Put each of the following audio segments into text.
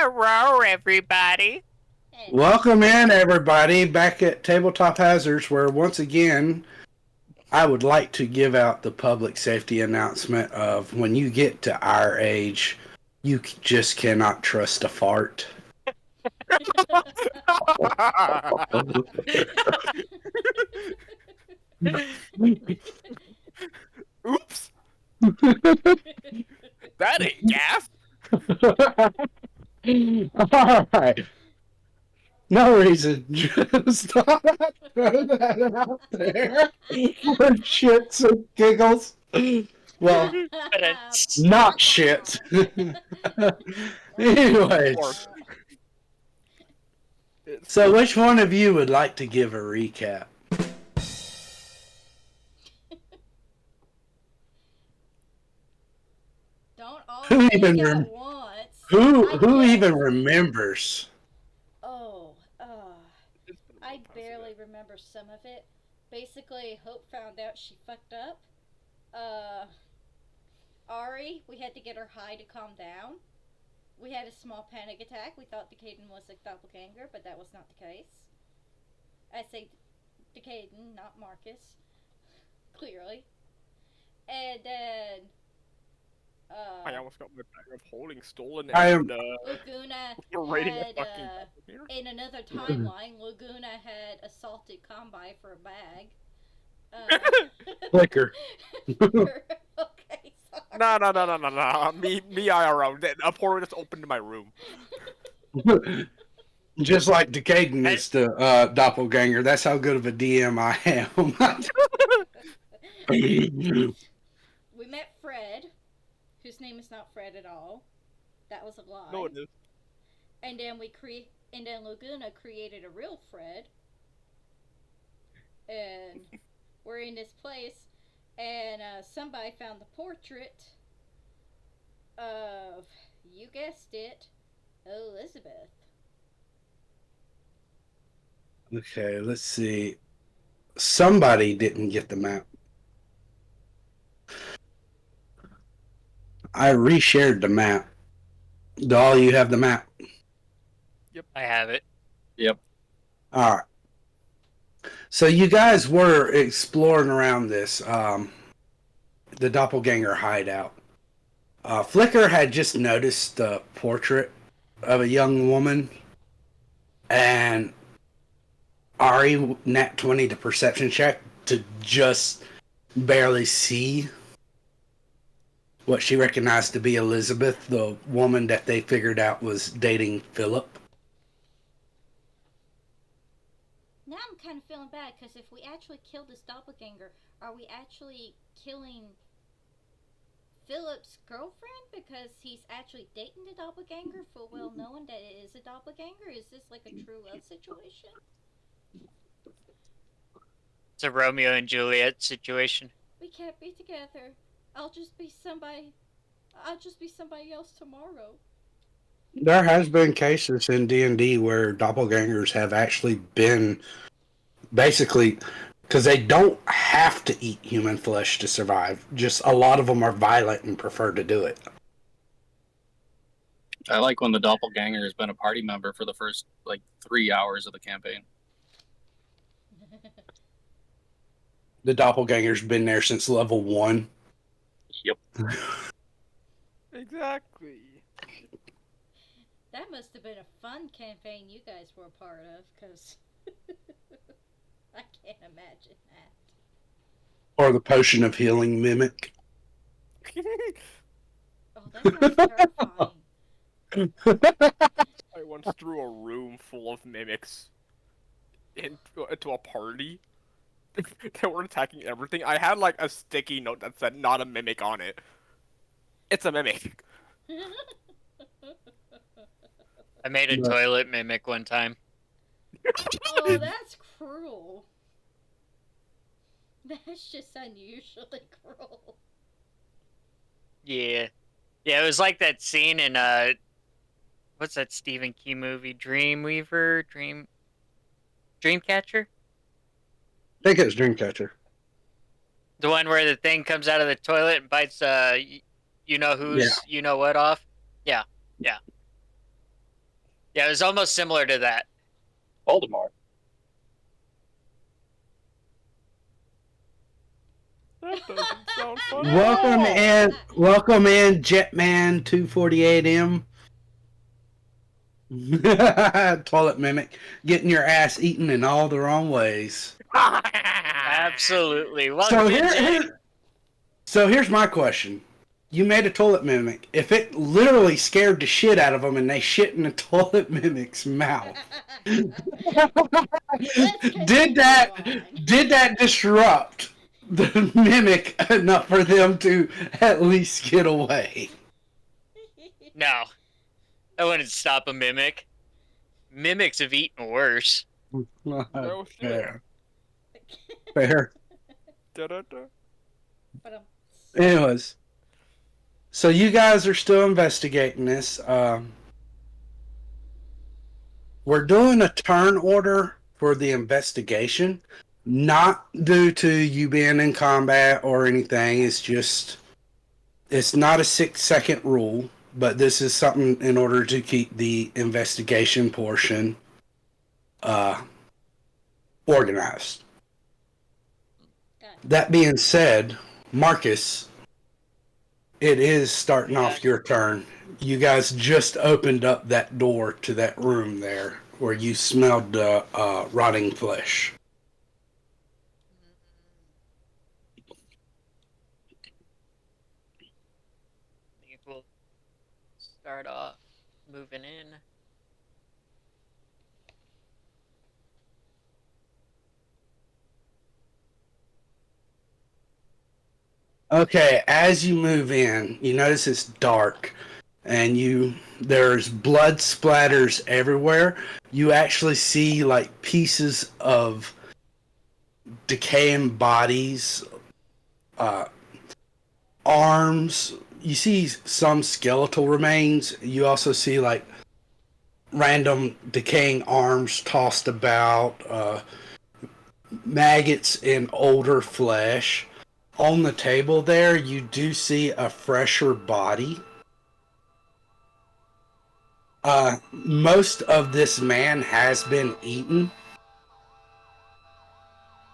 Hello, everybody. Welcome in, everybody, back at Tabletop Hazards, where once again, I would like to give out the public safety announcement of when you get to our age, you just cannot trust a fart. Oops, that ain't gas. All right. No reason. Just thought I'd throw that out there for shits and giggles. Well, not shit. Anyways, so which one of you would like to give a recap? Don't all Who speak even at once. Who even remembers? I barely remember some of it. Basically, Hope found out she fucked up. Ari, we had to get her high to calm down. We had a small panic attack. We thought Decaden was a doppelganger, but that was not the case. I say Decaden, not Marcus. Clearly. And then I almost got my bag of holding stolen. Laguna had, in another timeline, Laguna had assaulted Combi for a bag. Flicker. Okay, sorry. No. Me IRL. A portal just opened in my room. Just like Decaden is the doppelganger. That's how good of a DM I am. We met Fred, whose name is not Fred at all. That was a lie. No, it is. And then Laguna created a real Fred. And we're in this place, and somebody found the portrait of, you guessed it, Elizabeth. Okay, let's see. Somebody didn't get the map. I reshared the map. Do all you have the map? Yep, I have it. Yep. All right. So you guys were exploring around this, the doppelganger hideout. Flicker had just noticed the portrait of a young woman, and Ari nat 20 to perception check to just barely see what she recognized to be Elizabeth, the woman that they figured out was dating Philip. Now I'm kind of feeling bad, because if we actually kill this doppelganger, are we actually killing Philip's girlfriend because he's actually dating the doppelganger, full well knowing that it is a doppelganger? Is this like a true love situation? It's a Romeo and Juliet situation. We can't be together. I'll just be somebody else tomorrow. There has been cases in D&D where doppelgangers have actually been basically, because they don't have to eat human flesh to survive. Just a lot of them are violent and prefer to do it. I like when the doppelganger has been a party member for the first 3 hours of the campaign. The doppelganger's been there since level 1. Yep. Exactly. That must have been a fun campaign you guys were a part of, because I can't imagine that. Or the potion of healing mimic. Oh, that sounds terrifying. I once threw a room full of mimics into a party. They were attacking everything. I had a sticky note that said "not a mimic" on it. It's a mimic. I made a toilet mimic one time. Oh, that's cruel. That's just unusually cruel. Yeah. Yeah, it was like that scene in what's that Stephen King movie? Dreamcatcher? I think it's Dreamcatcher. The one where the thing comes out of the toilet and bites you know who's you know what off? Yeah. Yeah, it was almost similar to that. Voldemort. That doesn't sound fun at Welcome all. in, Jetman 248M. Toilet mimic, getting your ass eaten in all the wrong ways. Absolutely. So Welcome in, Jay. here's my question. You made a toilet mimic. If it literally scared the shit out of them and they shit in the toilet mimic's mouth, did that disrupt the mimic enough for them to at least get away? No, I wouldn't stop a mimic. Mimics have eaten worse. No shit. Fair. Fair. Da-da-da. Anyways, so you guys are still investigating this. We're doing a turn order for the investigation, not due to you being in combat or anything. It's not a 6-second rule, but this is something in order to keep the investigation portion organized. That being said, Marcus, it is starting off your turn. You guys just opened up that door to that room there where you smelled the rotting flesh. I think we'll start off moving in. Okay, as you move in, you notice it's dark and there's blood splatters everywhere. You actually see like pieces of decaying bodies, arms. You see some skeletal remains. You also see like random decaying arms tossed about, maggots in older flesh. On the table there, you do see a fresher body. Most of this man has been eaten.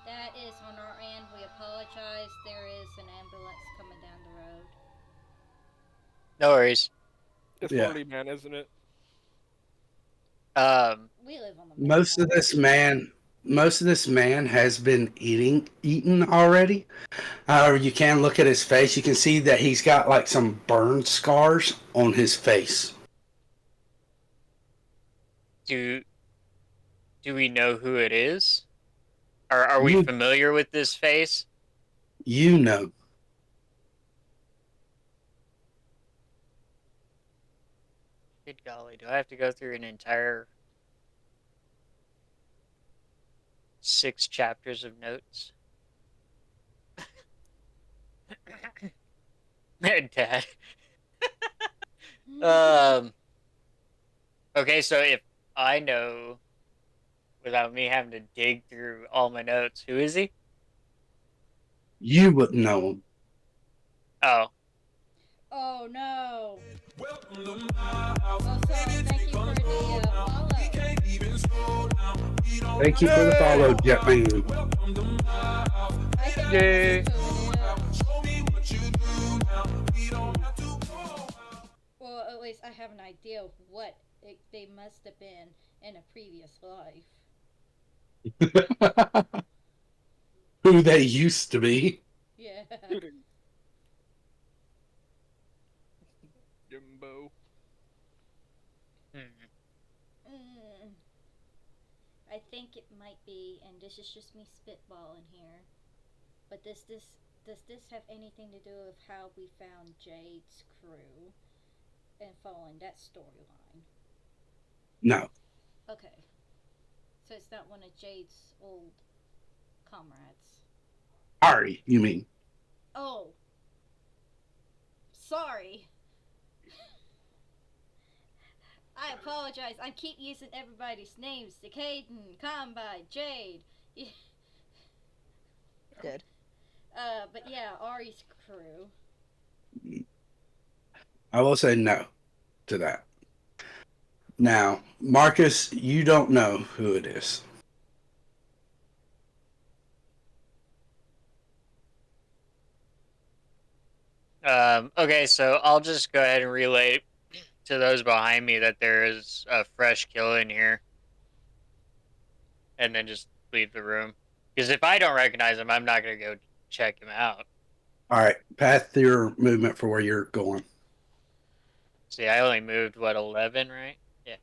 That is on our end. We apologize. There is an ambulance coming down the road. No worries. It's Yeah. Flirty Man, isn't it? We live on the Most of this man has been eaten already. However, you can look at his face. You can see that he's got like some burn scars on his face. Do we know who it is? Are we familiar with this face? You know. Good golly, do I have to go through an entire 6 chapters of notes? Dad. Okay, so if I know without me having to dig through all my notes, who is he? You wouldn't know him. Oh. Oh no. Also, thank you for the follow. Thank you for the follow, Jetman. I think Yay. well, at least I have an idea of what they must have been in a previous life. Who they used to be. Yeah. Jimbo. I think it might be, and this is just me spitballing here, but does this have anything to do with how we found Jade's crew and following that storyline? No. Okay. So it's not one of Jade's old comrades. Ari, you mean? Oh. Sorry. I apologize. I keep using everybody's names. Decaden, Combat, Jade. Good. But yeah, Ari's crew. I will say no to that. Now, Marcus, you don't know who it is. Okay, so I'll just go ahead and relay to those behind me that there is a fresh kill in here, and then just leave the room. Because if I don't recognize him, I'm not gonna go check him out. All right, path your movement for where you're going. See, I only moved what 11, right? Yeah.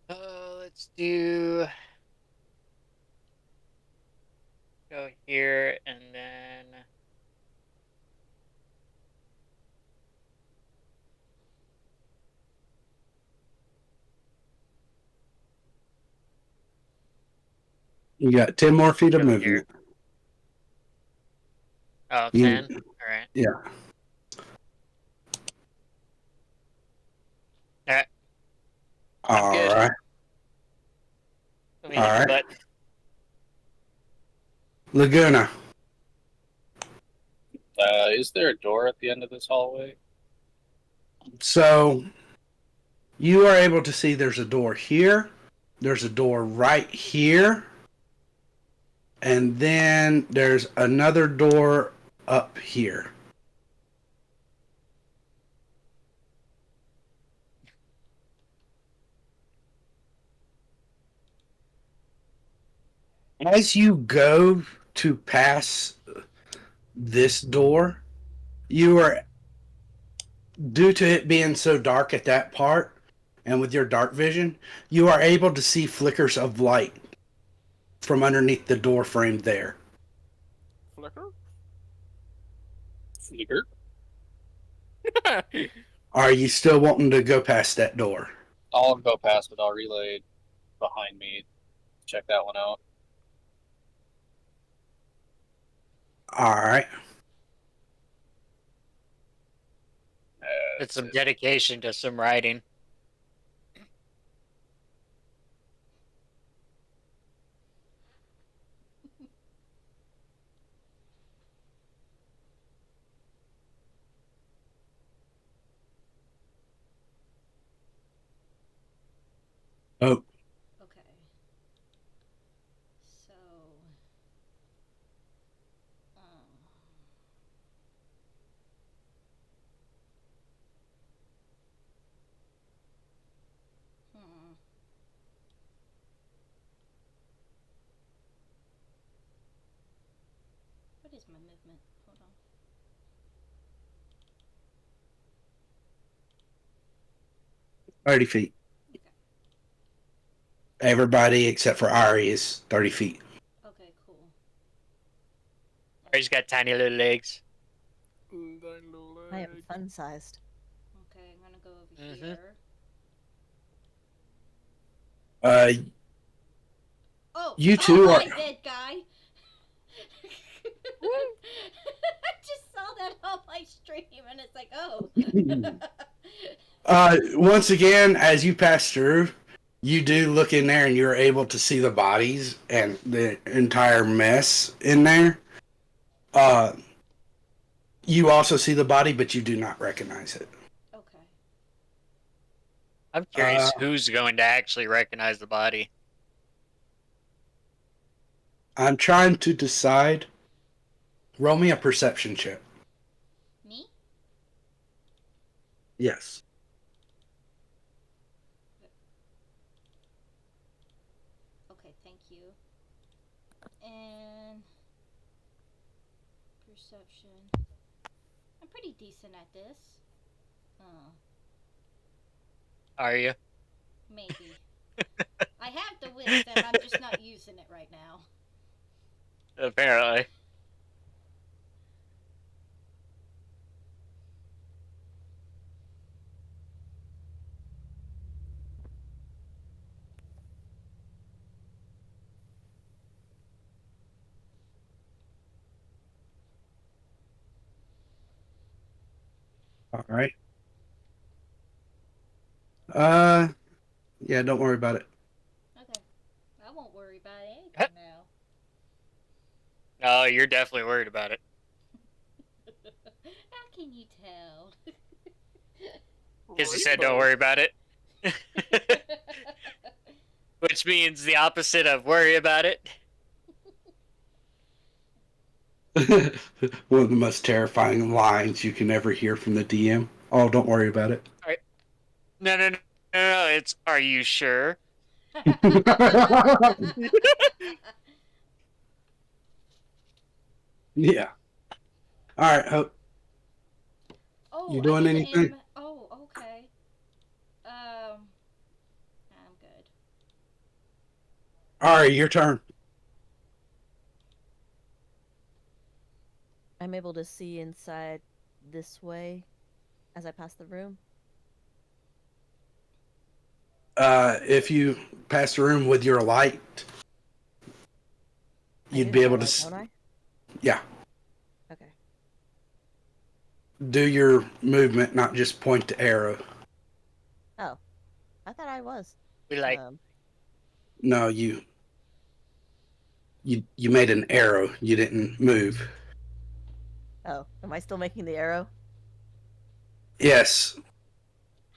Let's do go here and then. You got 10 more feet of Go movement. here. Oh, You- 10? All right. Yeah. All right. I'm All good. right. Let me All hit the right. button. Laguna. Is there a door at the end of this hallway? So you are able to see there's a door here. There's a door right here. And then there's another door up here. As you go to pass this door, you are, due to it being so dark at that part, and with your dark vision, you are able to see flickers of light from underneath the door frame there. Flicker? Flicker? Are you still wanting to go past that door? I'll go past, but I'll relay behind me. Check that one out. All right. It's some dedication to some writing. Oh, Okay. So. Hmm. What is my movement? Hold on. 30 feet. Okay. Everybody except for Ari is 30 feet. Okay, cool. He's got tiny little legs. I am fun sized. Okay, I'm gonna go over Mhm. here. Uh, Oh, You two hi, are- dead guy. I just saw that on my stream, and it's like, oh. once again, as you pass through, you do look in there and you're able to see the bodies and the entire mess in there. You also see the body, but you do not recognize it. Okay. I'm curious who's going to actually recognize the body. I'm trying to decide. Roll me a perception check. Me? Yes. Okay, thank you. And perception. I'm pretty decent at this. Are you? Maybe. I have the wisdom, I'm just not using it right now. Apparently. All right. Yeah, don't worry about it. Okay. I won't worry about anything now. No, you're definitely worried about it. How can you tell? Because he said, "Don't worry about it," which means the opposite of worry about it. One of the most terrifying lines you can ever hear from the DM. Oh, don't worry about it. No, no, no, no, no. It's, are you sure? Yeah. All right, Hope. Oh, You I doing get to anything? Oh, okay. I'm good. All right, your turn. I'm able to see inside this way as I pass the room. If you pass the room with your light, I you'd do be have able my to. light, don't I? Yeah. Okay. Do your movement, not just point to arrow. Oh, I thought I was. We like, No, you made an arrow. You didn't move. Oh, am I still making the arrow? Yes.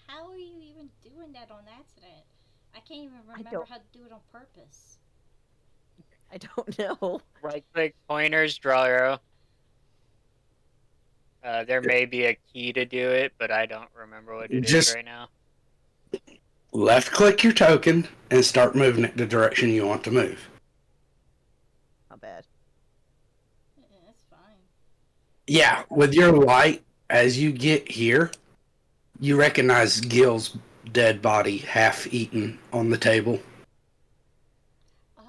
How are you even doing that on accident? I can't even remember don't- how to do it on purpose. I don't know. right click, pointers, draw arrow. There may be a key to do it, but I don't remember what it is Just right now. left click your token and start moving it the direction you want to move. Not bad. Yeah, that's fine. Yeah, with your light, as you get here, you recognize Gil's dead body, half eaten, on the table. Ah,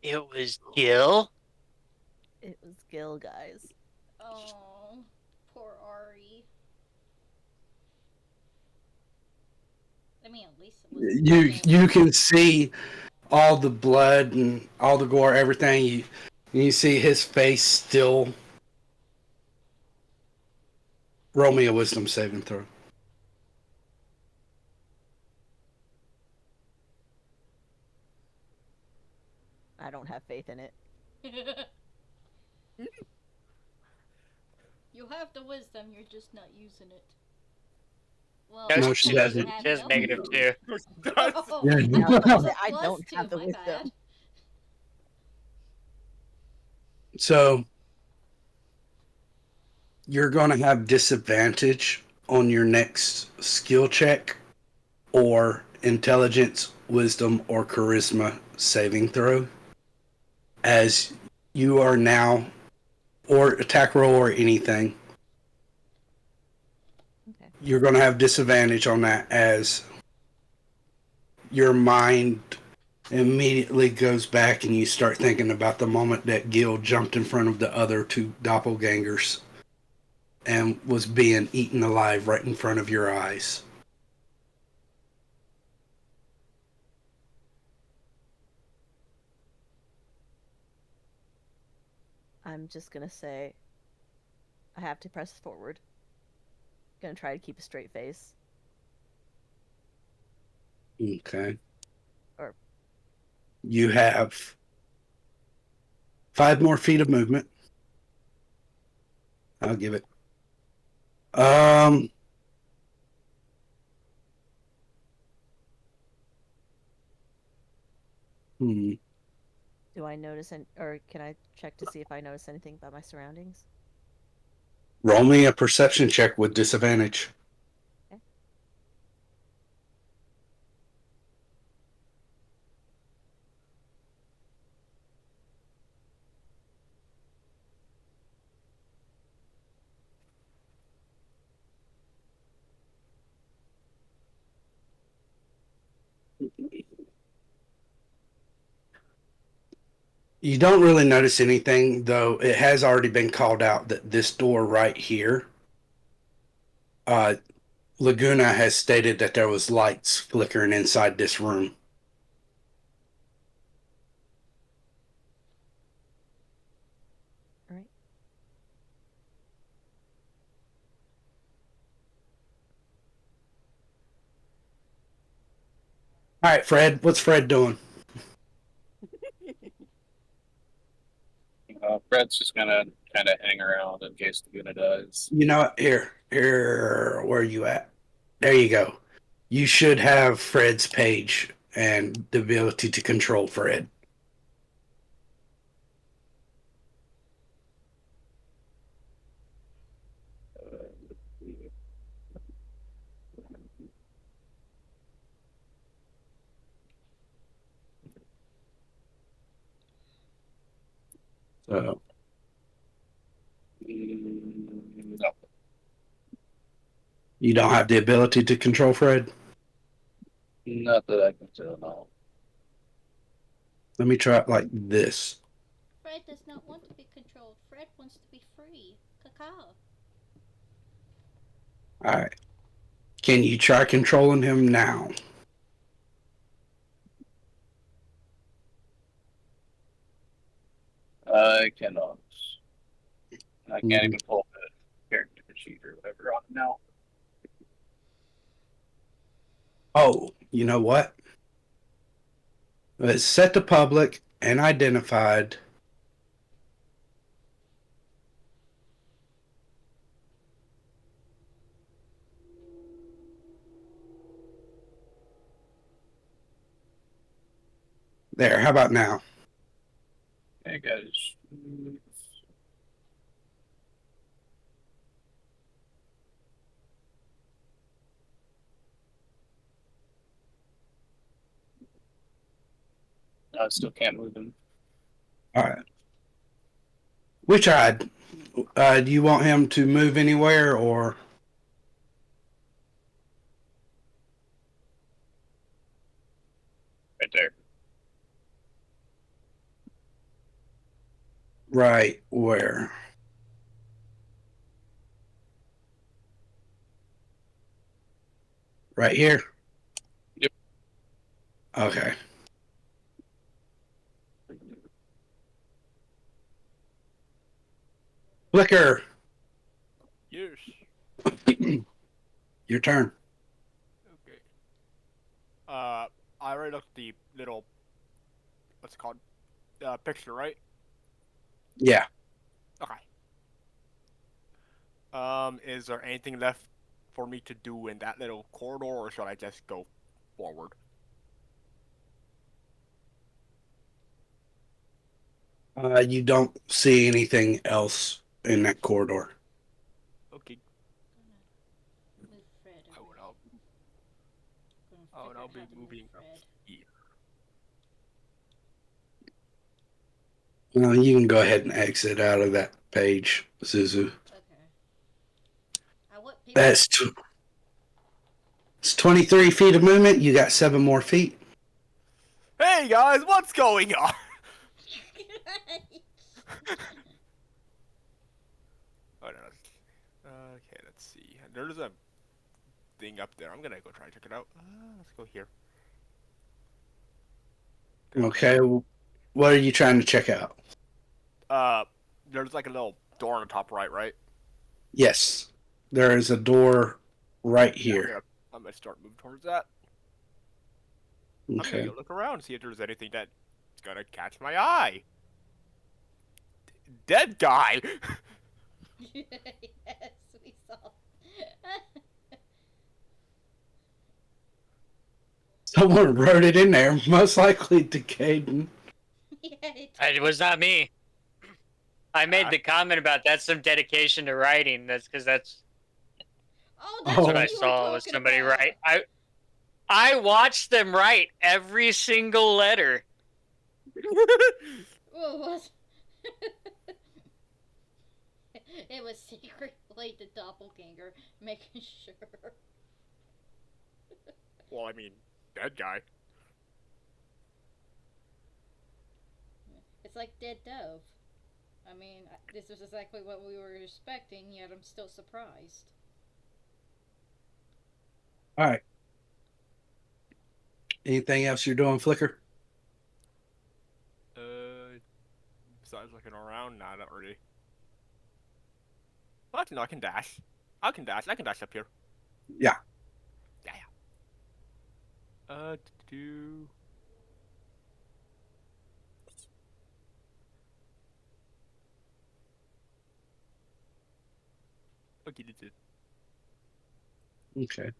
It was Gil. It was Gil, guys. oh, poor Ari. I mean, at least it was. You can see all the blood and all the gore, everything. You see his face still. Roll me a wisdom saving throw. I don't have faith in it. You have the wisdom, you're just not using it. Well, No, she actually, doesn't. you have She has no- -2. Oh, Yeah. it's a I plus don't two, have the my wisdom. bad. So you're going to have disadvantage on your next skill check or intelligence, wisdom, or charisma saving throw, as you are now, or attack roll or anything. Okay. You're going to have disadvantage on that as your mind immediately goes back and you start thinking about the moment that Gil jumped in front of the other two doppelgangers and was being eaten alive right in front of your eyes. I'm just gonna say I have to press forward. Gonna try to keep a straight face. Okay. Or You have 5 more feet of movement. I'll give it. Hmm. do I notice or can I check to see if I notice anything about my surroundings? Roll me a perception check with disadvantage. Okay. You don't really notice anything, though it has already been called out that this door right here, Laguna has stated that there was lights flickering inside this room. All right. All right, Fred, what's Fred doing? Fred's just gonna kind of hang around in case Laguna does. You know what? Here, where are you at? There you go. You should have Fred's page and the ability to control Fred. So No, you don't have the ability to control Fred? not that I can tell. No. Let me try it like this. Fred does not want to be controlled. Fred wants to be free. Cacao. All right. Can you try controlling him now? I cannot. I can't Mhm. even pull the character sheet or whatever on it now. Oh, you know what? It's set to public and identified. There, how about now? Hey guys. I still can't move him. All right. We tried. Do you want him to move anywhere or? Right there. Right where? Right here? Yep. Okay. Flicker, Yes. your turn. Okay. I already looked at the little, what's it called, picture, right? Yeah. Okay. Is there anything left for me to do in that little corridor, or should I just go forward? You don't see anything else in that corridor. Okay. Move Fred I over will here. now. Gonna I will figure now out be how to move moving up Fred. here. Well, you can go ahead and exit out of that page, Zuzu. Okay. I want people. That's it's 23 feet of movement. You got 7 more feet. Hey guys, what's going on? Oh, no. Okay, let's see. There's a thing up there. I'm gonna go try and check it out. Let's go here. Okay. What are you trying to check out? Uh, there's like a little door on the top right, right? Yes. There is a door right Yeah, here. I'm gonna start moving towards that. I'm gonna Okay. go look around and see if there's anything that's gonna catch my eye. Dead guy. Yes, we saw. Someone wrote it in there, most likely to Caden. Yeah, It was not me. I made the comment about that's some dedication to writing. That's because that's Oh, that's what Oh. I you were saw was talking somebody about. write. I watched them write every single letter. What was? It was secretly the doppelganger making sure. Well, I mean, dead guy. It's like Dead Dove. I mean, this was exactly what we were expecting, yet I'm still surprised. All right. Anything else you're doing, Flicker? Besides looking around, nah, not really. Well, no, I can dash. I can dash. I can dash up here. Yeah. Yeah. Do. Okay, that's it. Okay.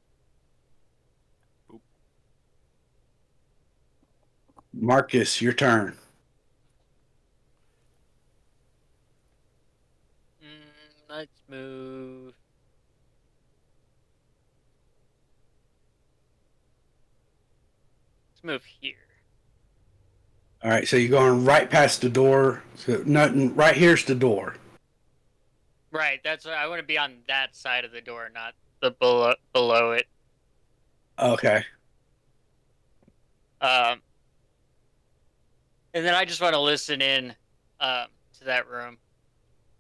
Boop. Marcus, your turn. Let's move. Let's move here. All right, so you're going right past the door. So nothing. Right here's the door. Right, that's I want to be on that side of the door, not the below it. Okay. Um, and then I just want to listen in to that room.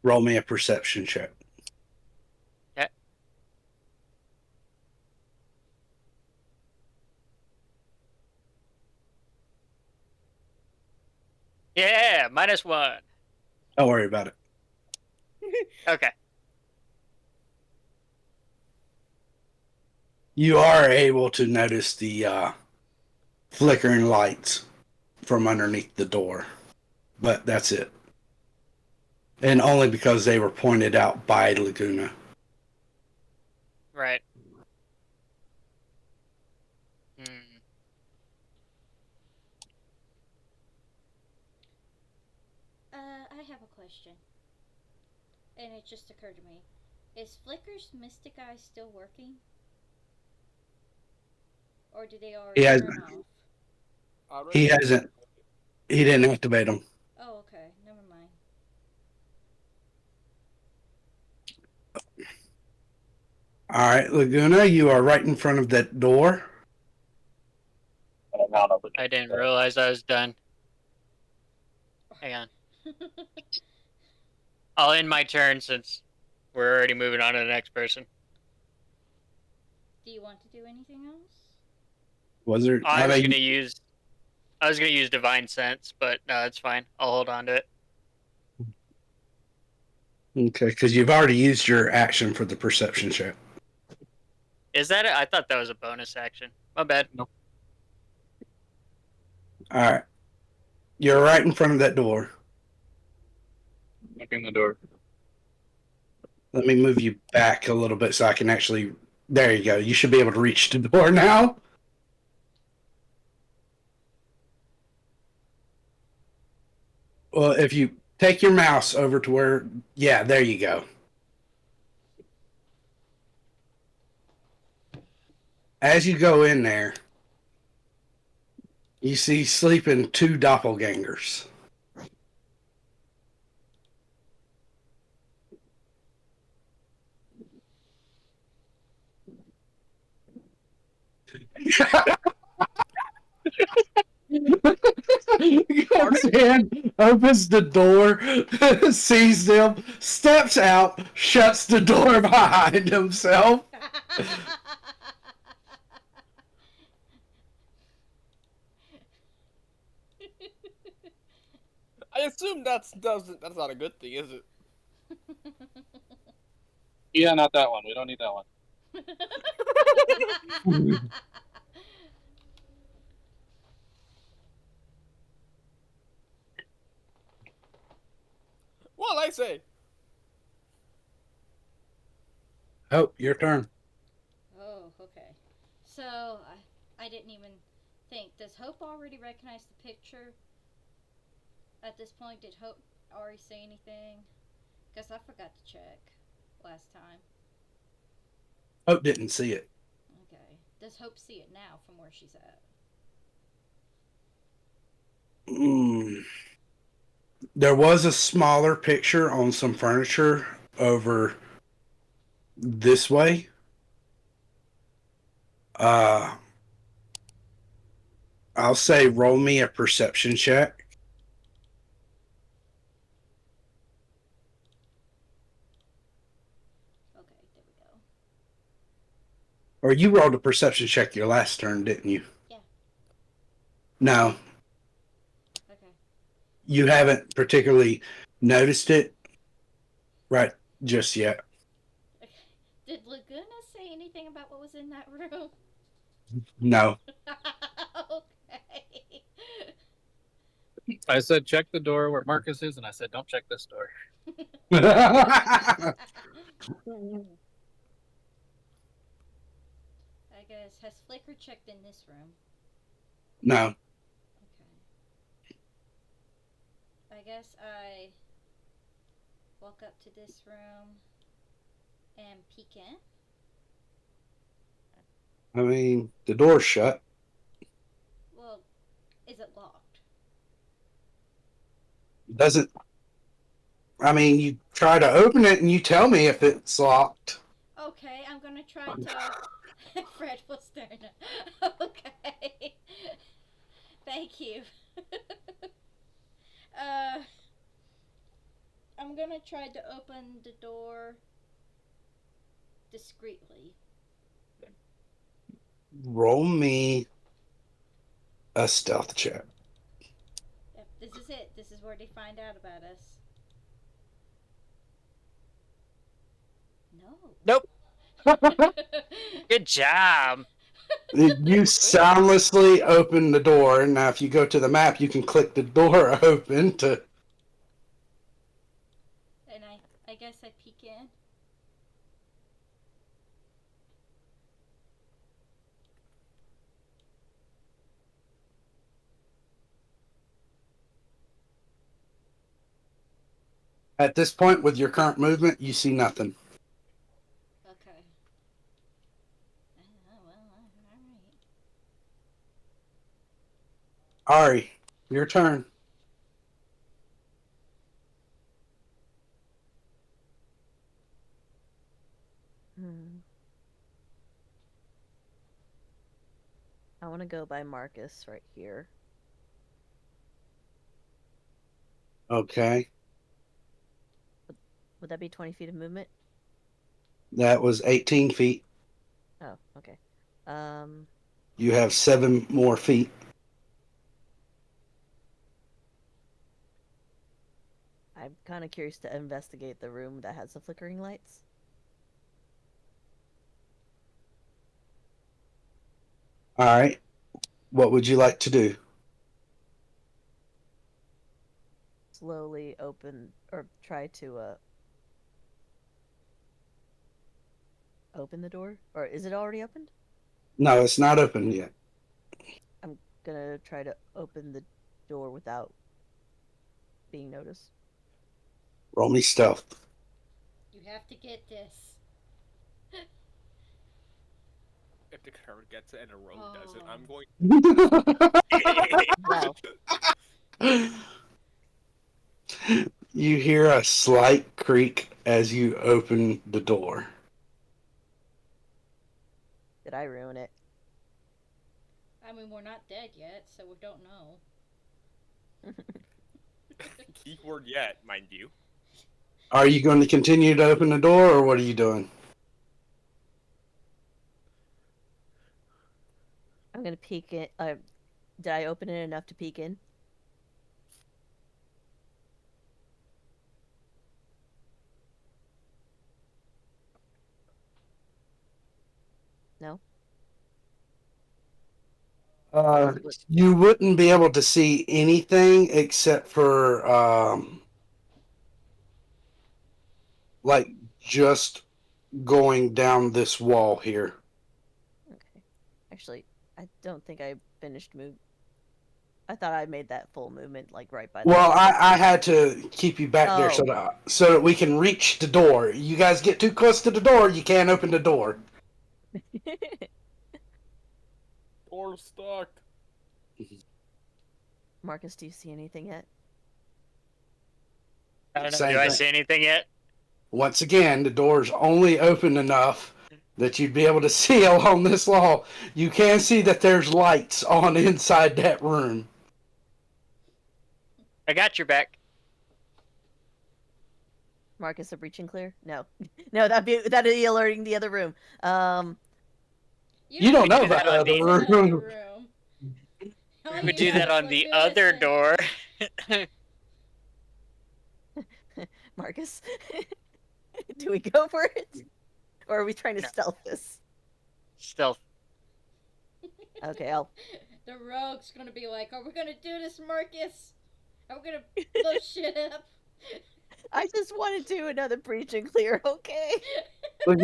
Roll me a perception check. Okay. Yeah, -1. Don't worry about it. Okay. You are able to notice the flickering lights from underneath the door, but that's it. And only because they were pointed out by Laguna. Right. I have a question, and it just occurred to me: is Flicker's Mystic Eye still working, or did they already He has. turn off? He hasn't. He didn't activate them. Oh, okay. Never mind. All right, Laguna, you are right in front of that door. I didn't realize I was done. Hang on. I'll end my turn since we're already moving on to the next person. Do you want to do anything else? Was there? I was gonna use Divine Sense, but no, it's fine. I'll hold on to it. Okay, because you've already used your action for the perception check. Is that it? I thought that was a bonus action. My bad. Nope. All right, you're right in front of that door. Knocking the door. Let me move you back a little bit so I can actually. There you go. You should be able to reach the door now. Well, if you take your mouse over to where, yeah, there you go. As you go in there, you see sleeping two doppelgangers. Comes in, opens the door, sees them, steps out, shuts the door behind himself. I assume that's not a good thing, is it? Yeah, not that one. We don't need that one. Well, I say. Oh, your turn. Oh, okay. So, I didn't even think. Does Hope already recognize the picture? At this point, did Hope already say anything? Because I forgot to check last time. Hope didn't see it. Okay. Does Hope see it now from where she's at? There was a smaller picture on some furniture over this way. I'll say roll me a perception check. Okay, there we go. Or you rolled a perception check your last turn, didn't you? Yeah. No, Okay. you haven't particularly noticed it right just yet. Okay. Did Laguna say anything about what was in that room? No. Okay. I said check the door where Marcus is, and I said don't check this door. guess, has Flicker checked in this room? No. Okay. I guess I walk up to this room and peek in. I mean, the door's shut. Well, is it locked? Doesn't. I mean, you try to open it and you tell me if it's locked. Okay, I'm gonna try to. Fred will stern. Okay. Thank you. uh, I'm gonna try to open the door discreetly. Roll me a stealth check. Yep, this is it. This is where they find out about us. No. Nope. Good job. You soundlessly open the door. Now, if you go to the map, you can click the door open to. And I guess I peek in. At this point, with your current movement, you see nothing. Okay. Well, alright. Ari, your turn. I want to go by Marcus right here. Okay. Would that be 20 feet of movement? That was 18 feet. Oh, okay. You have 7 more feet. I'm kind of curious to investigate the room that has the flickering lights. All right. What would you like to do? Slowly open, or try to, open the door? Or is it already opened? No, it's not open yet. I'm gonna try to open the door without being noticed. Roll me stealth. You have to get this. If the card gets it and a rogue doesn't, I'm going. Wow. You hear a slight creak as you open the door. Did I ruin it? I mean, we're not dead yet, so we don't know. Keyword yet, mind you. Are you going to continue to open the door, or what are you doing? I'm gonna peek in. Did I open it enough to peek in? No? You wouldn't be able to see anything except for like just going down this wall here. Okay. Actually, I don't think I finished move. I thought I made that full movement, like, right by the Well, door. I had to keep you back there so that we can reach the door. You guys get too close to the door, you can't open the door. Door's stuck. Marcus, do you see anything yet? I don't know. Same Do I thing. see anything yet? Once again, the door's only open enough that you'd be able to see along this wall. You can see that there's lights on inside that room. I got your back. Marcus, a breaching clear? No. No, that'd be alerting the other room. You don't know do about that the on other the- room. We would do that on the other door. Marcus, do we go for it? Or are we trying to No. stealth this? Stealth. Okay, I'll... The rogue's gonna be like, are we gonna do this, Marcus? Are we gonna blow shit up? I just want to do another breaching clear, okay? What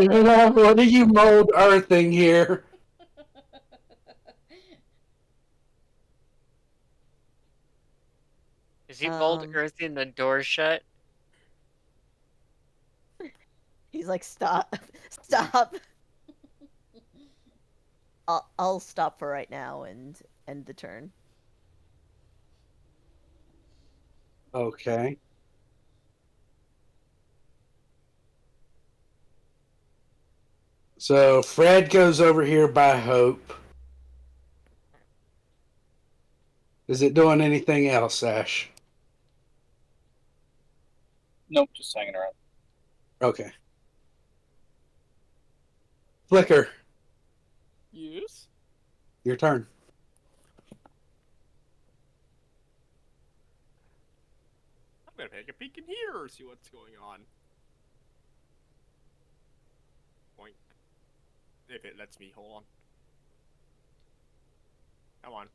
are you mold earthing here? Is he bolt Um, earthing the door shut? He's like, stop, stop. I'll stop for right now and end the turn. Okay. So Fred goes over here by Hope. Is it doing anything else, Ash? Nope, just hanging around. Okay. Flicker, Yes. your turn. I'm gonna take a peek in here, see what's going on. Boink. If it lets me, hold on. Come on.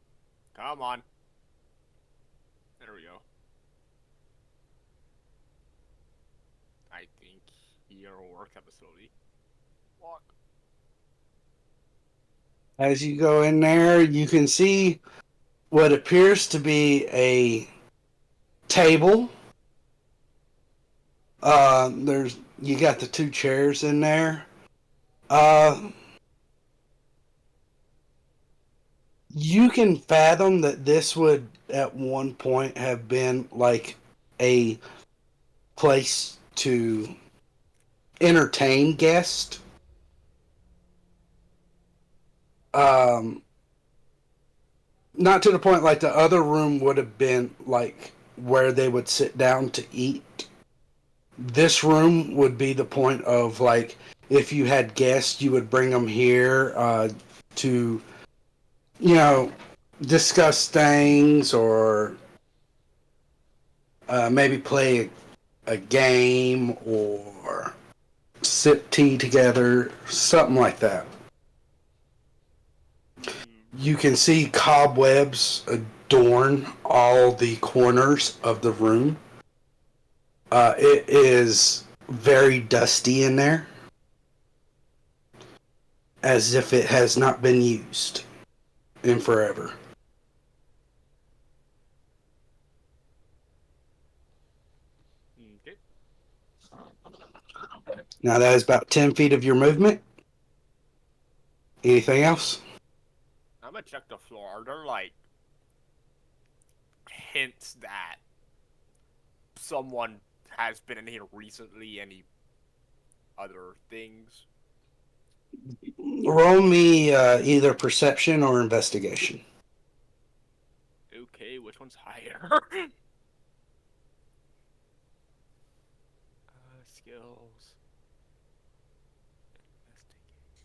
Come on. There we go. I think here will work up slowly. Walk. As you go in there, you can see what appears to be a table. There's you got the two chairs in there. You can fathom that this would at one point have been like a place to entertain guests. Um, Not to the point like the other room would have been like where they would sit down to eat. This room would be the point of like if you had guests, you would bring them here to you know discuss things or maybe play a game or sip tea together, something like that. You can see cobwebs adorn all the corners of the room. It is very dusty in there, as if it has not been used in forever. Okay. Now that is about 10 feet of your movement. Anything else? I'm gonna check the floor. Are there like hints that someone has been in here recently? Any other things? Roll me either perception or investigation. Okay, which one's higher? Skills.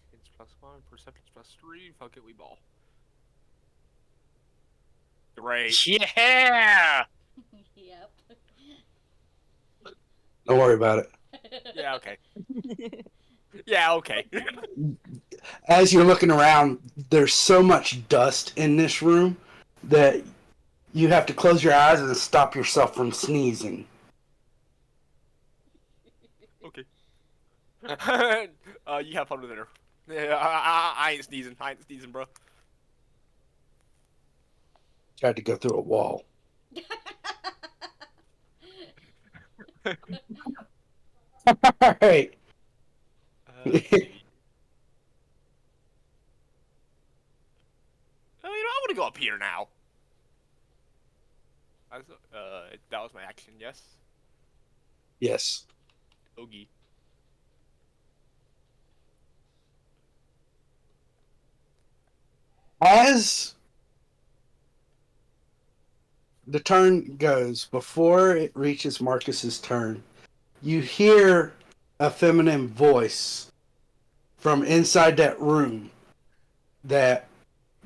Investigation's +1, perception's +3. Fuck it, we ball. Great. Yeah. Yep. Don't worry about it. Yeah, okay. Yeah, okay. As you're looking around, there's so much dust in this room that you have to close your eyes and stop yourself from sneezing. Okay. You have fun with dinner. Yeah, I ain't sneezing. I ain't sneezing, bro. Tried to go through a wall. All right. Let's see. I want to go up here now. That was my action, yes? Yes. Oogie. As the turn goes, before it reaches Marcus's turn, you hear a feminine voice from inside that room that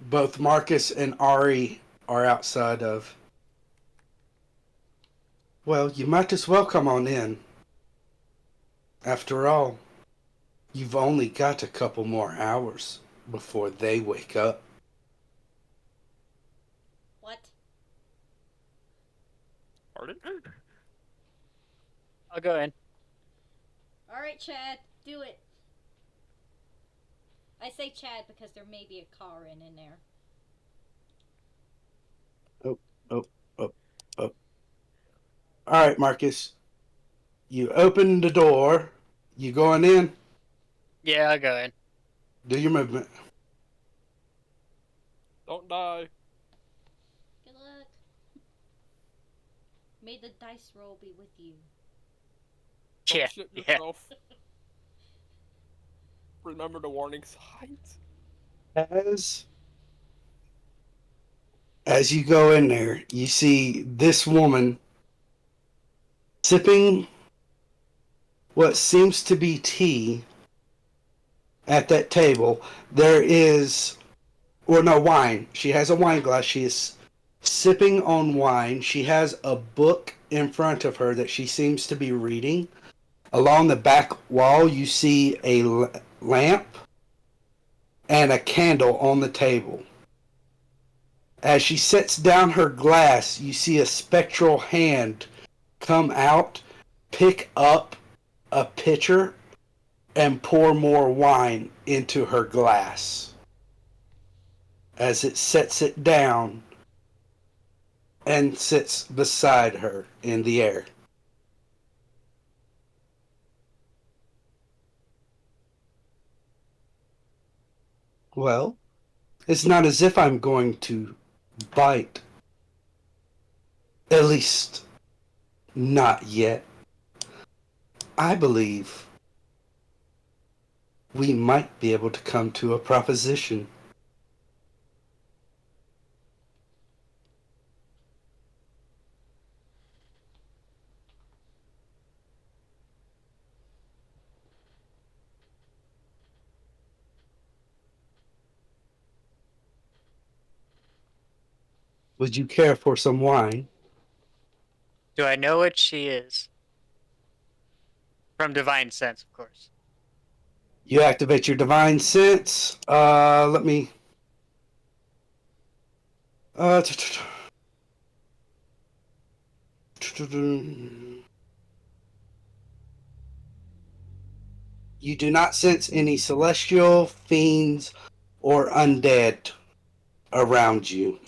both Marcus and Ari are outside of. Well, you might as well come on in. After all, you've only got a couple more hours before they wake up. What? Pardon? I'll go in. Alright, Chad, do it. I say Chad because there may be a car in there. Oh, oh, oh, oh. All right, Marcus. You open the door. You going in? Yeah, I'll go in. Do your movement. Don't die. Good luck. May the dice roll be with you. Don't Yeah, shit yeah. yourself. Remember the warning signs. As you go in there, you see this woman sipping what seems to be tea at that table. There is, or no, wine. She has a wine glass. She is sipping on wine. She has a book in front of her that she seems to be reading. Along the back wall, you see a lamp and a candle on the table. As she sets down her glass, you see a spectral hand come out, pick up a pitcher, and pour more wine into her glass. As it sets it down and sits beside her in the air. Well, it's not as if I'm going to bite. At least, not yet. I believe we might be able to come to a proposition. Would you care for some wine? Do I know what she is? From Divine Sense, of course. You activate your divine sense. Let me. Uh, You do not sense any celestial, fiends, or undead around you,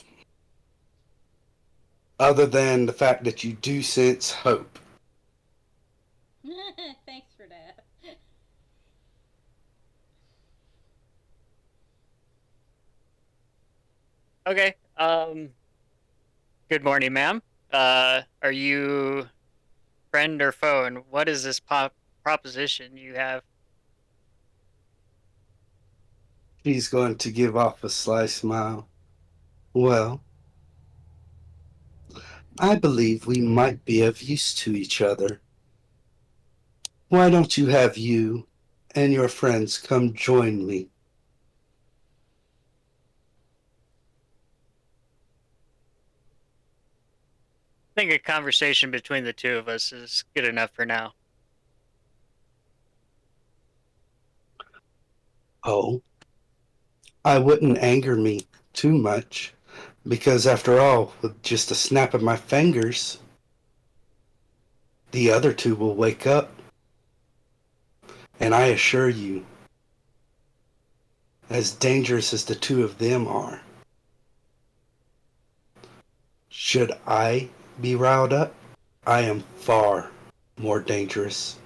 other than the fact that you do sense hope. Thanks for that. Okay. Good morning, ma'am. Are you friend or foe? And what is this proposition you have? She's going to give off a sly smile. Well, I believe we might be of use to each other. Why don't you have you and your friends come join me? I think a conversation between the two of us is good enough for now. Oh, I wouldn't anger me too much, because after all, with just a snap of my fingers, the other two will wake up. And I assure you, as dangerous as the two of them are, should I be riled up, I am far more dangerous.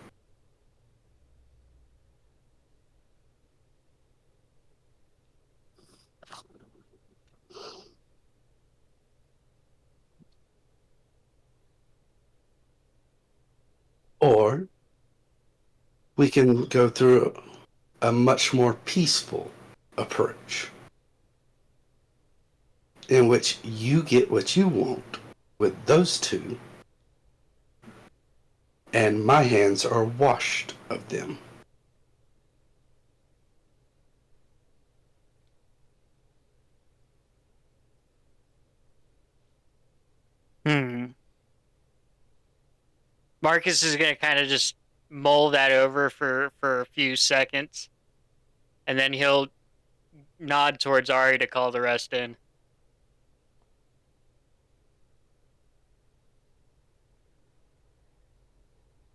Or we can go through a much more peaceful approach in which you get what you want with those two, and my hands are washed of them. Marcus is gonna kind of just mull that over for a few seconds, and then he'll nod towards Ari to call the rest in.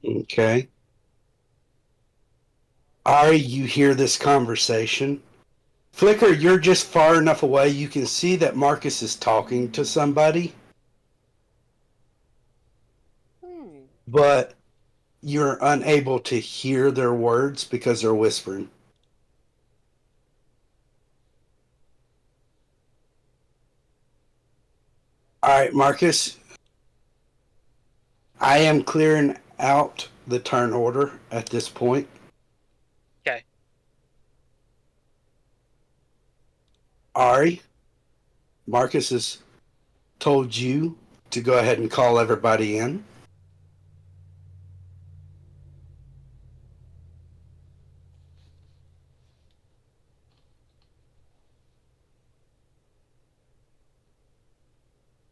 Okay. Ari, you hear this conversation. Flicker, you're just far enough away you can see that Marcus is talking to somebody. but you're unable to hear their words because they're whispering. All right, Marcus. I am clearing out the turn order at this point. Okay. Ari, Marcus has told you to go ahead and call everybody in.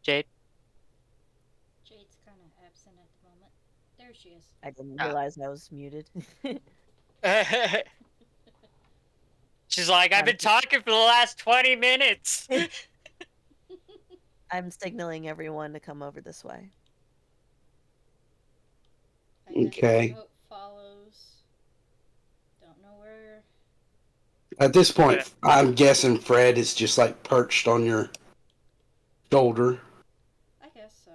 Jade. Jade's kind of absent at the moment. There she is. I didn't Ah. realize I was muted. She's like, I've been talking for the last 20 minutes. I'm signaling everyone to come over this way. I guess Okay. Hope follows. Don't know where. At this point, Yeah. I'm guessing Fred is just like perched on your shoulder. I guess so.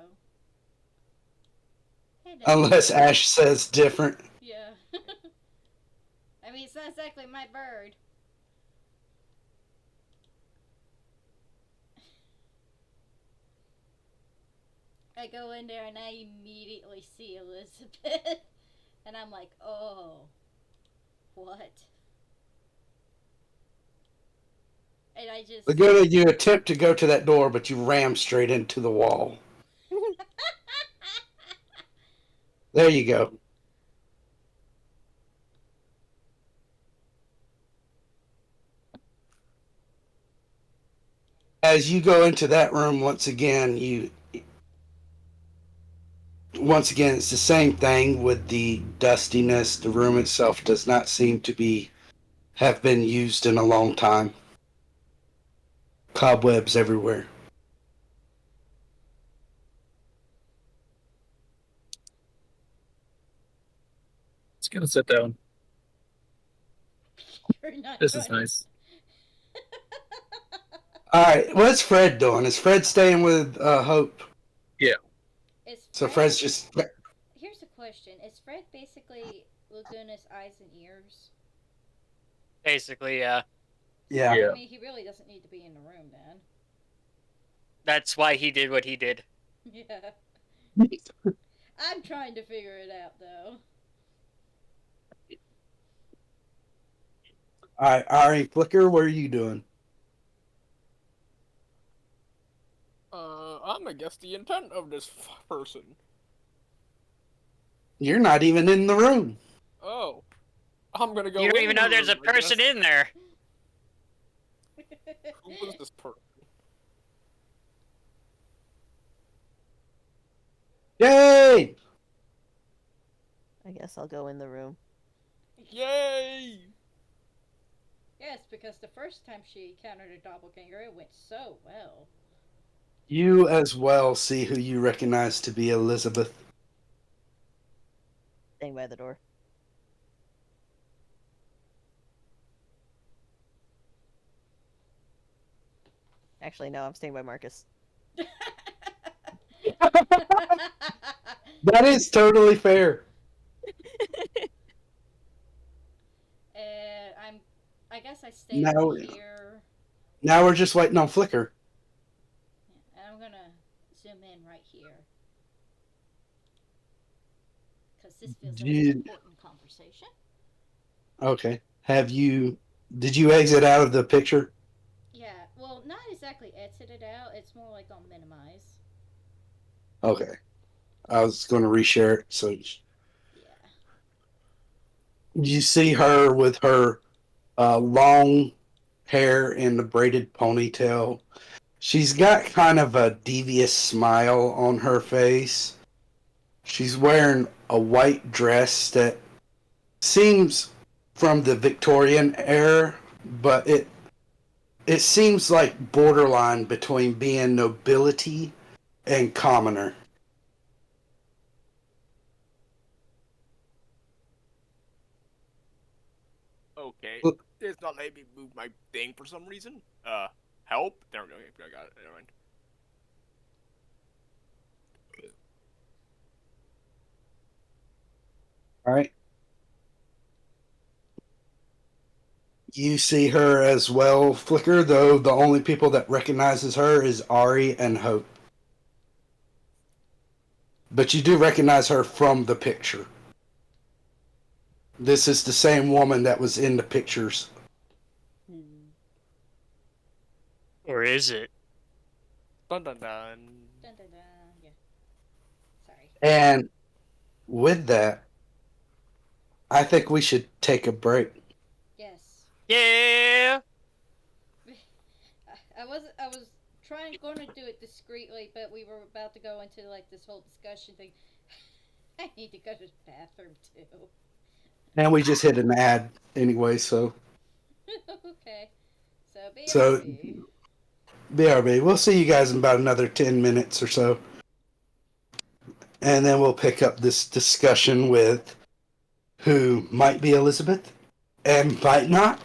Hey, Dad. Unless Ash says different. Yeah. I mean, it's not exactly my bird. I go in there and I immediately see Elizabeth. And I'm like, oh. What? And I just. Laguna, you attempt to go to that door, but you ram straight into the wall. There you go. As you go into that room once again, it's the same thing with the dustiness. The room itself does not seem to have been used in a long time. Cobwebs everywhere. It's gonna sit down. You're not This is gonna- nice. All right, what's Fred doing? Is Fred staying with Hope? Is So Fred- Fred's just Here's a question: is Fred basically Laguna's eyes and ears? Basically, yeah. yeah. Yeah. I mean, he really doesn't need to be in the room then. That's why he did what he did. Yeah. I'm trying to figure it out though. All right, Ari Flicker, what are you doing? I'm gonna guess the intent of this person. You're not even in the room. Oh. I'm gonna go You don't in even the know there's a room, I person guess. in there. Who is this person? Yay! I guess I'll go in the room. Yay! Yes, because the first time she encountered a doppelganger, it went so well. You as well see who you recognize to be Elizabeth. Staying by the door. Actually, no, I'm staying by Marcus. That is totally fair. And I guess I stay No. right here. Now we're just waiting on Flicker. And I'm gonna zoom in right here. Because this feels like Dude. an important conversation. Okay. Did you exit out of the picture? Yeah, well, not exactly exited out. It's more like on minimize. Okay. I was going to reshare it. So Yeah. you see her with her long hair in the braided ponytail. She's got kind of a devious smile on her face. She's wearing a white dress that seems from the Victorian era, but it seems like borderline between being nobility and commoner. Okay. Look. It's not letting me move my thing for some reason. Help? There we go. Okay, I got it. Never mind. All right. You see her as well, Flicker, though the only people that recognizes her is Ari and Hope. But you do recognize her from the picture. This is the same woman that was in the pictures. Or is it? Dun dun dun. Dun, dun, dun. Yeah. Sorry. And with that, I think we should take a break. Yes. Yeah. I was going to do it discreetly, but we were about to go into like this whole discussion thing. I need to go to the bathroom too. And we just hit an ad anyway, so Okay. So so BRB. BRB. We'll see you guys in about another 10 minutes or so. And then we'll pick up this discussion with who might be Elizabeth and might not.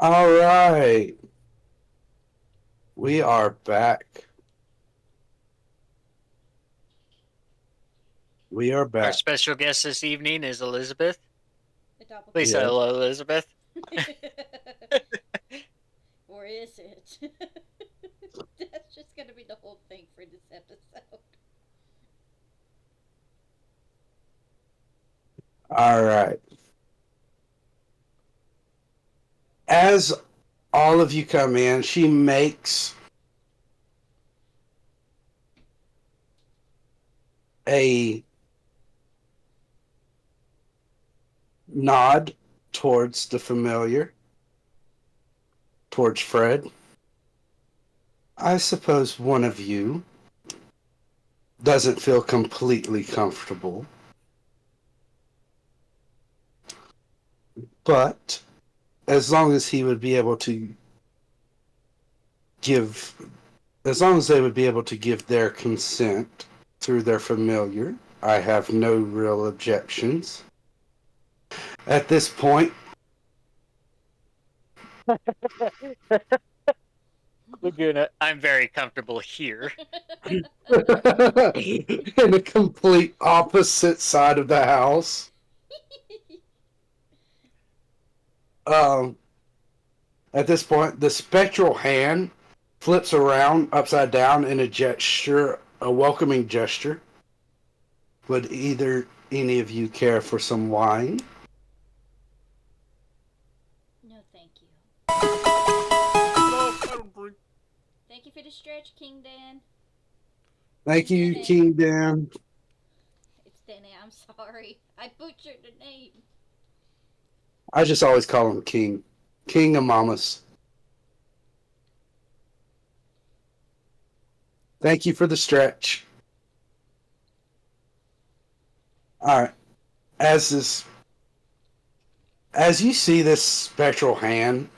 All right. We are back. We are Our back. special guest this evening is Elizabeth. The Please say Yeah. hello, Elizabeth. Or is it? That's just gonna be the whole thing for this episode. All right. As all of you come in, she makes a nod towards the familiar, towards Fred. I suppose one of you doesn't feel completely comfortable, but as long as he would be able to give, as long as they would be able to give their consent through their familiar, I have no real objections. At this point, Laguna, I'm very comfortable here. in a complete opposite side of the house, um, at this point, the spectral hand flips around upside down in a gesture, a welcoming gesture. Would either any of you care for some wine? No, thank you. No, I don't drink. Thank you for the stretch, King Dan. Thank you, King Dan. It's Danny, I'm sorry. I butchered the name. I just always call him King. King of Mamas. Thank you for the stretch. All right. As you see this spectral hand,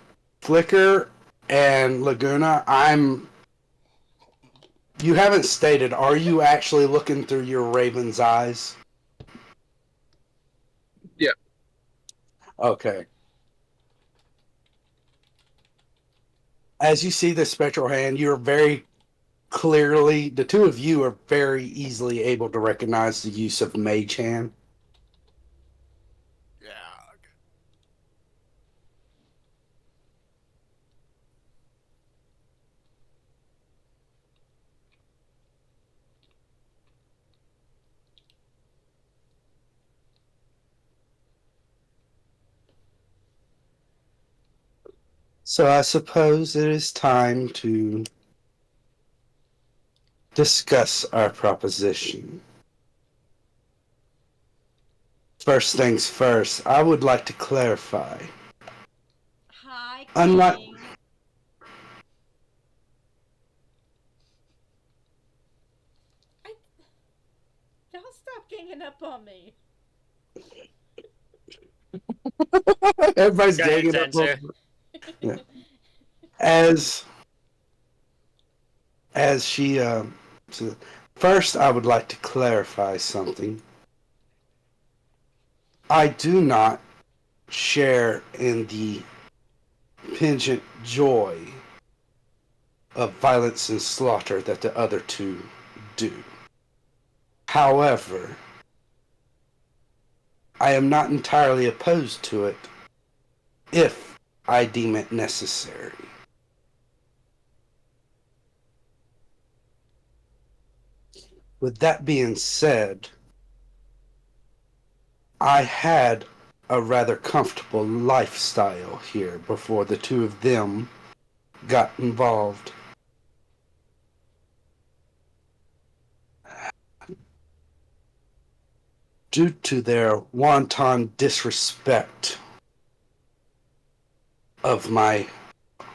Flicker and Laguna, you haven't stated, are you actually looking through your raven's eyes? Yeah. Okay. As you see this spectral hand, you're very clearly, the two of you are very easily able to recognize the use of Mage Hand. Yeah. Okay. So I suppose it is time to discuss our proposition. First things first, I would like to clarify. Hi, Unlike King. Don't stop ganging up on me. everybody's Go ahead, ganging up Zenzu. on yeah. as she so first I would like to clarify something. I do not share in the pungent joy of violence and slaughter that the other two do. However, I am not entirely opposed to it if I deem it necessary. With that being said, I had a rather comfortable lifestyle here before the two of them got involved. Due to their wanton disrespect of my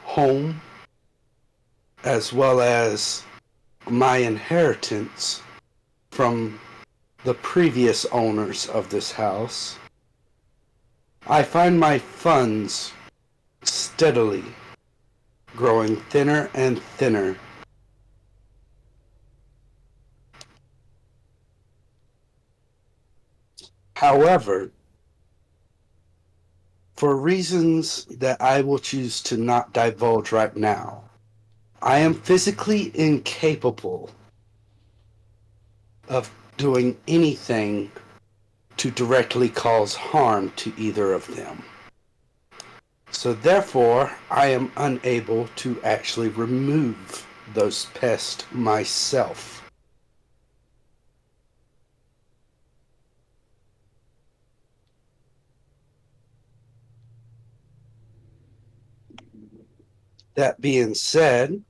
home, as well as my inheritance from the previous owners of this house, I find my funds steadily growing thinner and thinner. However, For reasons that I will choose to not divulge right now, I am physically incapable of doing anything to directly cause harm to either of them. So therefore, I am unable to actually remove those pests myself. That being said,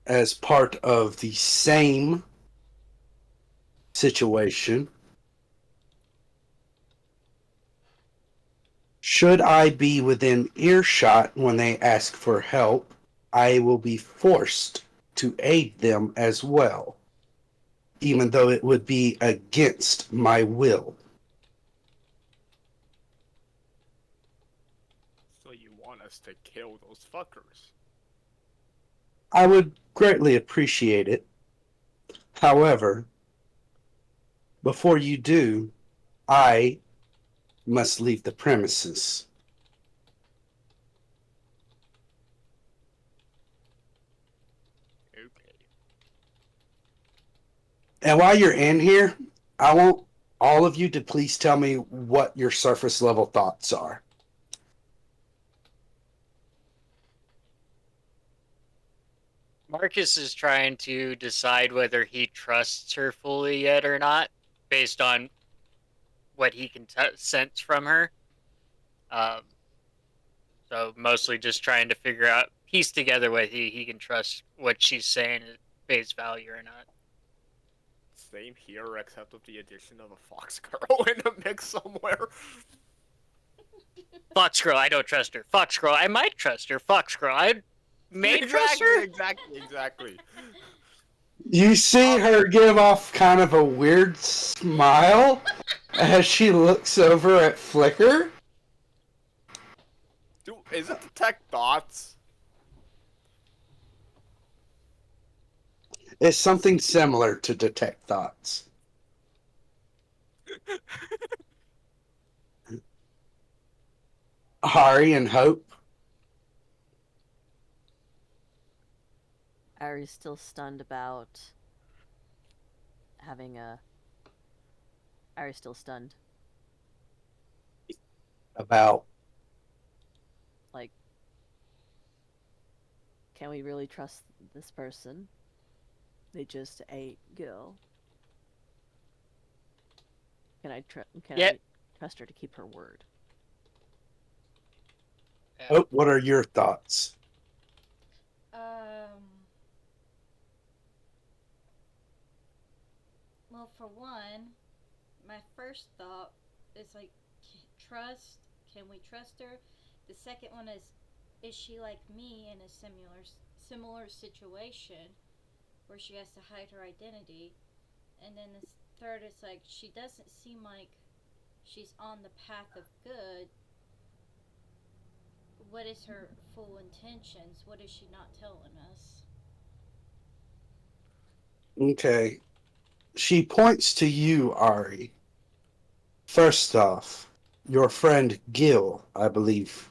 as part of the same situation, should I be within earshot when they ask for help, I will be forced to aid them as well, even though it would be against my will. So you want us to kill those fuckers? I would greatly appreciate it. However, before you do, I must leave the premises. Okay. And while you're in here, I want all of you to please tell me what your surface level thoughts are. Marcus is trying to decide whether he trusts her fully yet or not, based on what he can sense from her. Um, so mostly just trying to figure out, piece together whether he can trust what she's saying at face value or not. Same here, except with the addition of a fox girl in the mix somewhere. Fox girl, I don't trust her. Fox girl, I might trust her. Fox girl, I may trust her. Exactly. You see her give off kind of a weird smile as she looks over at Flicker. Dude, is it detect thoughts? It's something similar to detect thoughts. Hari and Hope. Ari's still stunned about having a. Ari's still stunned. About Like, can we really trust this person? They just ate Gil. Can I trust her to keep her word? Hope, what are your thoughts? Well, for one, my first thought is like, trust. Can we trust her? The second one is she like me in a similar situation where she has to hide her identity? And then the third is like, she doesn't seem like she's on the path of good. What is her full intentions? What is she not telling us? Okay. She points to you, Ari. First off, your friend Gil, I believe,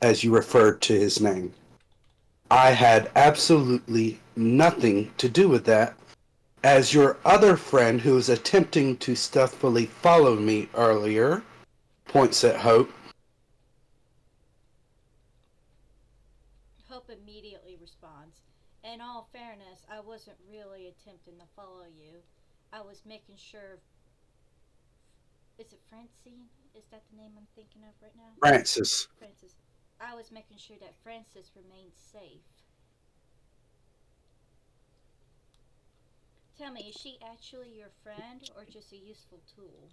as you referred to his name. I had absolutely nothing to do with that, as your other friend who was attempting to stealthily follow me earlier points at Hope. Hope immediately responds. In all fairness, I wasn't really attempting to follow you. I was making sure. Is it Francine? Is that the name I'm thinking of right now? Francis. Francis. I was making sure that Francis remained safe. Tell me, is she actually your friend or just a useful tool?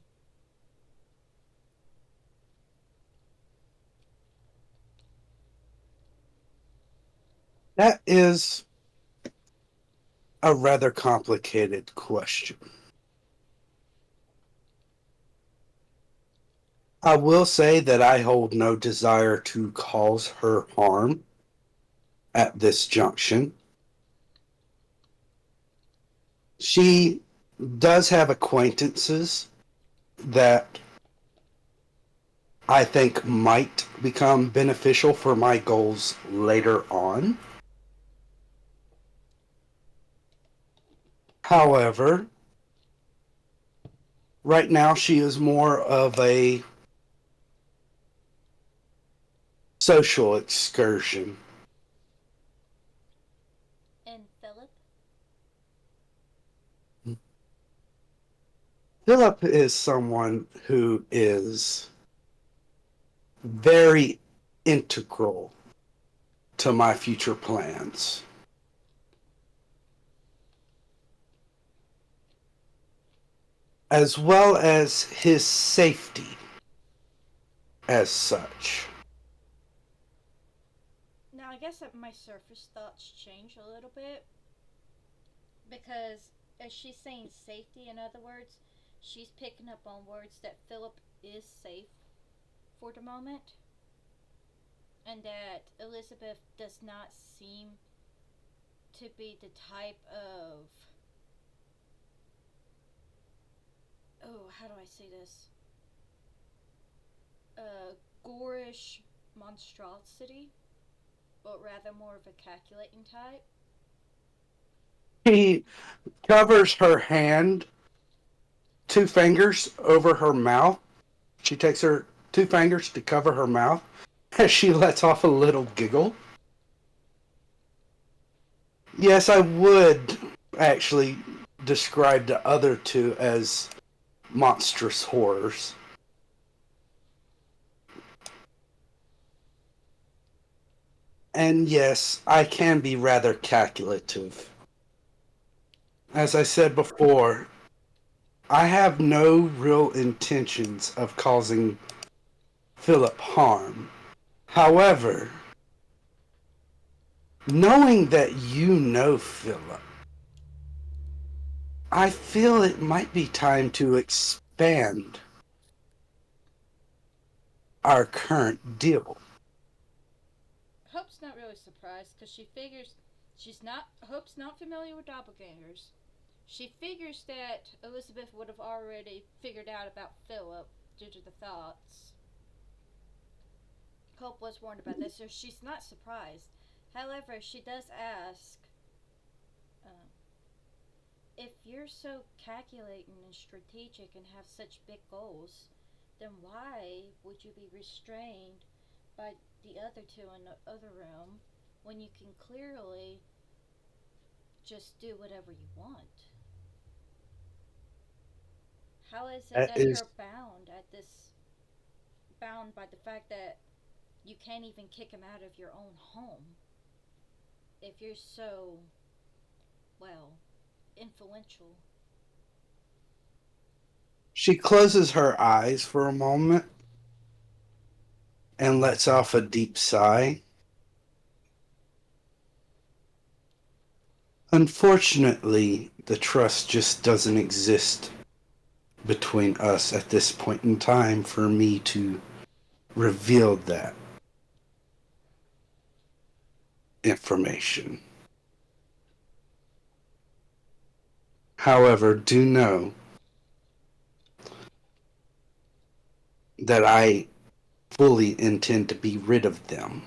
That is a rather complicated question. I will say that I hold no desire to cause her harm at this junction. She does have acquaintances that I think might become beneficial for my goals later on. However, right now she is more of a social excursion. And Philip? Philip is someone who is very integral to my future plans. As well as his safety as such. Now, I guess that my surface thoughts change a little bit. Because as she's saying safety, in other words, she's picking up on words that Philip is safe for the moment. And that Elizabeth does not seem to be the type of, oh, how do I say this? Gorish monstrosity, but rather more of a calculating type. He covers her hand, two fingers over her mouth. She takes her two fingers to cover her mouth as she lets off a little giggle. Yes, I would actually describe the other two as monstrous horrors. And yes, I can be rather calculative. As I said before, I have no real intentions of causing Philip harm. However, knowing that you know Philip, I feel it might be time to expand our current deal. Hope's not really surprised because she figures Hope's not familiar with doppelgangers. She figures that Elizabeth would have already figured out about Philip due to the thoughts. Hope was warned about this, so she's not surprised. However, she does ask, um, if you're so calculating and strategic and have such big goals, then why would you be restrained by the other two in the other room when you can clearly just do whatever you want? How is it That that is, you're bound by the fact that you can't even kick him out of your own home if you're so, well, influential? she closes her eyes for a moment and lets off a deep sigh. Unfortunately, the trust just doesn't exist between us at this point in time for me to reveal that information. However, do know that I fully intend to be rid of them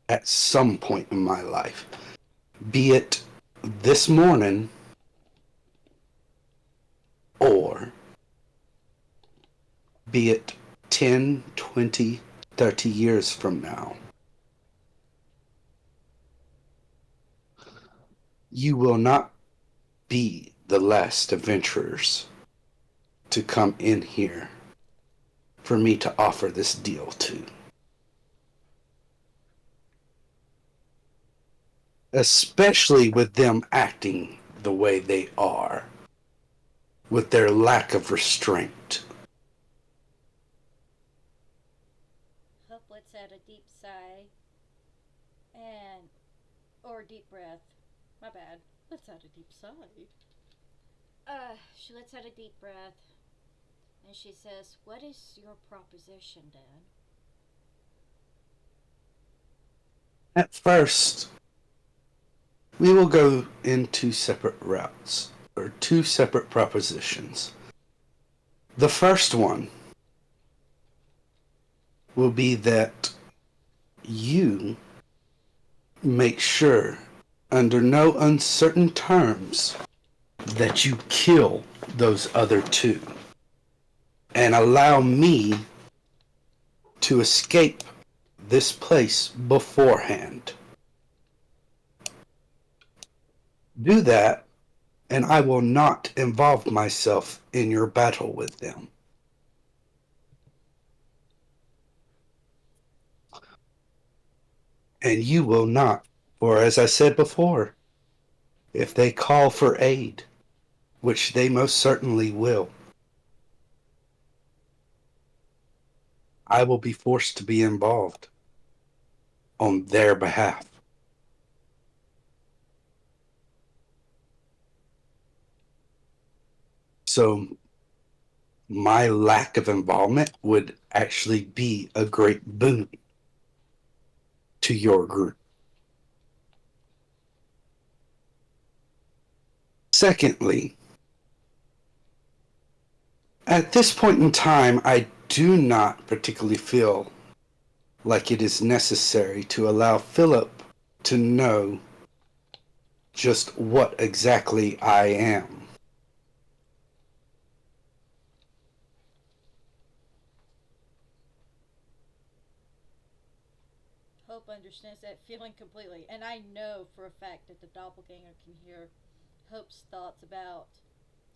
at some point in my life, be it this morning or be it 10, 20, 30 years from now. You will not be the last adventurers to come in here for me to offer this deal to. Especially with them acting the way they are, with their lack of restraint. Hope lets out a deep sigh and, or a deep breath. My bad. Lets out a deep sigh. She lets out a deep breath and she says, "What is your proposition, Dan?" At first, We will go in two separate routes, or two separate propositions. The first one will be that you make sure, under no uncertain terms, that you kill those other two and allow me to escape this place beforehand. Do that, and I will not involve myself in your battle with them. And you will not, for as I said before, if they call for aid, which they most certainly will, I will be forced to be involved on their behalf. So my lack of involvement would actually be a great boon to your group. Secondly, at this point in time, I do not particularly feel like it is necessary to allow Philip to know just what exactly I am. Hope understands that feeling completely, and I know for a fact that the doppelganger can hear Hope's thoughts about.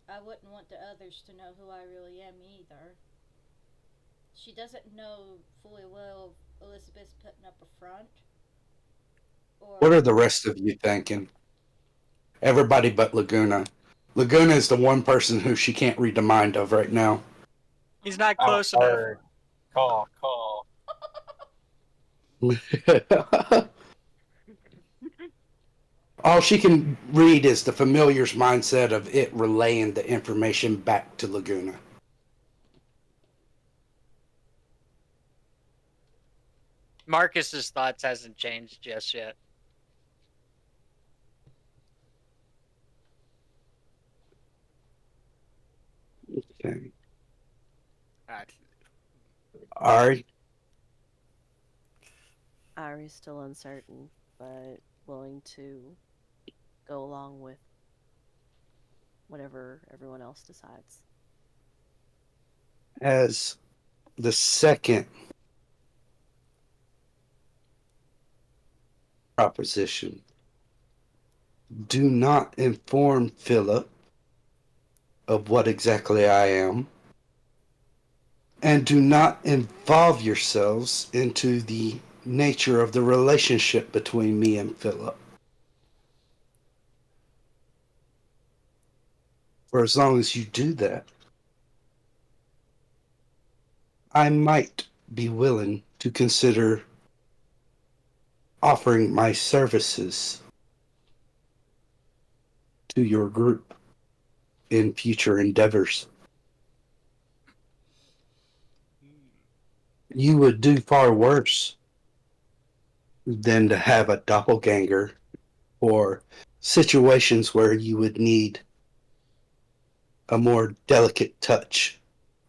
I wouldn't want the others to know who I really am either. She doesn't know fully well if Elizabeth's putting up a front. Or What are the rest of you thinking? Everybody but Laguna. Laguna is the one person who she can't read the mind of right now. He's not Oh, close enough. hard. Call. All she can read is the familiar's mindset of it relaying the information back to Laguna. Marcus's thoughts hasn't changed just yet. Okay. Actually, Ari? Ari's still uncertain, but willing to go along with whatever everyone else decides. As the second proposition, do not inform Philip of what exactly I am, and do not involve yourselves into the nature of the relationship between me and Philip. For as long as you do that, I might be willing to consider offering my services to your group in future endeavors. You would do far worse than to have a doppelganger or situations where you would need a more delicate touch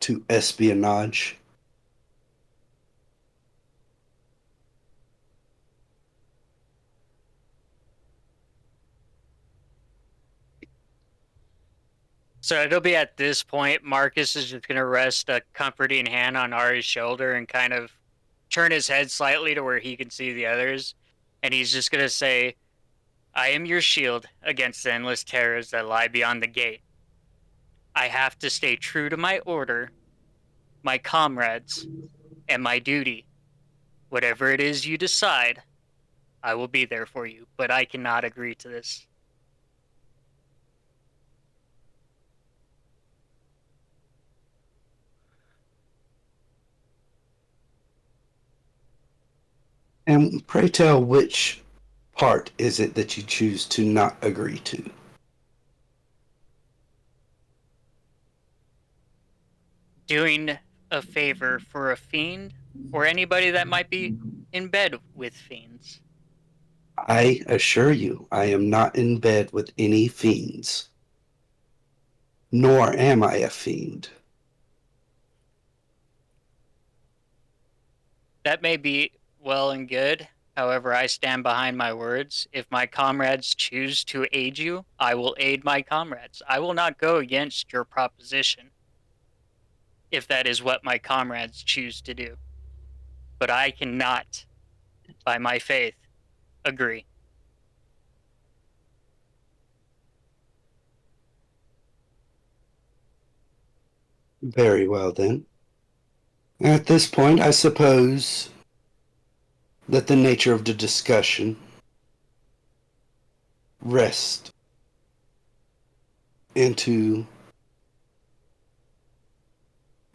to espionage. So it'll be at this point, Marcus is just going to rest a comforting hand on Ari's shoulder and kind of turn his head slightly to where he can see the others. And he's just going to say, I am your shield against the endless terrors that lie beyond the gate. I have to stay true to my order, my comrades, and my duty. Whatever it is you decide, I will be there for you, but I cannot agree to this. And pray tell, which part is it that you choose to not agree to? Doing a favor for a fiend or anybody that might be in bed with fiends. I assure you, I am not in bed with any fiends. Nor am I a fiend. That may be well and good. However, I stand behind my words. If my comrades choose to aid you, I will aid my comrades. I will not go against your proposition if that is what my comrades choose to do. But I cannot, by my faith, agree. Very well, then. At this point, I suppose that the nature of the discussion rests into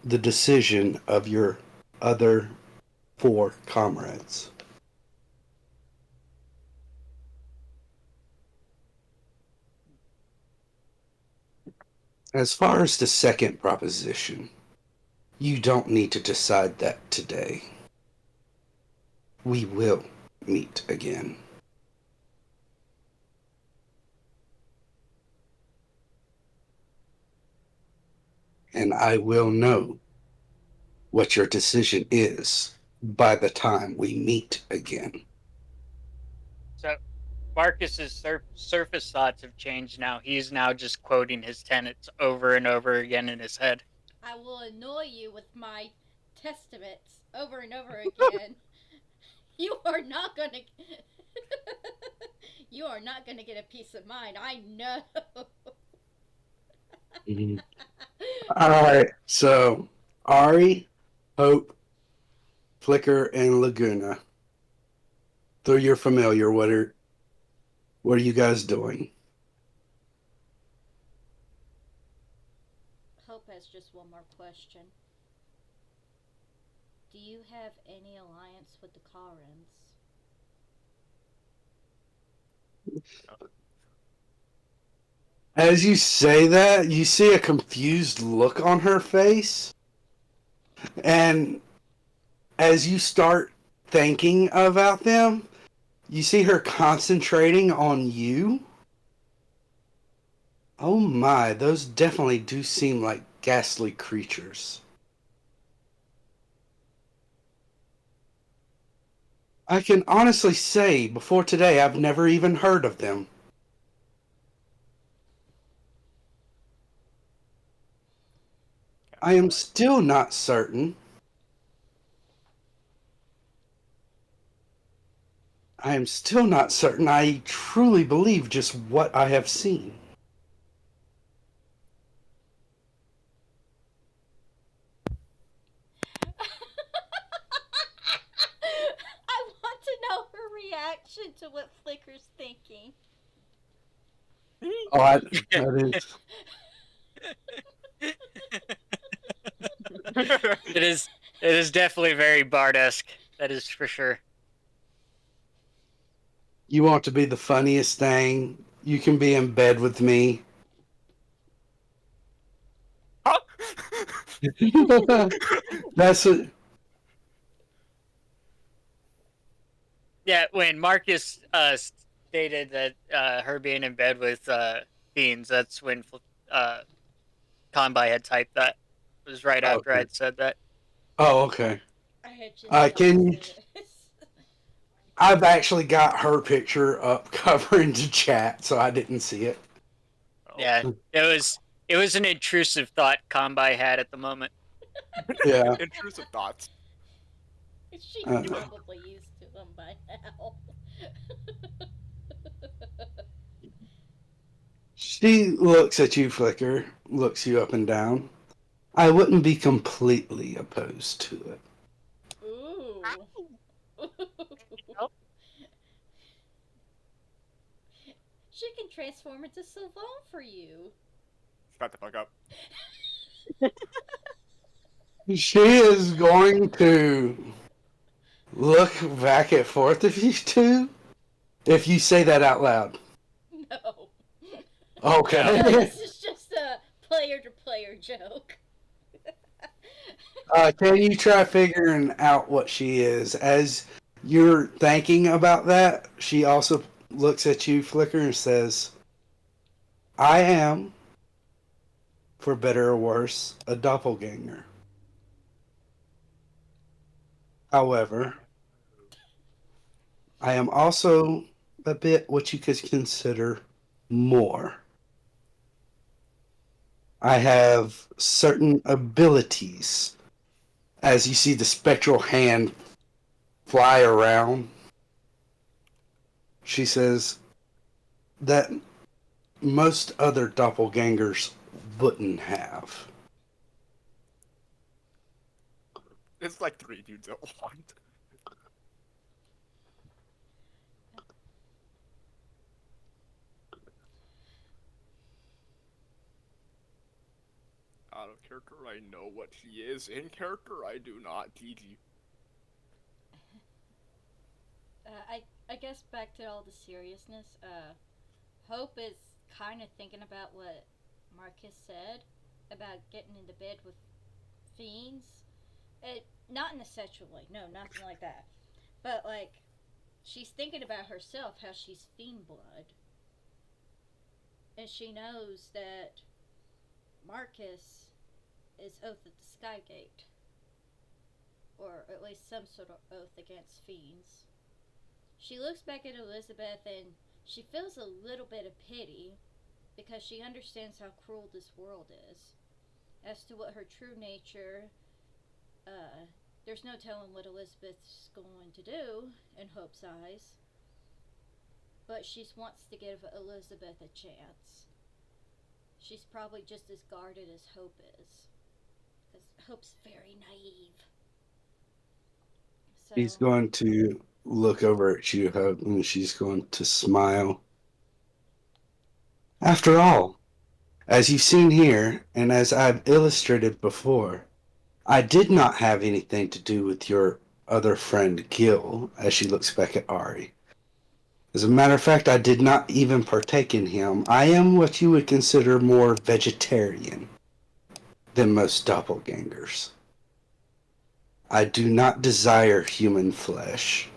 the decision of your other 4 comrades. As far as the second proposition, you don't need to decide that today. We will meet again. And I will know what your decision is by the time we meet again. So Marcus's surface thoughts have changed now. He's now just quoting his tenets over and over again in his head. I will annoy you with my testaments over and over again. You are not gonna. You are not gonna get a peace of mind. I know. All right. So, Ari, Hope, Flicker, and Laguna. Though you're familiar, what are you guys doing? Hope has just one more question. Do you have any alliance with the Karens? As you say that, you see a confused look on her face. And as you start thinking about them, you see her concentrating on you. Oh my, those definitely do seem like ghastly creatures. I can honestly say, before today, I've never even heard of them. I am still not certain. I am still not certain I truly believe just what I have seen. I want to know her reaction to what Flicker's thinking. Oh, that is. It is definitely very Bard-esque. That is for sure. You want to be the funniest thing? You can be in bed with me. Huh? That's a, Yeah, when Marcus stated that her being in bed with fiends, that's when Conby had typed that. It was right after okay. I'd said that. Oh, okay. I had just Can thought this. I've actually got her picture up covering the chat, so I didn't see it. Yeah, it was an intrusive thought Conby had at the moment. Yeah. Intrusive thoughts. She's Uh. probably used to them by now. She looks at you, Flicker, looks you up and down. I wouldn't be completely opposed to it. Ooh. She can transform into Sylvain for you. Shut the fuck up. She is going to look back and forth at you two if you say that out loud. No. Okay. No, this is just a player-to-player joke. Can you try figuring out what she is? As you're thinking about that, she also looks at you, Flicker, and says, I am, for better or worse, a doppelganger. However, I am also a bit what you could consider more. I have certain abilities. As you see the spectral hand fly around, she says that most other doppelgangers wouldn't have. It's like 3 dudes at once. Out of character, I know what she is. In character, I do not. TG. I guess back to all the seriousness. Hope is kind of thinking about what Marcus said about getting into bed with fiends. Not in a sexual way, no, nothing like that. But like, she's thinking about herself, how she's fiend blood, and she knows that Marcus is oath at the Skygate, or at least some sort of oath against fiends. She looks back at Elizabeth and she feels a little bit of pity because she understands how cruel this world is. As to what her true nature, there's no telling what Elizabeth's going to do in Hope's eyes. But she wants to give Elizabeth a chance. She's probably just as guarded as Hope is. Because Hope's very naive. So, She's going to look over at you, Hope, and she's going to smile. After all, as you've seen here, and as I've illustrated before, I did not have anything to do with your other friend, Gil, as she looks back at Ari. As a matter of fact, I did not even partake in him. I am what you would consider more vegetarian than most doppelgangers. I do not desire human flesh.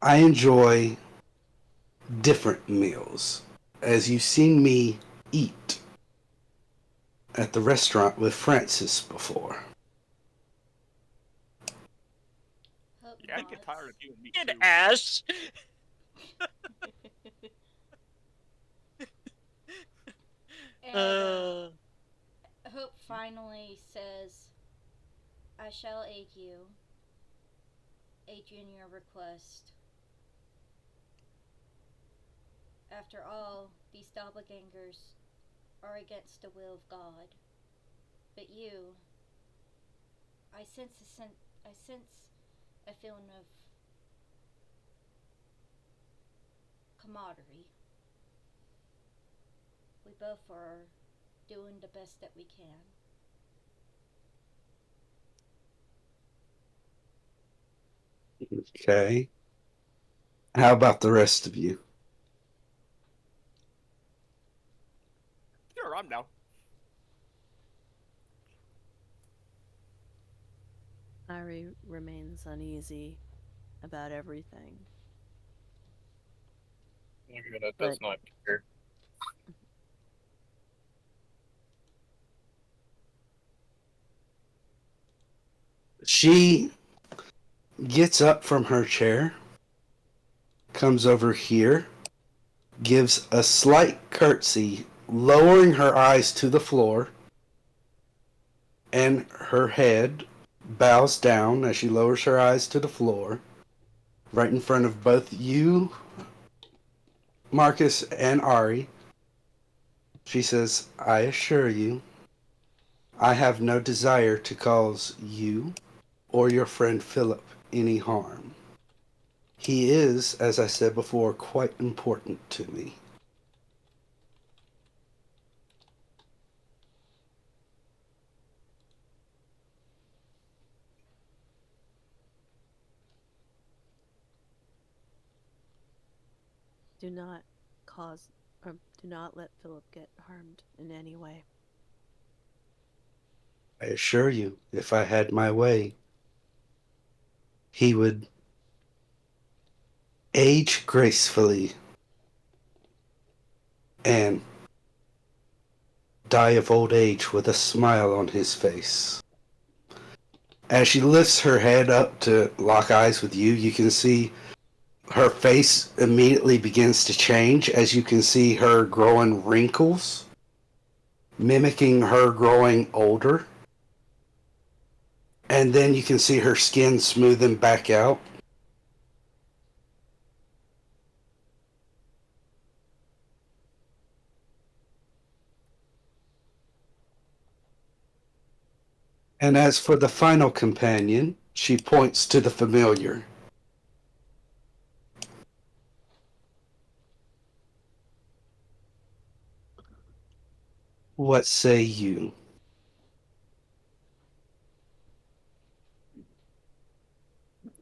I enjoy different meals, as you've seen me eat at the restaurant with Francis before. Hope Yeah, I get tired nods. of you and me Get too. ass. And Hope finally says, I shall aid you in your request. After all, these doppelgangers are against the will of God. But you, I sense a feeling of camaraderie. We both are doing the best that we can. Okay. How about the rest of you? Sure, I'm down. Ari remains uneasy about everything. Laguna does But- not care. She gets up from her chair, comes over here, gives a slight curtsy, lowering her eyes to the floor, and her head bows down as she lowers her eyes to the floor, right in front of both you, Marcus, and Ari. She says, I assure you, I have no desire to cause you or your friend Philip any harm. He is, as I said before, quite important to me. Do not do not let Philip get harmed in any way. I assure you, if I had my way, he would age gracefully and die of old age with a smile on his face. As she lifts her head up to lock eyes with you, you can see her face immediately begins to change as you can see her growing wrinkles, mimicking her growing older. And then you can see her skin smoothing back out. And as for the final companion, she points to the familiar. What say you?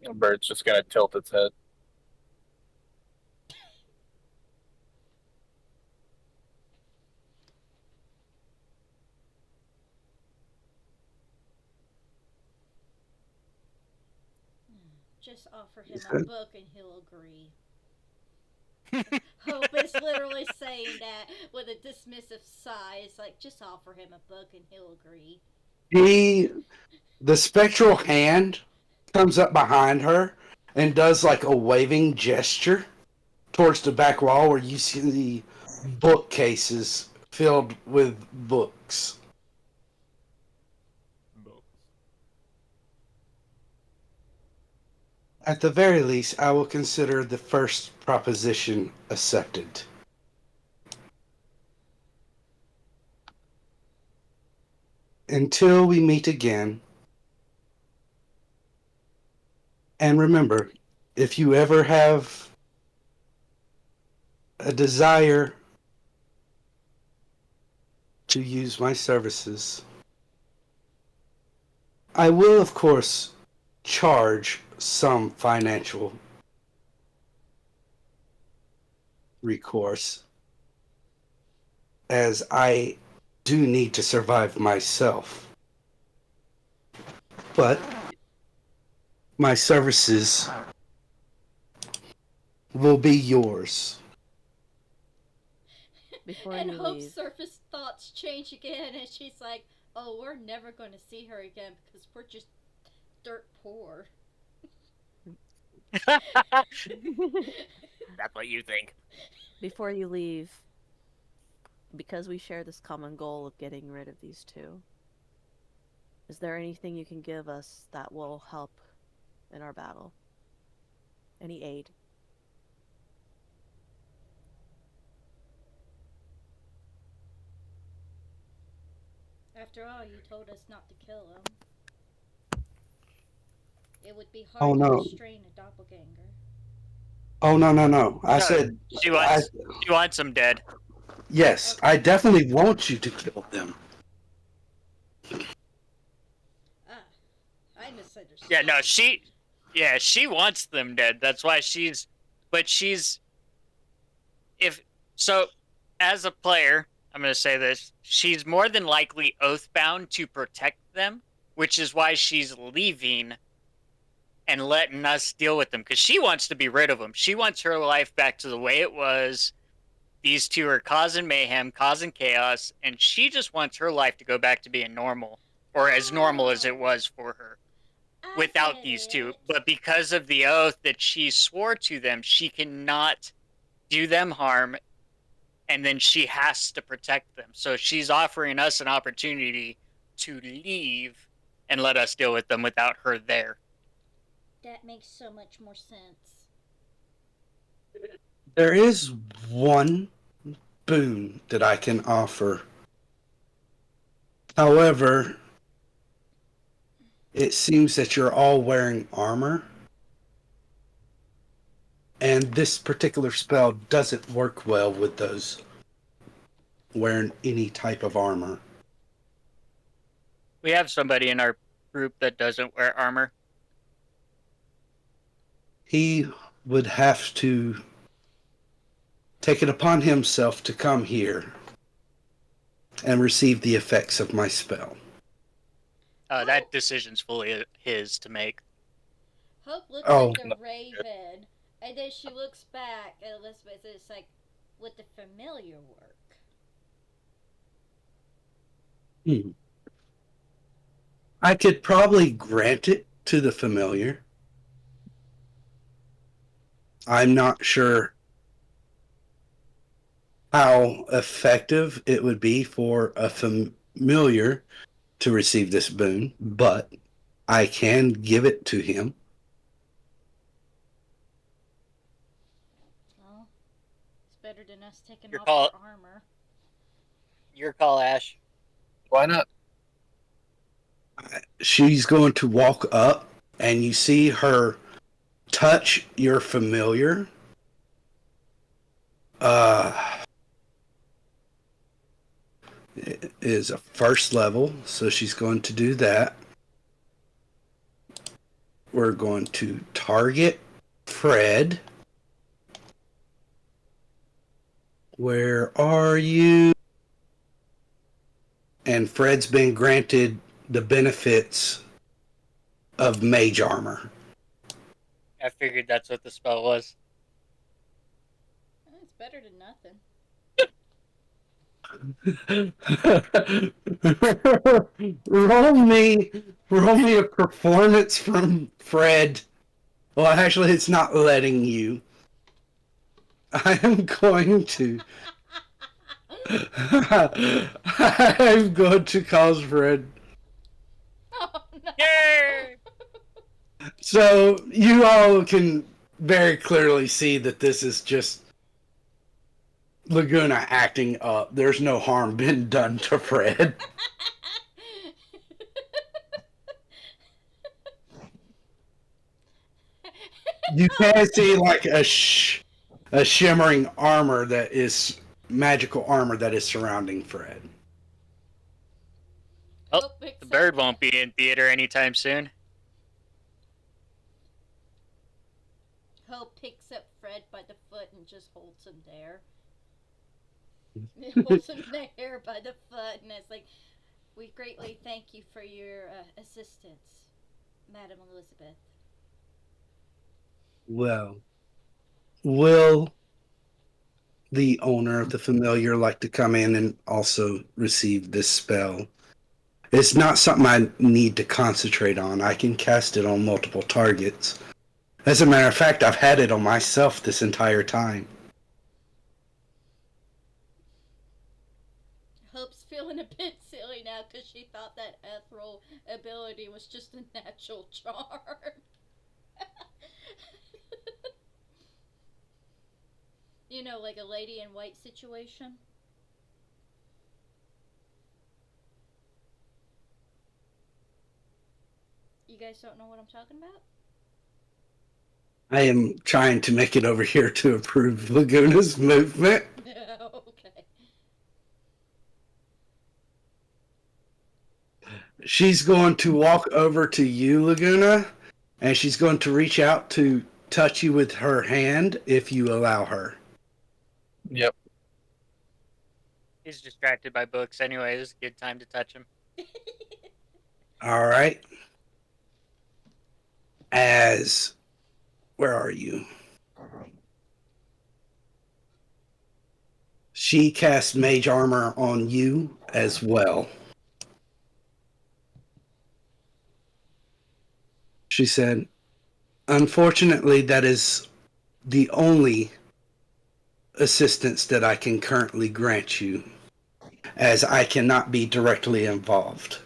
The bird's just gonna tilt its head. Just offer him a book and he'll agree. Hope is literally saying that with a dismissive sigh. It's like, just offer him a book and he'll agree. The spectral hand comes up behind her and does like a waving gesture towards the back wall where you see the bookcases filled with books. At the very least, I will consider the first proposition accepted. Until we meet again, and remember, if you ever have a desire to use my services, I will, of course, charge some financial recourse, as I do need to survive myself. But my services will be yours. Before And you Hope's leave, surface thoughts change again, and she's like, oh, we're never going to see her again because we're just dirt poor. That's what you think. before you leave, because we share this common goal of getting rid of these two, is there anything you can give us that will help in our battle? Any aid? After all, you told us not to kill him. It would be Oh hard to no. restrain a doppelganger. Oh no. I No, said she wants him dead. yes, Okay. I definitely want you to kill them. Ah, I misunderstood. Yeah, no, she wants them dead. That's why she's if so as a player, I'm going to say this, she's more than likely oath-bound to protect them, which is why she's leaving and letting us deal with them, because she wants to be rid of them. She wants her life back to the way it was. These two are causing mayhem, causing chaos, and she just wants her life to go back to being normal, or as normal as it was for her I without get these two. it. But because of the oath that she swore to them, she cannot do them harm, and then she has to protect them. So she's offering us an opportunity to leave and let us deal with them without her there. That makes so much more sense. There is one boon that I can offer. However, it seems that you're all wearing armor, and this particular spell doesn't work well with those wearing any type of armor. We have somebody in our group that doesn't wear armor. He would have to take it upon himself to come here and receive the effects of my spell. That decision's fully his to make. Hope looks Oh. like the raven, and then she looks back at Elizabeth, and it's like, would the familiar work? I could probably grant it to the familiar. I'm not sure how effective it would be for a familiar to receive this boon, but I can give it to him. Well, it's better than us taking Your off call. our armor. Your call, Ash. Why not? She's going to walk up, and you see her touch your familiar. It is a first level, so she's going to do that. We're going to target Fred. Where are you? And Fred's been granted the benefits of mage armor. I figured that's what the spell was. It's better than nothing. roll me a performance from Fred. Well, actually, it's not letting you. I am going to. I'm going to cause Fred. Oh no! Yay! So you all can very clearly see that this is just Laguna acting up. There's no harm been done to Fred. You can see like a shimmering armor that is magical armor that is surrounding Fred. Oh, Hope picks the up- bird won't be in theater anytime soon. Hope picks up Fred by the foot and just holds him there. Holds him there by the foot, and it's like, we greatly thank you for your assistance, Madam Elizabeth. Well, will the owner of the familiar like to come in and also receive this spell? It's not something I need to concentrate on. I can cast it on multiple targets. As a matter of fact, I've had it on myself this entire time. Hope's feeling a bit silly now because she thought that ethereal ability was just a natural charm. You know, like a lady in white situation. You guys don't know what I'm talking about? I am trying to make it over here to approve Laguna's movement. Okay. She's going to walk over to you, Laguna, and she's going to reach out to touch you with her hand if you allow her. Yep. He's distracted by books anyway. It's a good time to touch him. All right. Where are you? She casts mage armor on you as well. She said, unfortunately, that is the only assistance that I can currently grant you, as I cannot be directly involved.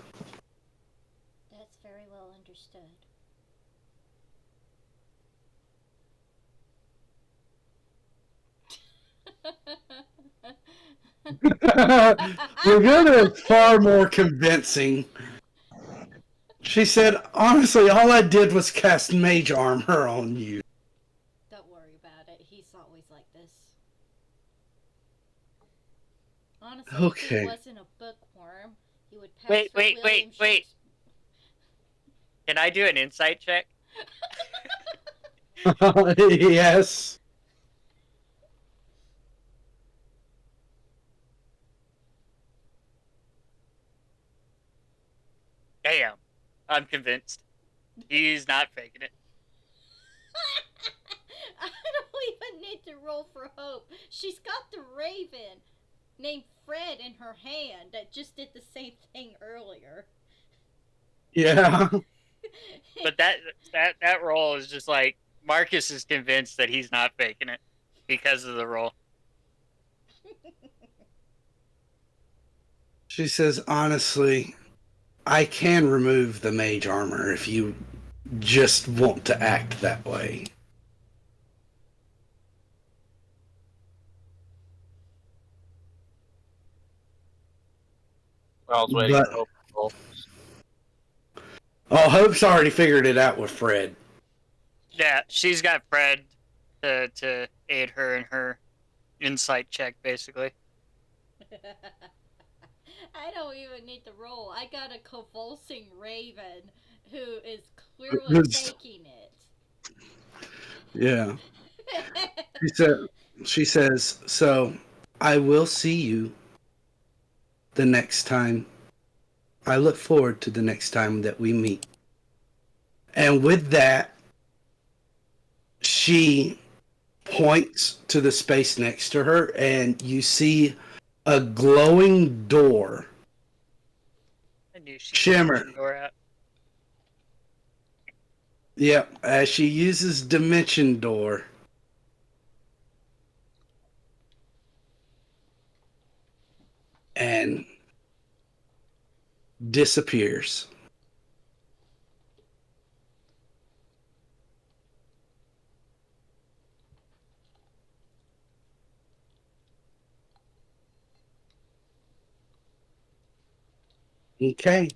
That's very well understood. Laguna is far more convincing. She said, honestly, all I did was cast mage armor on you. Don't worry about it. He's always like this. Honestly, if Okay. he wasn't a bookworm, he would pass Wait, for wait, William wait, wait. Shakespeare. Can I do an insight check? Yes. Damn. I'm convinced. He's not faking it. I don't even need to roll for Hope. She's got the raven named Fred in her hand that just did the same thing earlier. Yeah. But that roll is just like Marcus is convinced that he's not faking it because of the roll. She says, honestly, I can remove the mage armor if you just want to act that way. I was waiting But, for Hope to roll. oh, Hope's already figured it out with Fred. Yeah, she's got Fred to aid her in her insight check, basically. I don't even need to roll. I got a convulsing raven who is clearly Who's- faking it. Yeah. She says, so I will see you the next time. I look forward to the next time that we meet. And with that, she points to the space next to her, and you see a glowing door. I knew she Shimmer. door out. Yep, as she uses Dimension Door. And disappears. Okay.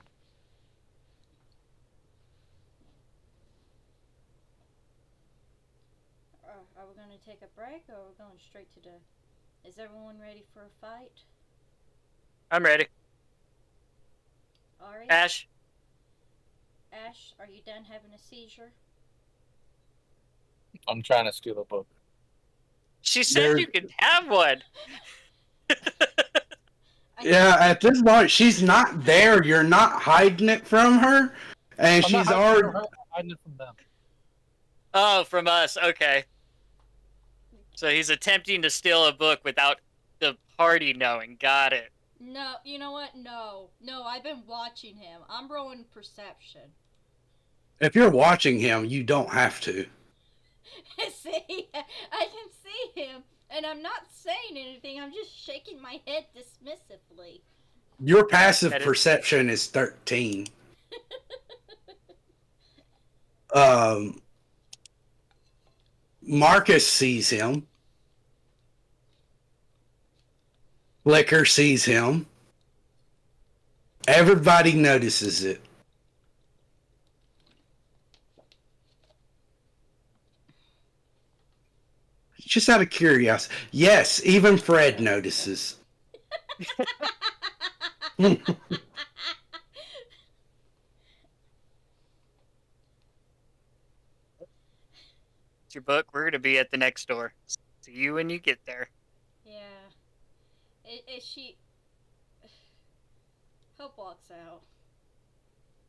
Are we going to take a break or are we going straight to the... Is everyone ready for a fight? I'm ready. Ari? Ash, Ash, are you done having a seizure? I'm trying to steal a book. she said you could have one. Yeah, at this point, she's not there. You're not hiding it from her. And I'm not she's hiding already. from her, I'm hiding it from them. Oh, from us. Okay. So he's attempting to steal a book without the party knowing. Got it. No, you know what? No. No, I've been watching him. I'm rolling perception. If you're watching him, you don't have to. See? I can see him, and I'm not saying anything. I'm just shaking my head dismissively. Your passive That is- perception is 13. Um, Marcus sees him. Flicker sees him. Everybody notices it. Just out of curiosity. Yes, even Fred notices. It's your book. We're gonna be at the next door. See you when you get there. Yeah. Is she... Hope walks out.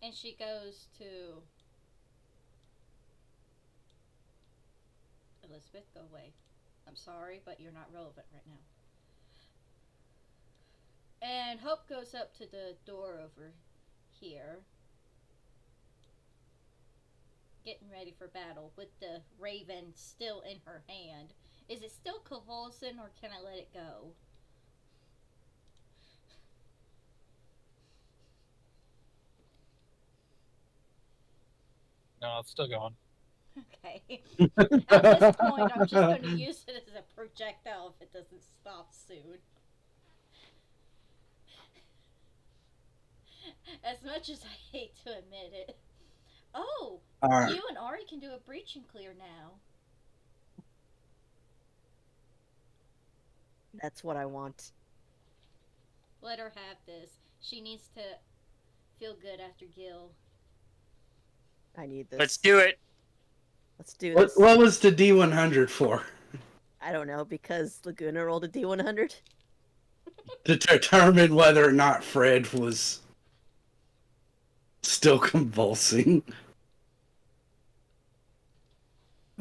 And she goes to... Elizabeth, go away. I'm sorry, but you're not relevant right now. And Hope goes up to the door over here. Getting ready for battle with the raven still in her hand. Is it still convulsing or can I let it go? No, it's still going. Okay. At this point, I'm just going to use it as a projectile if it doesn't stop soon. As much as I hate to admit it. Oh! All right. You and Ari can do a breach and clear now. That's what I want. Let her have this. She needs to feel good after Gil. I need this. Let's do it. Let's do What, this. what was the D100 for? I don't know, because Laguna rolled a D100. To determine whether or not Fred was still convulsing.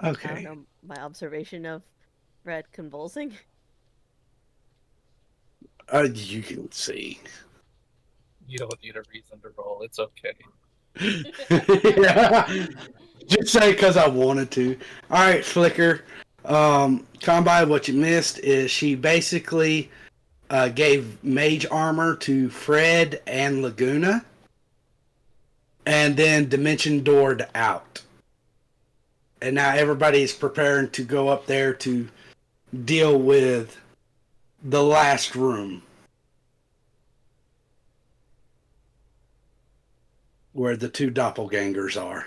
I Okay. don't know. my observation of Red convulsing? You can see. You don't need a reason to roll. It's okay. Yeah. Just say because I wanted to. All right, Flicker. Combine, what you missed is she basically gave mage armor to Fred and Laguna, and then dimension doored out. And now everybody is preparing to go up there to deal with the last room where the two doppelgangers are.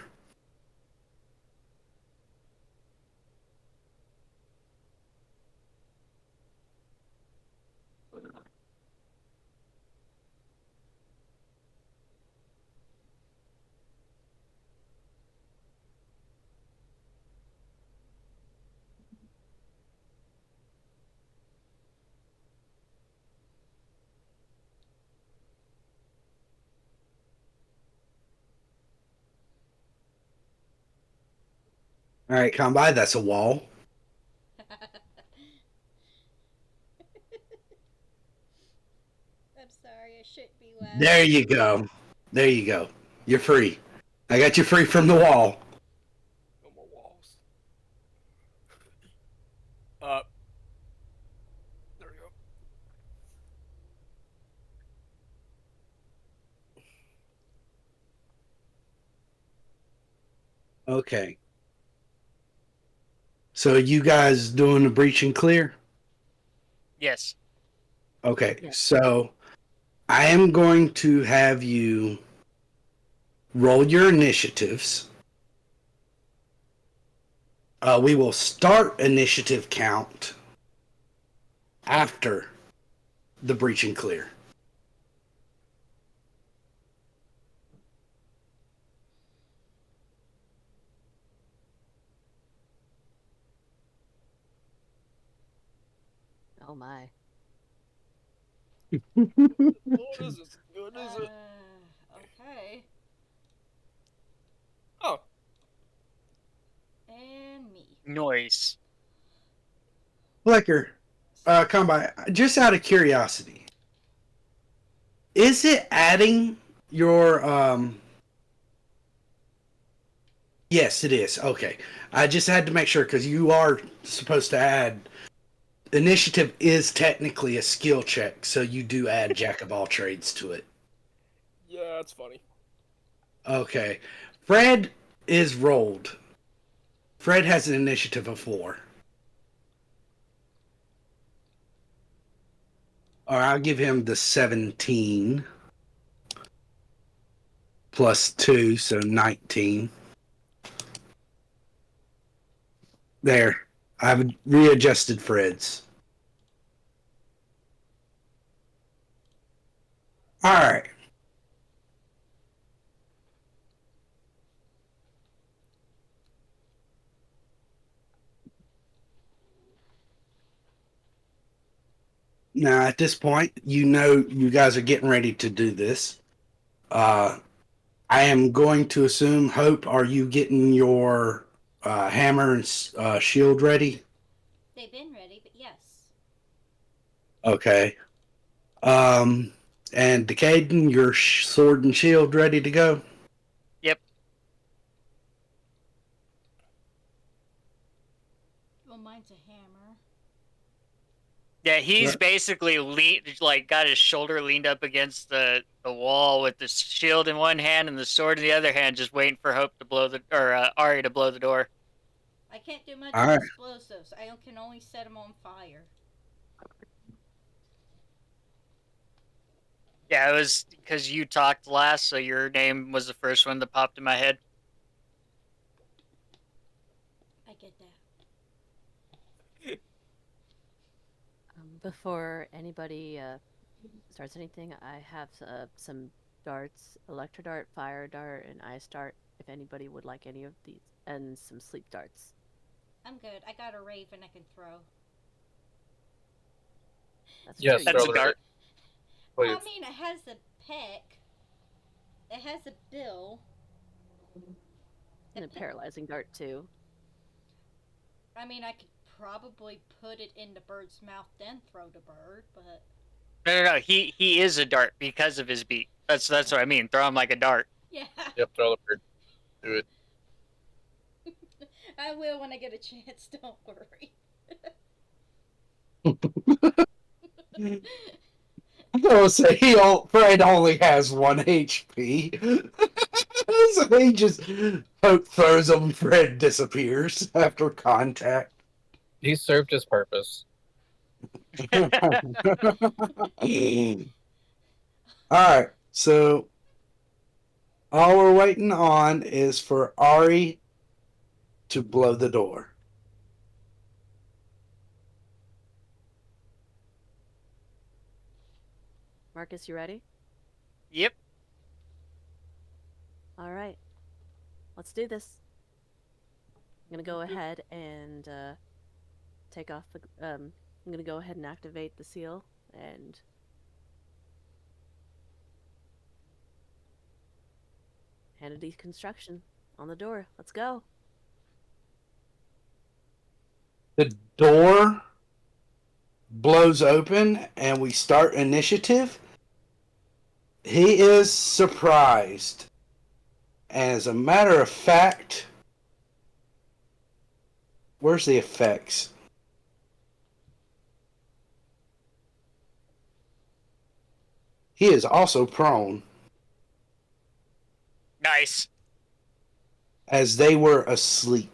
All right, Combine, that's a wall. I'm sorry, I shouldn't be laughing. There you go. There you go. You're free. I got you free from the wall. No more walls. There we go. Okay. So you guys doing the breach and clear? Yes. Okay. Yeah. So I am going to have you roll your initiatives. We will start initiative count after the breach and clear. Oh my. What is it? What is it? Okay. Oh, And me. Noise. Flicker, Combine, just out of curiosity, is it adding your Yes, it is. Okay. I just had to make sure because you are supposed to add initiative is technically a skill check, so you do add jack of all trades to it. yeah, that's funny. Okay. Fred is rolled. Fred has an initiative of 4. Or I'll give him the 17 plus 2, so 19. There. I've readjusted Fred's. All right. Now, at this point, you know you guys are getting ready to do this. I am going to assume, Hope, are you getting your hammer and shield ready? They've been ready, but yes. Okay. And Decaden, your sword and shield ready to go? Yep. Well, mine's a hammer. Yeah, he's Right. basically got his shoulder leaned up against the wall with the shield in one hand and the sword in the other hand, just waiting for Hope to blow Ari to blow the door. I can't do much All with right. explosives. I can only set them on fire. Yeah, it was because you talked last, so your name was the first one that popped in my head. I get that. Before anybody starts anything, I have some darts, electro dart, fire dart, and ice dart. If anybody would like any of these, and some sleep darts. I'm good. I got a raven I can throw. That's Yes, true. That's throw a the dart. Well, I please. mean, it has a peck. It has a bill. And a paralyzing dart too. I mean, I could probably put it in the bird's mouth, then throw the bird, but No. He is a dart because of his beak. That's what I mean. Throw him like a dart. yeah, Yep, throw the bird. Do it. I will when I get a chance. Don't worry. I will say Fred only has 1 HP. So he just Hope throws him, Fred disappears after contact. He served his purpose. Alright, so all we're waiting on is for Ari to blow the door. Marcus, you ready? Yep. All right. Let's do this. I'm gonna go ahead and take off the. I'm gonna go ahead and activate the seal and. Hand a deconstruction on the door. Let's go. The door blows open and we start initiative. He is surprised. As a matter of fact, where's the effects? He is also prone, Nice. as they were asleep.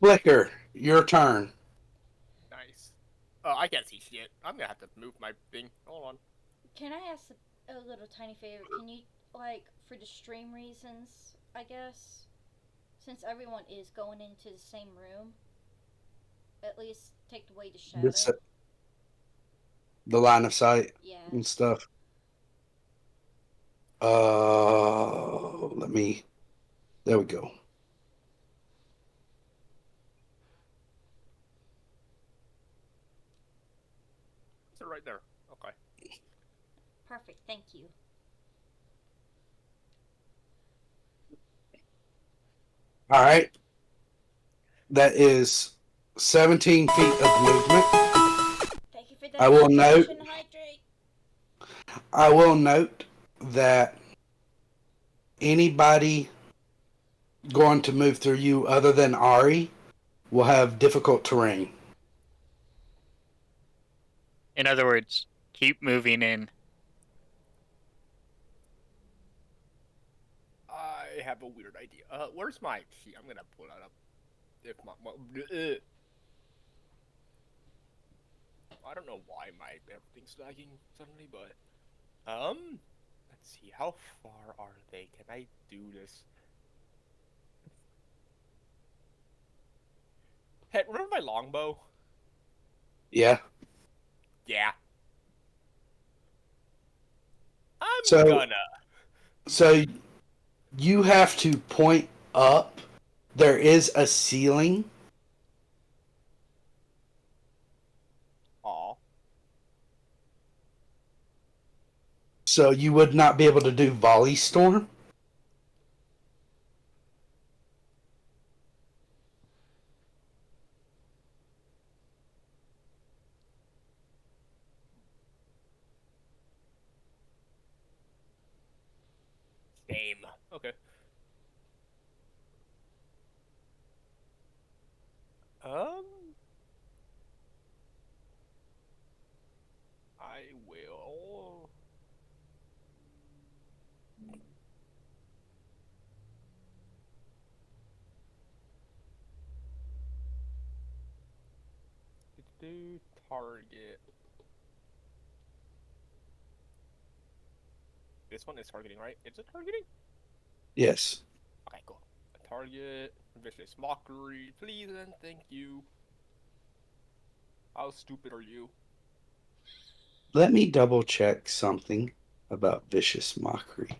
Flicker, your turn. Nice. I can't see shit. I'm gonna have to move my thing. Hold on. Can I ask a little tiny favor? Can you, like, for the stream reasons, I guess, since everyone is going into the same room, at least take away the shadow? The line of sight Yeah. and stuff. Let me. There we go. Is it right there? Okay. Perfect. Thank you. All right. That is 17 feet of movement. Thank you for that. I will note. Hydrate. I will note that anybody going to move through you other than Ari will have difficult terrain. In other words, keep moving in. I have a weird idea. Where's my sheet? I'm gonna pull that up. If my I don't know why my everything's lagging suddenly, but let's see. How far are they? Can I do this? Hey, remember my longbow? Yeah. Yeah. So- gonna. So you have to point up. There is a ceiling. Aw. So you would not be able to do volley storm. Shame. Okay. I will. Do target. This one is targeting, right? Is it targeting? Yes. Okay, cool. Target, vicious mockery, please and thank you. How stupid are you? Let me double check something about vicious mockery.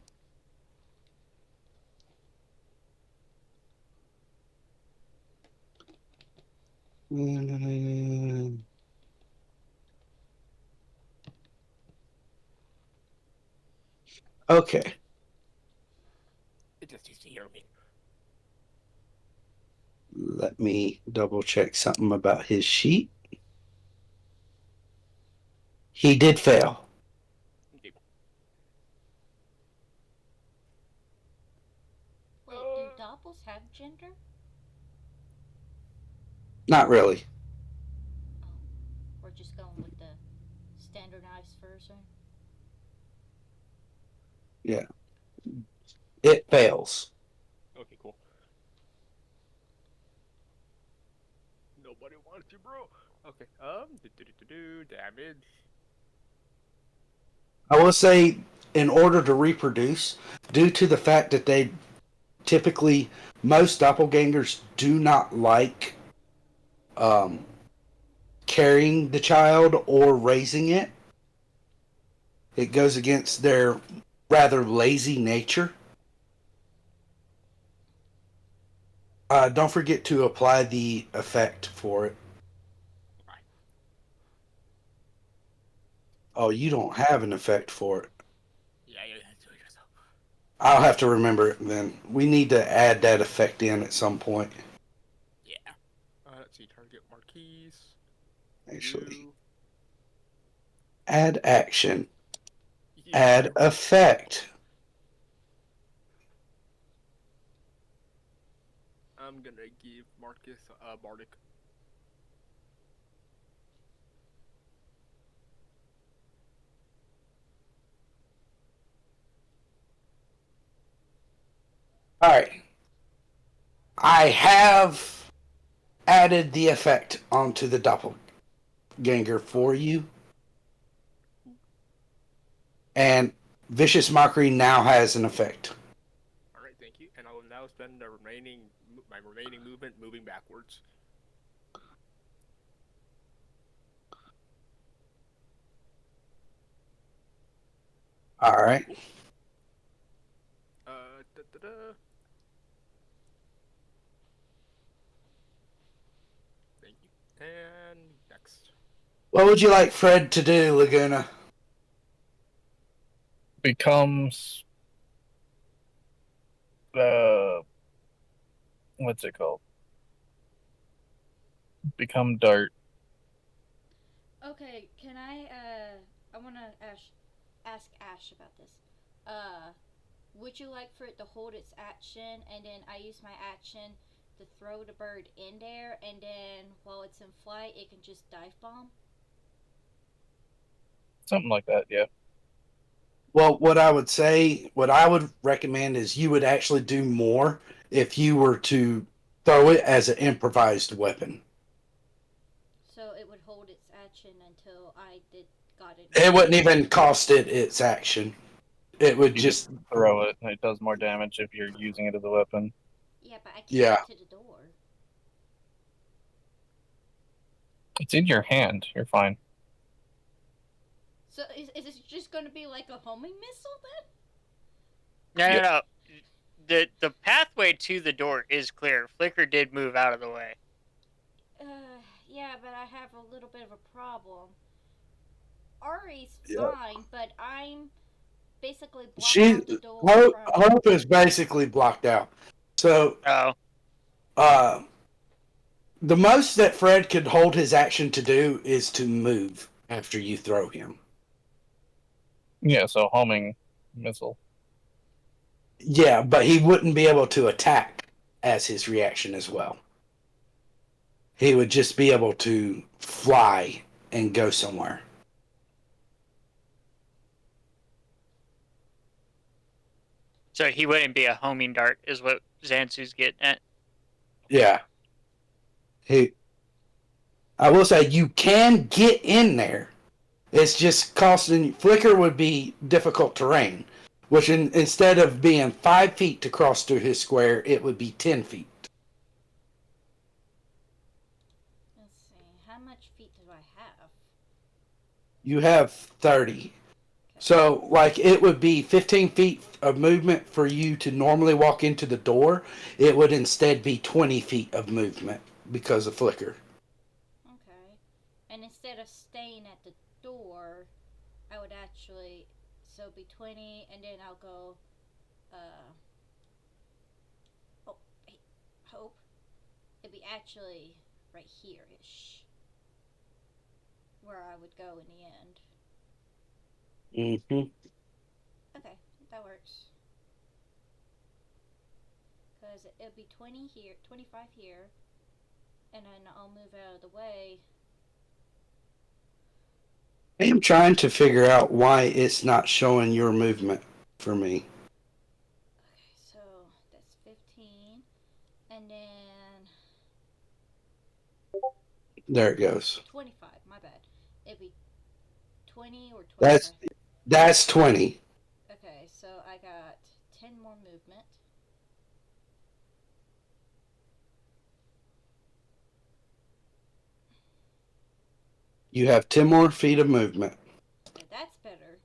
Okay. just needs to hear me. Let me double check something about his sheet. He did fail. Okay. Wait, do doppels have gender? Not really. Oh, we're just going with the standardized version. Yeah. It fails. Okay, cool. Nobody wants you, bro. Okay. Damage. I will say, in order to reproduce, due to the fact that they typically, most doppelgangers do not like um, carrying the child or raising it. It goes against their rather lazy nature. Don't forget to apply the effect for it. Right. Oh, you don't have an effect for it. Yeah, you have to do it yourself. I'll have to remember it then. We need to add that effect in at some point. Yeah. Let's see. Target marquise. Actually, You. add action, add You. effect. I'm gonna give Marcus Bardic. All right. I have added the effect onto the doppelganger for you. And Vicious Mockery now has an effect. All right, thank you. And I will now spend my remaining movement moving backwards. All right. Da, da, da. Thank you. And next. What would you like Fred to do, Laguna? Becomes what's it called? Become dart. Okay, can I wanna ask Ash about this. Would you like for it to hold its action and then I use my action to throw the bird in there and then while it's in flight it can just dive bomb? Something like that, yeah. Well, what I would recommend is you would actually do more if you were to throw it as an improvised weapon. So it would hold its action until I got it. It wouldn't even cost it its action. It would You just just, throw it, and it does more damage if you're using it as a weapon. Yeah, but I can't Yeah. get to the door. It's in your hand. You're fine. So is it just going to be like a homing missile No, Yep. no, no. The pathway to the door is clear. Flicker did move out of the way. then? Yeah, but I have a little bit of a problem. Ari's Yeah. fine, but I'm basically blocking she out the door Hope is basically blocked out. So, Oh, the most that Fred could hold his action to do is to move after you throw him. Yeah, so homing missile. Yeah, but he wouldn't be able to attack as his reaction as well. He would just be able to fly and go somewhere. so he wouldn't be a homing dart, is what Zansu's getting at. Yeah. I will say you can get in there. It's just costing. Flicker would be difficult terrain, which instead of being 5 feet to cross through his square, it would be 10 feet. Let's see, how much feet do I have? You have 30. Okay. So, like, it would be 15 feet of movement for you to normally walk into the door. It would instead be 20 feet of movement because of Flicker. Okay. And instead of staying at the door, I would actually, so be 20, and then I'll go, hope it'd be actually right here-ish, where I would go in the end. Okay, that works. Because it'll be 20 here, 25 here, and then I'll move out of the way. I am trying to figure out why it's not showing your movement for me. Okay, so that's 15, and then There it goes. 25, my bad. It'd be 20 or 25. That's 20. Okay, so I got 10 more movement. You have 10 more feet of movement. Okay, that's better.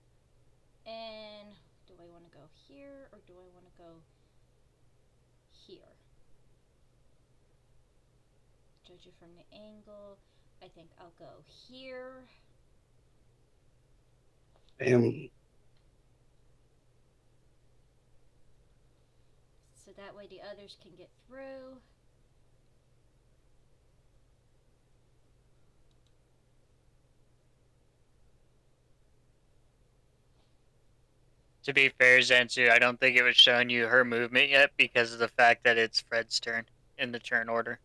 And do I want to go here or do I want to go here? Judge it from the angle. I think I'll go here. And So that way the others can get through. To be fair, Zensu, I don't think it was showing you her movement yet because of the fact that it's Fred's turn in the turn order.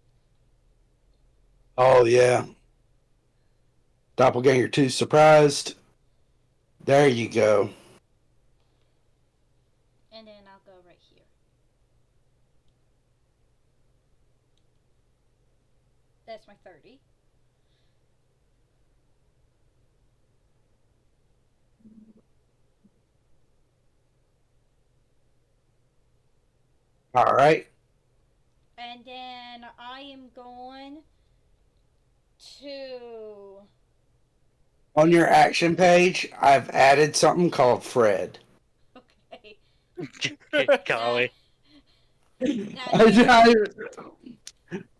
oh yeah. Doppelganger 2 surprised. There you go. And then I'll go right here. That's my 30. All right. And then I am going to. On your action page, I've added something called Fred. Okay. Golly.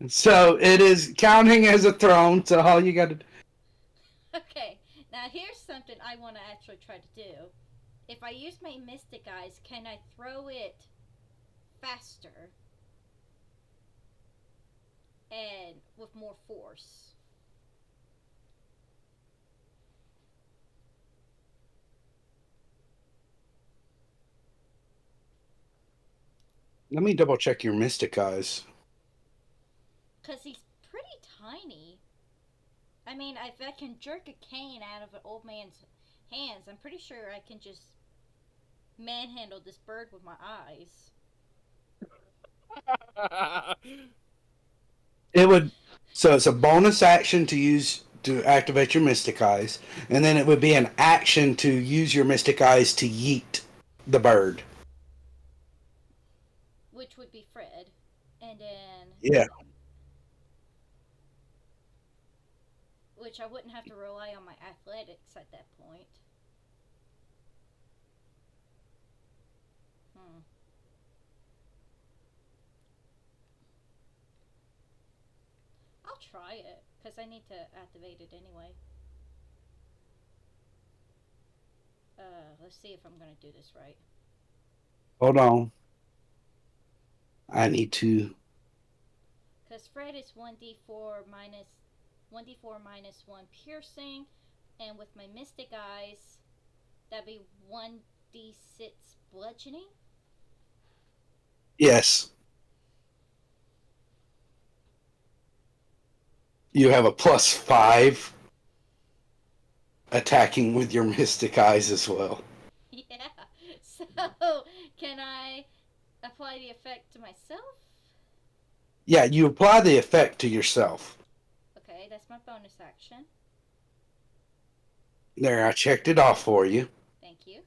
So it is counting as a throne. So all you got to. Okay. Now here's something I want to actually try to do. If I use my Mystic Eyes, can I throw it faster and with more force? Let me double check your Mystic Eyes. Because he's pretty tiny. I mean, if I can jerk a cane out of an old man's hands, I'm pretty sure I can just manhandle this bird with my eyes. It would. So it's a bonus action to activate your Mystic Eyes, and then it would be an action to use your Mystic Eyes to yeet the bird. Which would be Fred. And then. Yeah. Which I wouldn't have to rely on my athletics at that point. I'll try it, because I need to activate it anyway. Let's see if I'm going to do this right. Hold on. I need to. Because Fred is 1d4 minus 1 piercing, and with my Mystic Eyes, that'd be 1d6 bludgeoning. Yes. You have a +5 attacking with your Mystic Eyes as well. Yeah. So, can I apply the effect to myself? Yeah, you apply the effect to yourself. Okay, that's my bonus action. There, I checked it off for you. Thank you.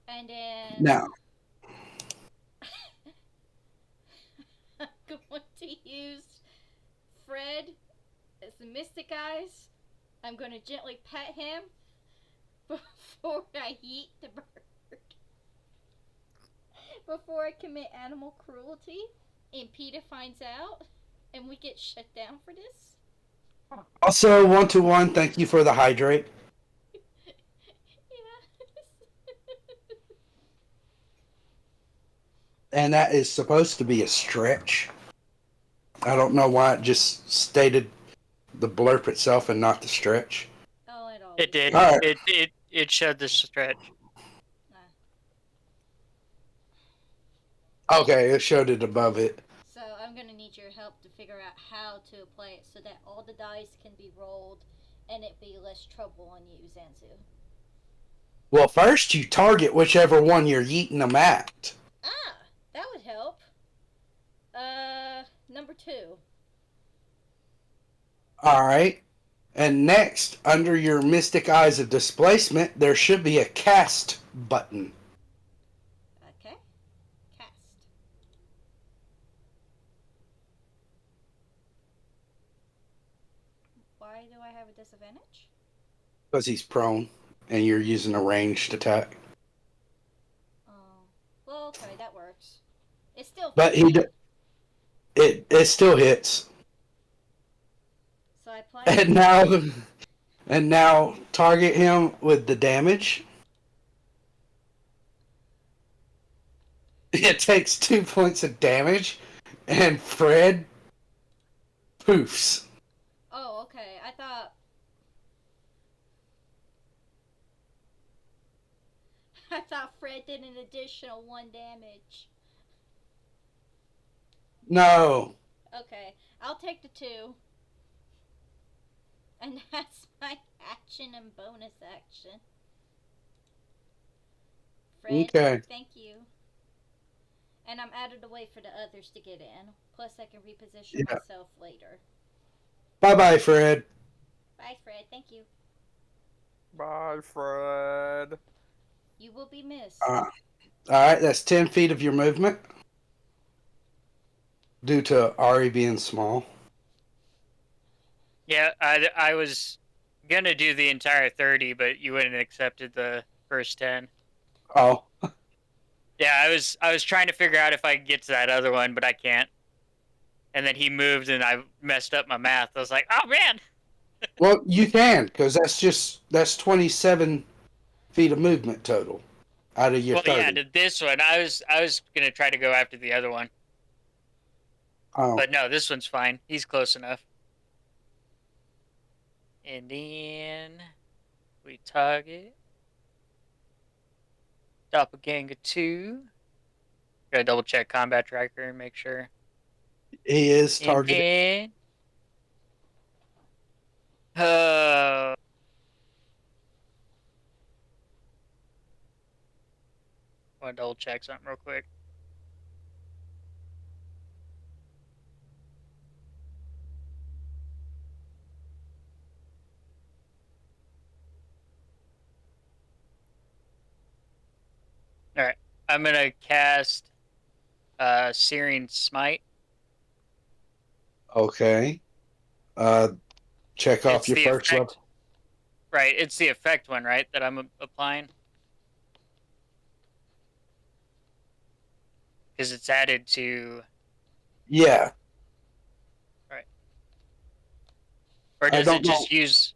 And then Now, I'm going to use Fred as the Mystic Eyes. I'm going to gently pet him before I eat the bird. Before I commit animal cruelty and Peter finds out and we get shut down for this. also 1-1, thank you for the hydrate. Yeah. And that is supposed to be a stretch. I don't know why it just stated the blurb itself and not the stretch. Oh, it always It did. All right. It showed the stretch. Okay, it showed it above it. So I'm gonna need your help to figure out how to apply it so that all the dice can be rolled and it be less trouble on you, Zanzu. Well, first you target whichever one you're yeeting them at. Ah, that would help. Number 2. All right. And next, under your Mystic Eyes of Displacement, there should be a cast button. Okay. Cast. Why do I have a disadvantage? Because he's prone and you're using a ranged attack. Oh. Well, okay, that works. It's still But it still hits. So I apply And now target him with the damage. It takes 2 points of damage, and Fred poofs. Oh, okay. I thought Fred did an additional 1 damage. No. Okay, I'll take the 2. And that's my action and bonus action. Fred, Okay. thank you. And I'm out of the way for the others to get in. Plus, I can reposition Yeah. myself later. Bye-bye, Fred. Bye, Fred. Thank you. Bye, Fred. You will be missed. All right, that's 10 feet of your movement. Due to Ari being small. Yeah, I was gonna do the entire 30, but you wouldn't have accepted the first 10. Oh. Yeah, I was trying to figure out if I could get to that other one, but I can't. And then he moved, and I messed up my math. I was like, oh man. Well, you can, because that's 27 feet of movement total out of your Well, 30. yeah, to this one, I was gonna try to go after the other one, Oh. but no, this one's fine. He's close enough. And then we target Doppelganger 2. Gotta double check combat tracker and make sure. He is And targeted. then, I want to double check something real quick. All right, I'm gonna cast Searing Smite. Okay. Check off It's your the first effect, level. right? It's the effect one, right? That I'm applying because it's added to, Yeah. right? Or I does don't it just know. use?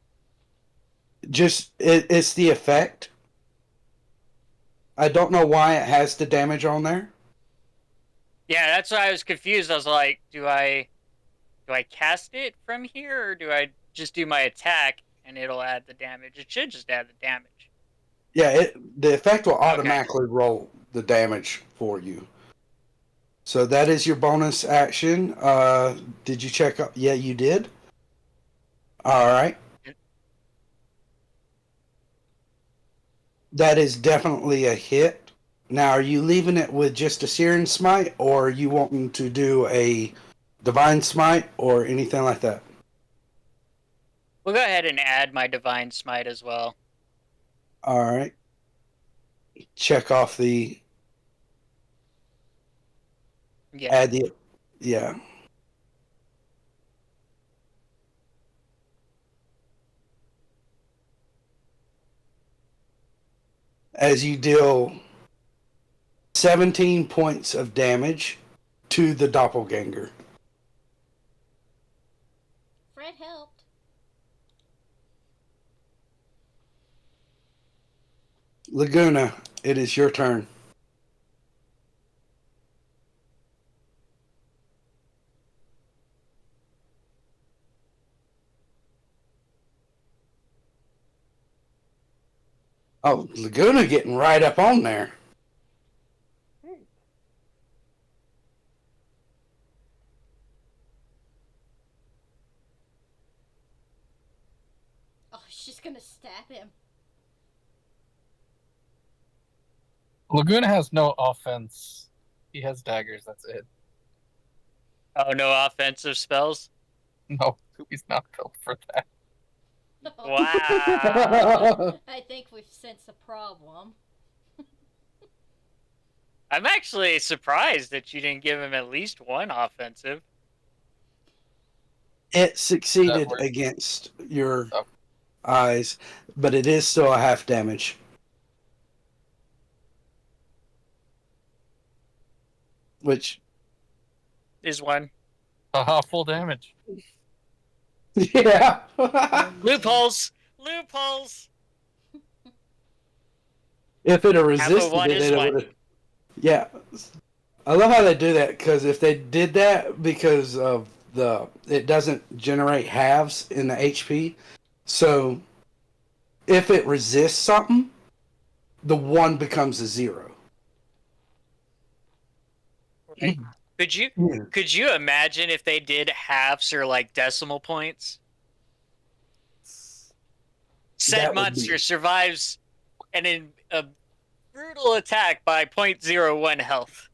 Just it's the effect. I don't know why it has the damage on there. Yeah, that's why I was confused. I was like, do I cast it from here, or do I just do my attack and it'll add the damage? It should just add the damage. Yeah, the effect will Okay. automatically roll the damage for you. So that is your bonus action. Did you check up? Yeah, you did. All right. That is definitely a hit. Now, are you leaving it with just a Searing Smite, or are you wanting to do a Divine Smite or anything like that? We'll go ahead and add my Divine Smite as well. All right. Check off the. Yeah. Add the. Yeah. As you deal 17 points of damage to the doppelganger. Fred helped. Laguna, it is your turn. Oh, Laguna getting right up on there. Oh, she's gonna stab him. Laguna has no offense. He has daggers. That's it. Oh, no offensive spells? No, he's not built for that. Wow. I think we've sensed a problem. I'm actually surprised that you didn't give him at least one offensive. It succeeded works. against your Oh. eyes, but it is still a half damage. Which, Is one. Haha, full damage. yeah. Loopholes! Loopholes! If it had Half of resisted one it, is it one. would have. Yeah. I love how they do that, because if they did that because of it doesn't generate halves in the HP. So if it resists something, the 1 becomes a 0. Right. Could you imagine if they did halves or like decimal points? Said That would monster be... survives a brutal attack by 0.01 health.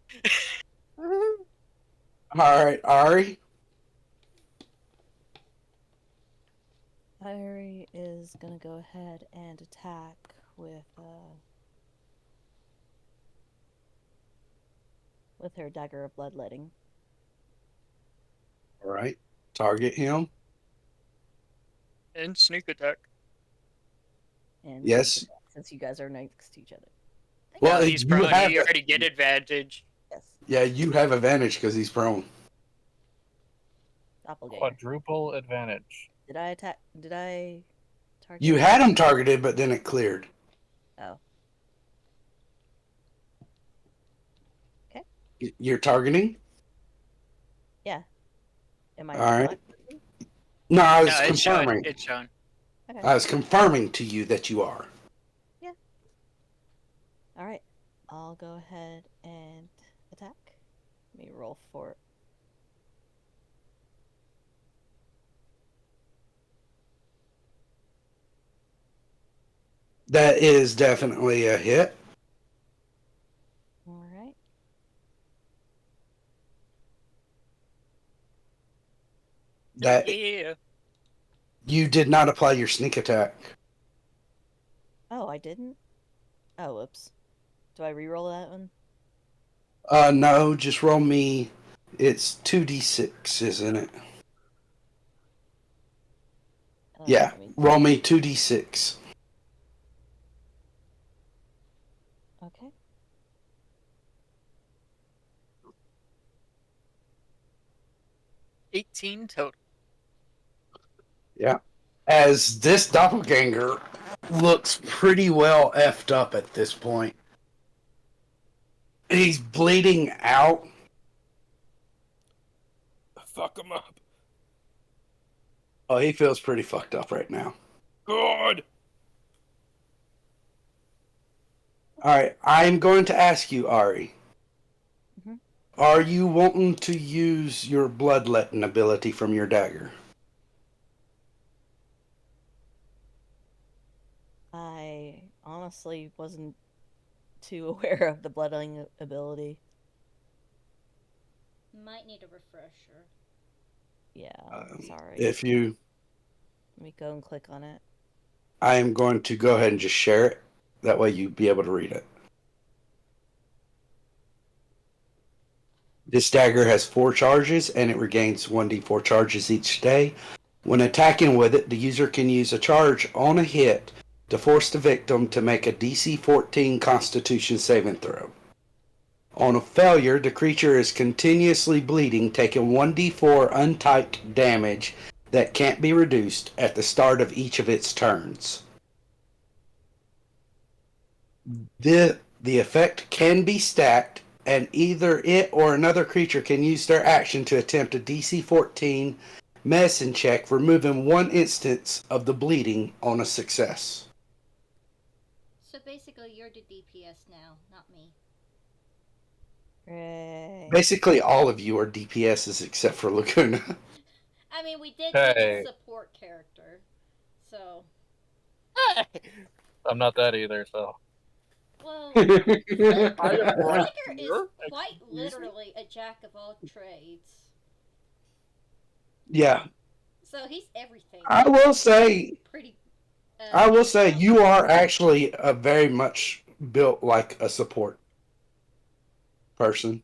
Alright, Ari. Irie is gonna go ahead and attack with her dagger of bloodletting. Alright. Target him. And sneak attack. And Yes. since you guys are next to each other. Well, No, he's you prone. have You it. already get advantage. Yes. Yeah, you have advantage because he's prone. Doppelganger. Quadruple advantage. Did I target? You had him targeted, but then it cleared. Oh. Okay. You're targeting? Yeah. Am I All right. not? No, I was No, it's shown. confirming. It's shown. Okay. I was confirming to you that you are. All right. I'll go ahead and attack. Let me roll for it. That is definitely a hit. All right. That Yeah. you did not apply your sneak attack. Oh, I didn't? Oh, whoops. Do I re-roll that one? No, just roll me. It's 2d6, isn't it? Yeah, let me- roll me 2d6. Okay. $18 total. Yeah. As this doppelganger looks pretty well effed up at this point. He's bleeding out. Fuck him up. Oh, he feels pretty fucked up right now. Good. Alright, I'm going to ask you, Ari. Mhm. Are you wanting to use your bloodletting ability from your dagger? I honestly wasn't too aware of the bloodletting ability. Might need a refresher. Yeah, sorry. If you... Let me go and click on it. I am going to go ahead and just share it. That way you'll be able to read it. This dagger has 4 charges, and it regains 1d4 charges each day. When attacking with it, the user can use a charge on a hit to force the victim to make a DC 14 Constitution saving throw. On a failure, the creature is continuously bleeding, taking 1d4 untyped damage that can't be reduced at the start of each of its turns. The effect can be stacked, and either it or another creature can use their action to attempt a DC 14 medicine check, removing 1 instance of the bleeding on a success. So basically, you're the DPS now, not me. Hooray. Basically, all of you are DPSs except for Laguna. I mean, we did Hey. need a support character, so. I'm not that either, so. Well, I am Flicker right is here. quite Excuse me? literally a jack of all trades. Yeah, So he's everything. I will say, Pretty. you are actually a very much built like a support person.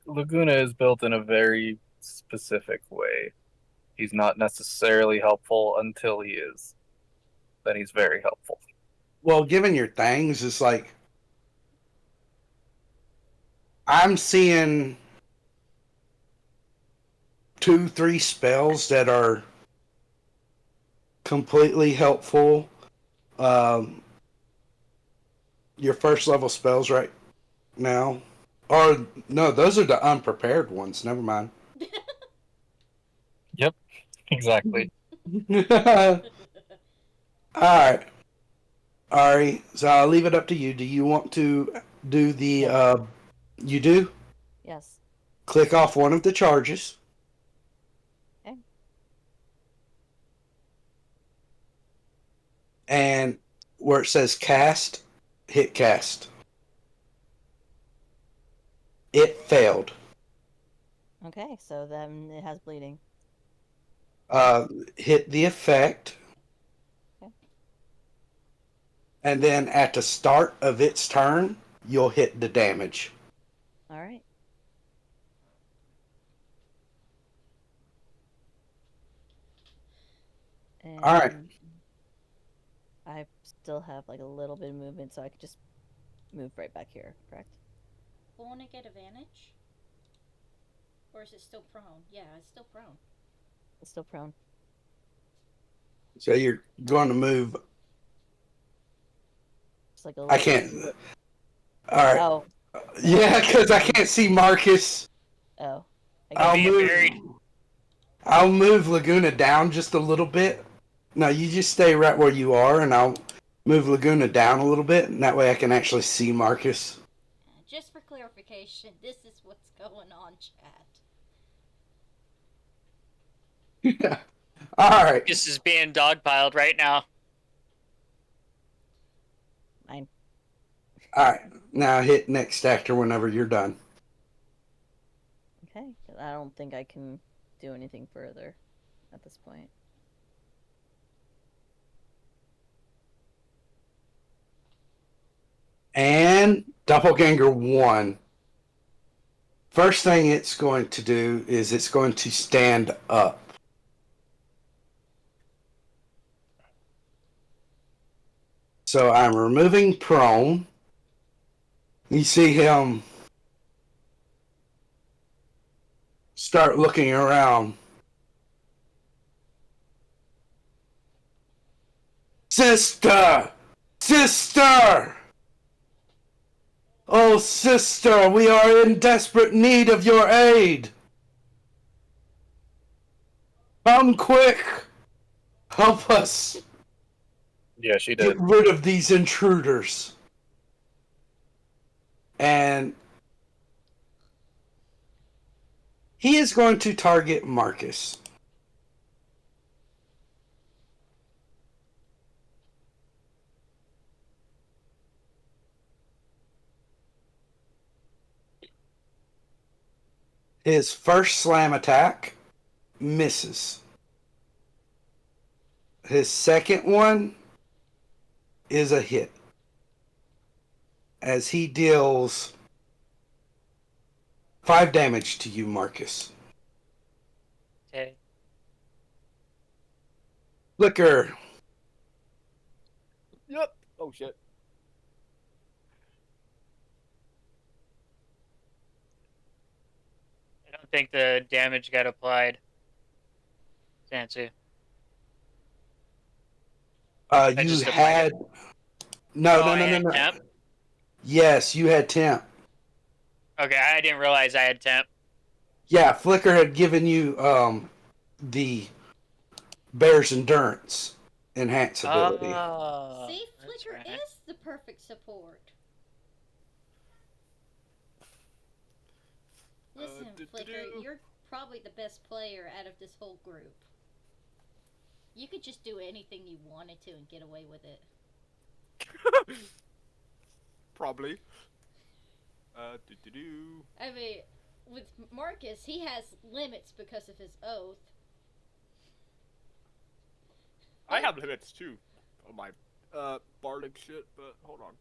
Laguna is built in a very specific way. He's not necessarily helpful until he is. Then he's very helpful. Well, given your things, it's like I'm seeing 2-3 spells that are completely helpful. Your first level spells right now, or no, those are the unprepared ones. Never mind. Yep, exactly. All right, Ari. So I'll leave it up to you. Do you want to do the? Yes. You do. Yes. Click off one of the charges. Okay. And where it says cast, hit cast. It failed. Okay, so then it has bleeding. Hit the effect. Okay. And then at the start of its turn, you'll hit the damage. Alright. All right. I still have like a little bit of movement, so I could just move right back here, correct? Want to get advantage? Or is it still prone? Yeah, it's still prone. It's still prone. So you're going to move. Just like a I little can't. bit. All right. Oh. Yeah, because I can't see Marcus. Oh. I'll being move. buried. I'll move Laguna down just a little bit. No, you just stay right where you are, and I'll move Laguna down a little bit, and that way I can actually see Marcus. Just for clarification, this is what's going on, chat. All right. This is being dogpiled right now. Mine. All right. Now hit next actor whenever you're done. Okay. I don't think I can do anything further at this point. And Doppelganger 1. First thing it's going to do is it's going to stand up. So I'm removing prone. You see him start looking around. Sister! Sister! Oh, sister, we are in desperate need of your aid. Come quick. Help us Yeah, she get did. rid of these intruders. And he is going to target Marcus. His first slam attack misses. His second one is a hit, as he deals 5 damage to you, Marcus. Okay. Flicker. Yep. Oh shit. I don't think the damage got applied. Sansu. I You just had... No, Oh, no, I no, no, had no. temp? Yes, you had temp. Okay, I didn't realize I had temp. Yeah, Flicker had given you the Bear's Endurance. enhance ability. Oh, See, that's Flicker right. is the perfect support. Listen, Flicker, you're probably the best player out of this whole group. You could just do anything you wanted to and get away with it. Probably. I mean, with Marcus, he has limits because of his oath. I have limits too on my bardic shit, but hold on.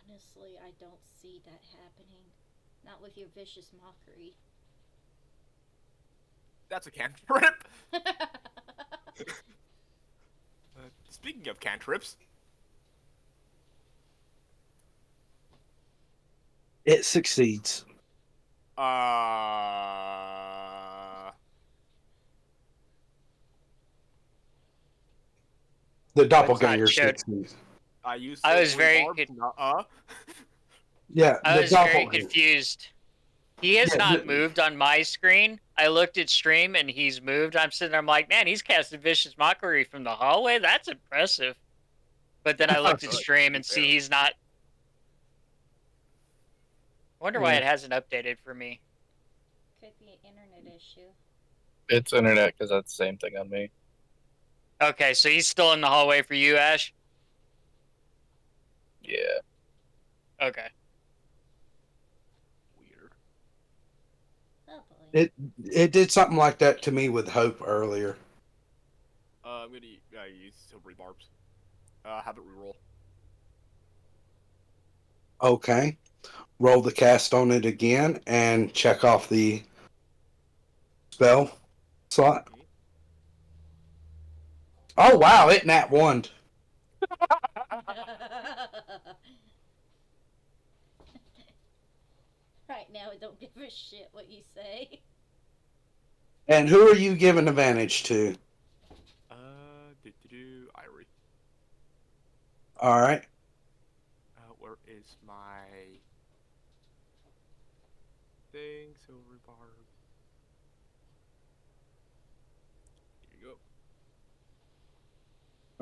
Honestly, I don't see that happening. Not with your vicious mockery. That's a cantrip. Speaking of cantrips, It succeeds. The doppelganger showed? succeeds. I used. I was silvery very barbs, nuh-uh. Yeah, I the was very doppelganger. confused. He has Yeah, not moved on my screen. I looked at stream and he's moved. I'm sitting there, I'm like, man, he's casting vicious mockery from the hallway. That's impressive. But then I looked at stream and see he's not. I wonder why Yeah. it hasn't updated for me. Could be an internet issue. It's internet because that's the same thing on me. Okay, so he's still in the hallway for you, Ash? Yeah. Okay. Weird. Oh boy. It did something like that to me with Hope earlier. I'm gonna use silvery barbs. Have it reroll. Okay. Roll the cast on it again and check off the spell slot. Oh wow, it nat one. Right now, I don't give a shit what you say. And who are you giving advantage to? Irie. All right. Where is my thing? Silvery barbs. Here you go.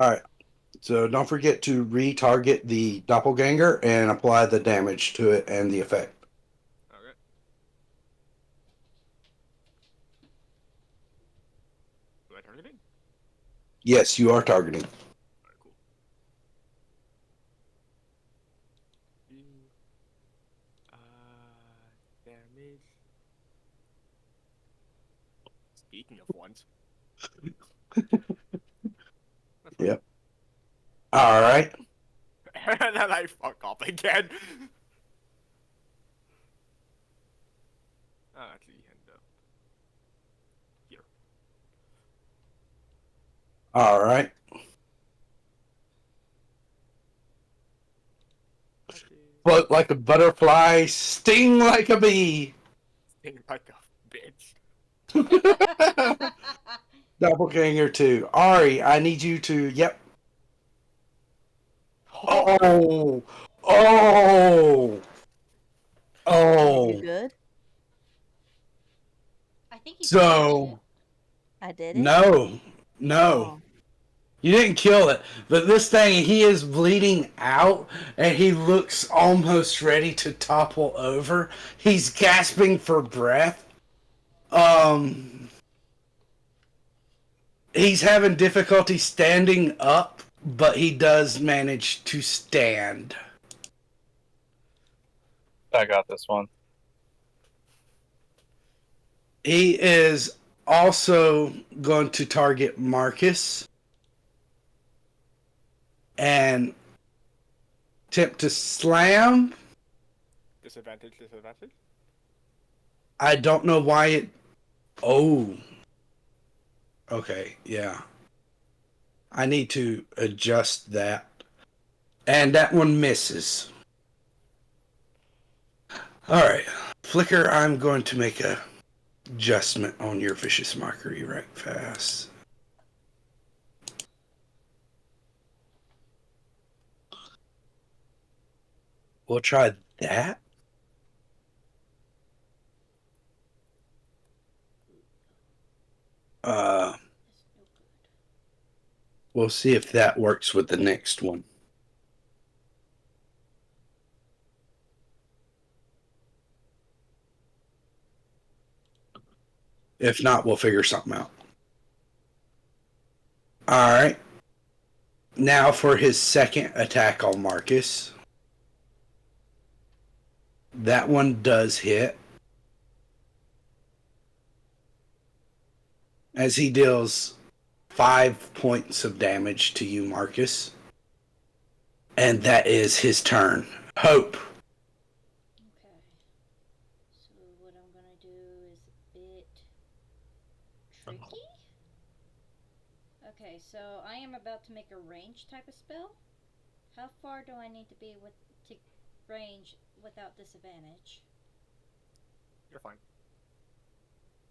All right. So don't forget to retarget the doppelganger and apply the damage to it and the effect. Okay. Do I target it? Yes, you are targeting. Alright, cool. Damage. Speaking of ones. Yep. All right. And then I fuck up again. Actually, end up here. All right. Float like a butterfly, sting like a bee. Sting like a bitch. Doppelganger 2. Ari, I need you to. Yep. Oh. Oh. Did you do Oh. good? I think you So. I did it. No. No. Oh. You didn't kill it. But this thing, he is bleeding out and he looks almost ready to topple over. He's gasping for breath. He's having difficulty standing up, but he does manage to stand. I got this one. He is also going to target Marcus and attempt to slam. Disadvantage. I don't know why it. Oh. Okay, yeah. I need to adjust that. And that one misses. Alright. Flicker, I'm going to make a adjustment on your vicious mockery right fast. We'll try that. We'll see if that works with the next one. If not, we'll figure something out. All right. Now for his second attack on Marcus. That one does hit. As he deals 5 points of damage to you, Marcus. And that is his turn. Hope. Okay. So what I'm gonna do is a bit tricky. Okay, so I am about to make a range type of spell. How far do I need to be with to range without disadvantage? You're fine.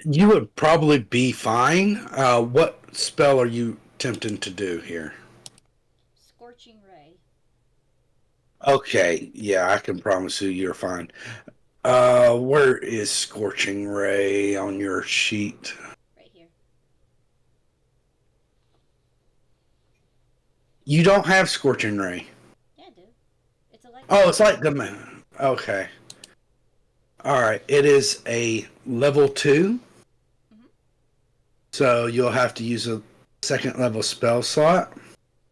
You would probably be fine. What spell are you attempting to do here? Scorching ray. Okay, yeah, I can promise you you're fine. Where is Scorching Ray on your sheet? Right here. You don't have Scorching Ray. Yeah, I do. It's a light. Oh, it's like the... Okay. Alright, it is a level 2. Mhm. So you'll have to use a second level spell slot.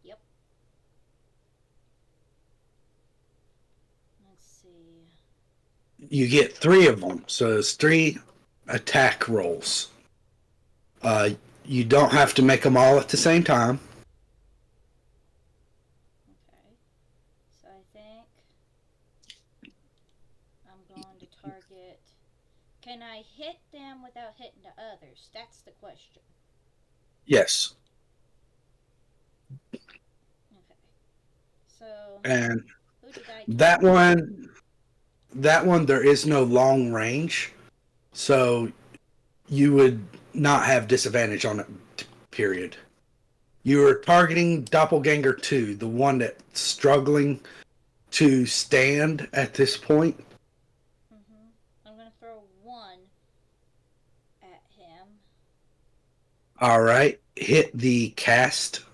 Yep. Let's see. You get 3 of them, so it's 3 attack rolls. You don't have to make them all at the same time. Okay. So I think I'm going to target. Can I hit them without hitting the others? That's the question. Yes. Okay. So And who did I that target? one, there is no long range, so you would not have disadvantage on it, period. You are targeting Doppelganger 2, the one that's struggling to stand at this point. I'm gonna throw one at him. All right, hit the cast.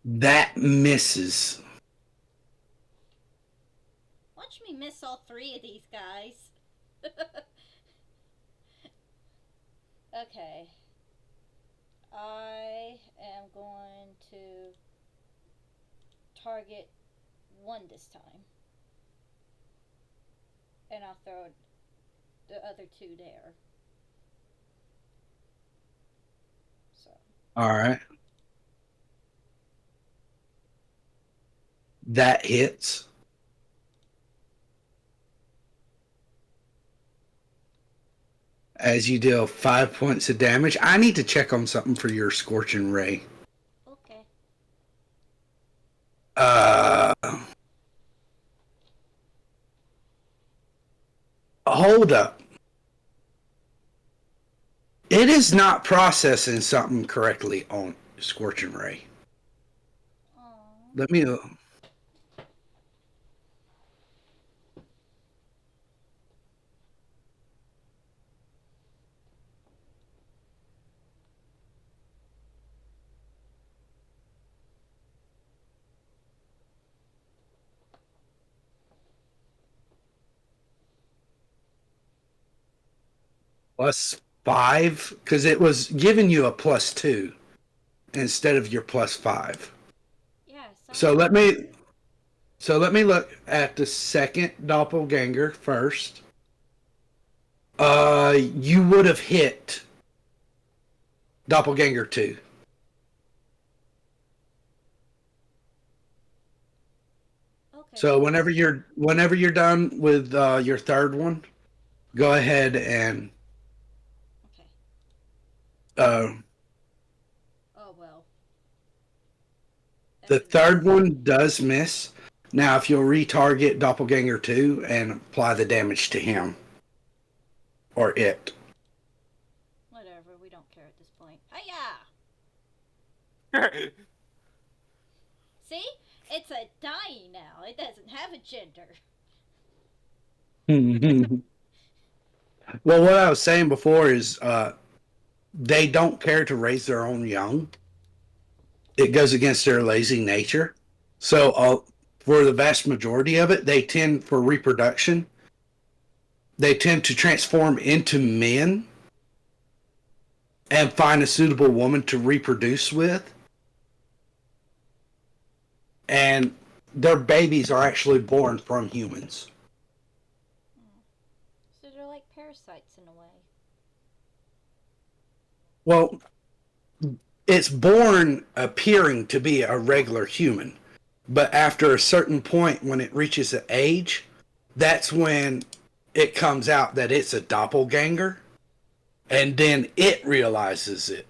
That misses. Watch me miss all 3 of these guys. Okay. I am going to target one this time. And I'll throw the other 2 there. So. All right. That hits. As you deal 5 points of damage. I need to check on something for your Scorching Ray. Okay. Hold up. It is not processing something correctly on Scorching Ray. Aww. Let me... +5, because it was giving you a +2 instead of your +5. Yeah, So let me look at the second doppelganger first. You would have hit doppelganger 2. Okay. So whenever you're done with your third one, go ahead and Okay. uh, Oh well. the That's a third miss. one does miss. Now, if you'll retarget doppelganger 2 and apply the damage to him or it. Whatever, we don't care at this point. Hiya! See? It's a dying now. It doesn't have a gender. Well, what I was saying before is they don't care to raise their own young. It goes against their lazy nature. So, for the vast majority of it, they tend for reproduction. They tend to transform into men and find a suitable woman to reproduce with. And their babies are actually born from humans. So they're like parasites in a way. Well, it's born appearing to be a regular human. But after a certain point, when it reaches an age, that's when it comes out that it's a doppelganger. And then it realizes it.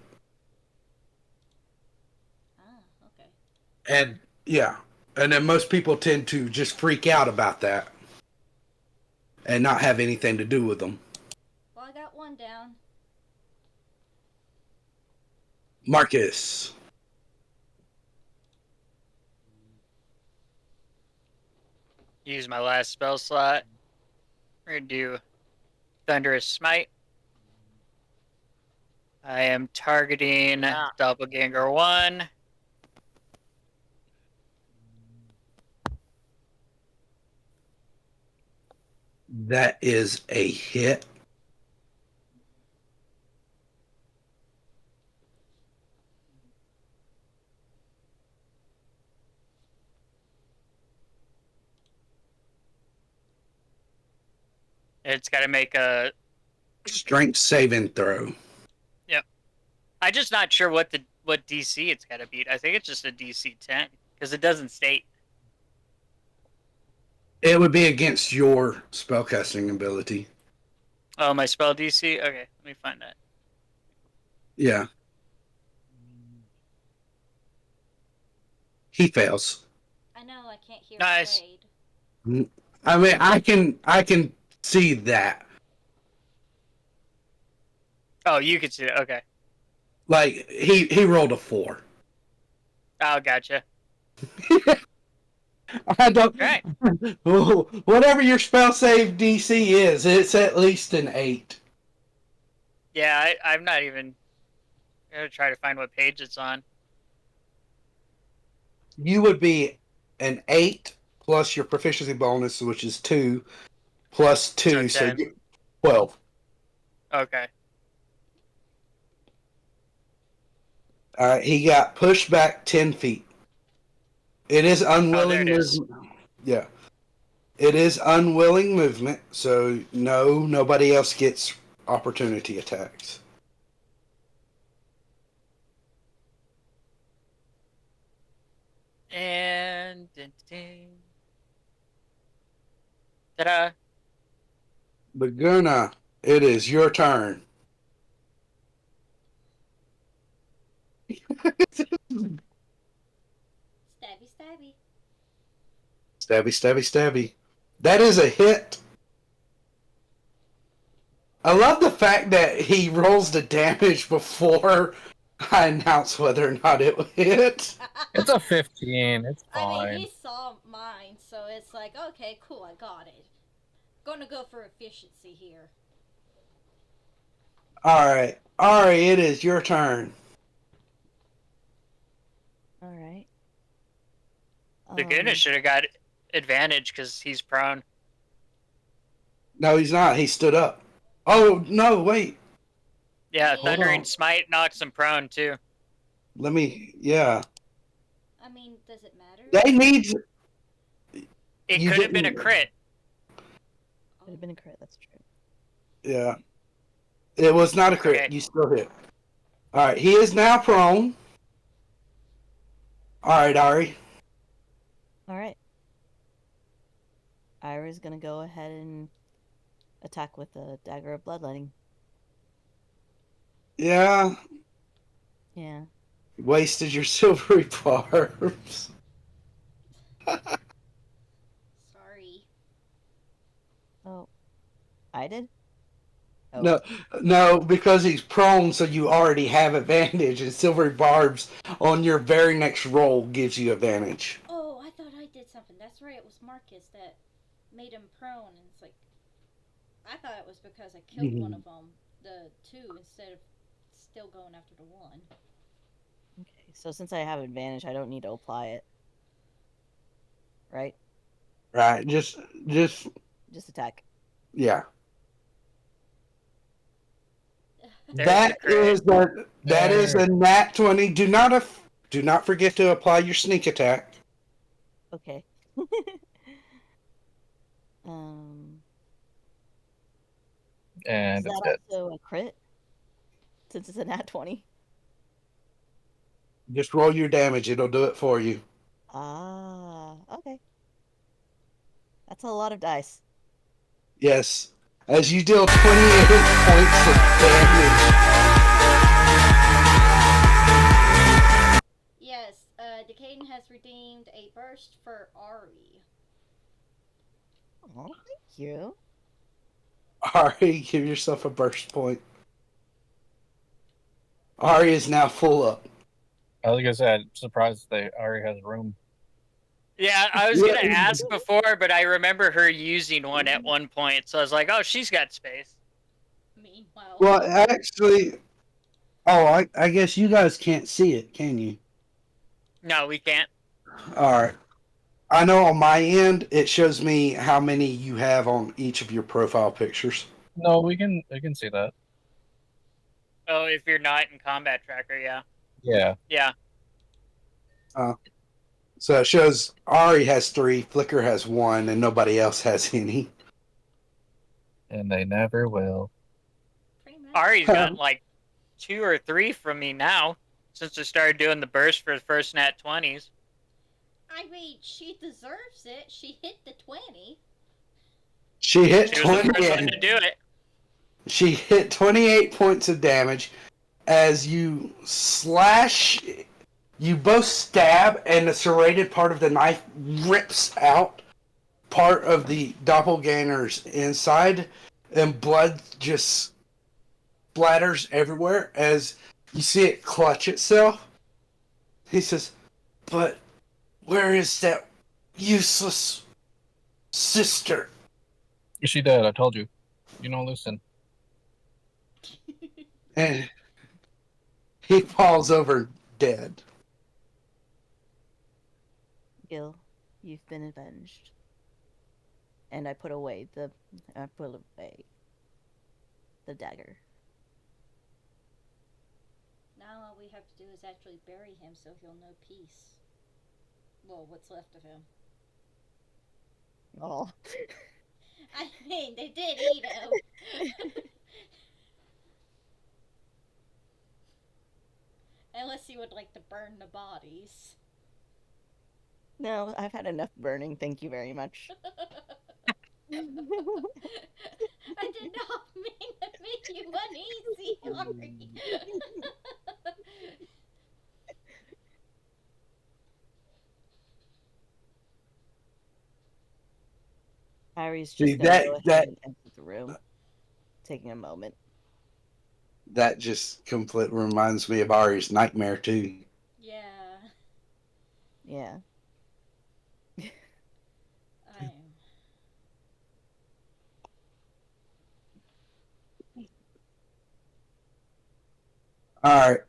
Ah, okay. And yeah. And then most people tend to just freak out about that and not have anything to do with them. Well, I got one down. Marcus. Use my last spell slot. We're gonna do Thunderous Smite. I am targeting Doppelganger 1. That is a hit. It's got to make a. Strength saving throw. Yep. I'm just not sure what DC it's got to beat. I think it's just a DC 10 because it doesn't state. It would be against your spellcasting ability. Oh, my spell DC? Okay, let me find that. Yeah. He fails. I know I can't hear Nice. afraid. I mean, I can see that. Oh, you can see it. Okay. Like he rolled a 4. Oh, gotcha. I don't. Right. Whatever your spell save DC is, it's at least an 8. Yeah, I'm not even gonna try to find what page it's on. You would be an 8 plus your proficiency bonus, which is 2, plus 2, so 10. 12. Okay. He got pushed back 10 feet. It is unwilling there it is. movement. Yeah. It is unwilling movement, so no, nobody else gets opportunity attacks. And ta-da! Laguna, it is your turn. Stabby, stabby. Stabby, stabby, stabby. That is a hit. I love the fact that he rolls the damage before I announce whether or not it will hit. It's a 15. It's I fine. mean, he saw mine, so it's like, okay, cool, I got it. Gonna go for efficiency here. Alright. Ari, it is your turn. All right. Laguna should have got advantage because he's prone. No, he's not. He stood up. Oh, no, wait. Yeah, Hold Thundering on. Smite knocks him prone too. Yeah. I mean, does it matter? They need. It You could have been a didn't- crit. Could have been a crit. That's true. Yeah. It was not a crit. Okay. You still hit. Alright, he is now prone. Alright, Ari. All right. Ira's gonna go ahead and attack with the dagger of bloodletting. Yeah. Yeah. Wasted your silvery barbs. Sorry. Oh, I did. Oh. No, because he's prone, so you already have advantage, and silvery barbs on your very next roll gives you advantage. Oh, I thought I did something. That's right, it was Marcus that made him prone, and it's like, I thought it was because I killed one of them, the 2, instead of still going after the 1. Okay, so since I have advantage, I don't need to apply it. Right? Right. Just Just attack. yeah. There's That the crit. is a nat 20. Do not forget to apply your sneak attack. Okay. um, is And it's that dead. also a crit? Since it's a nat 20? Just roll your damage. It'll do it for you. Ah, okay. That's a lot of dice. Yes. As you deal 28 points of damage. Yes, Decaden has redeemed a burst for Ari. Oh, thank you. Ari, give yourself a burst point. Ari is now full up. Like I said, surprised they already has room. Yeah, I was gonna ask before, but I remember her using one at one point, so I was like, "Oh, she's got space." Meanwhile, Well, actually, I guess you guys can't see it, can you? No, we can't. All right. I know on my end, it shows me how many you have on each of your profile pictures. No, we can see that. Oh, if you're not in combat tracker, yeah, Yeah. yeah. So it shows Ari has 3, Flicker has 1, and nobody else has any. And they never will. pretty much. Ari's got like 2 or 3 from me now since I started doing the burst for the first nat 20s. I mean, she deserves it. She hit the 20. She hit She was the 20 first one and to do it. she hit 28 points of damage as you slash. You both stab, and the serrated part of the knife rips out part of the doppelganger's inside, and blood just splatters everywhere as you see it clutch itself. He says, "But where is that useless sister?" She did, I told you. You don't listen. And he falls over dead. Gil, you've been avenged. And I put away the dagger. Now all we have to do is actually bury him so he'll know peace. Well, what's left of him. Oh. I mean, they did eat him. Unless you would like to burn the bodies. No, I've had enough burning, thank you very much. I did not mean to make you uneasy, Ari. Harry's See, just gonna that- go ahead that- and exit the room, taking a moment. That just completely reminds me of Ari's nightmare too. Yeah, Yeah. I am. All right.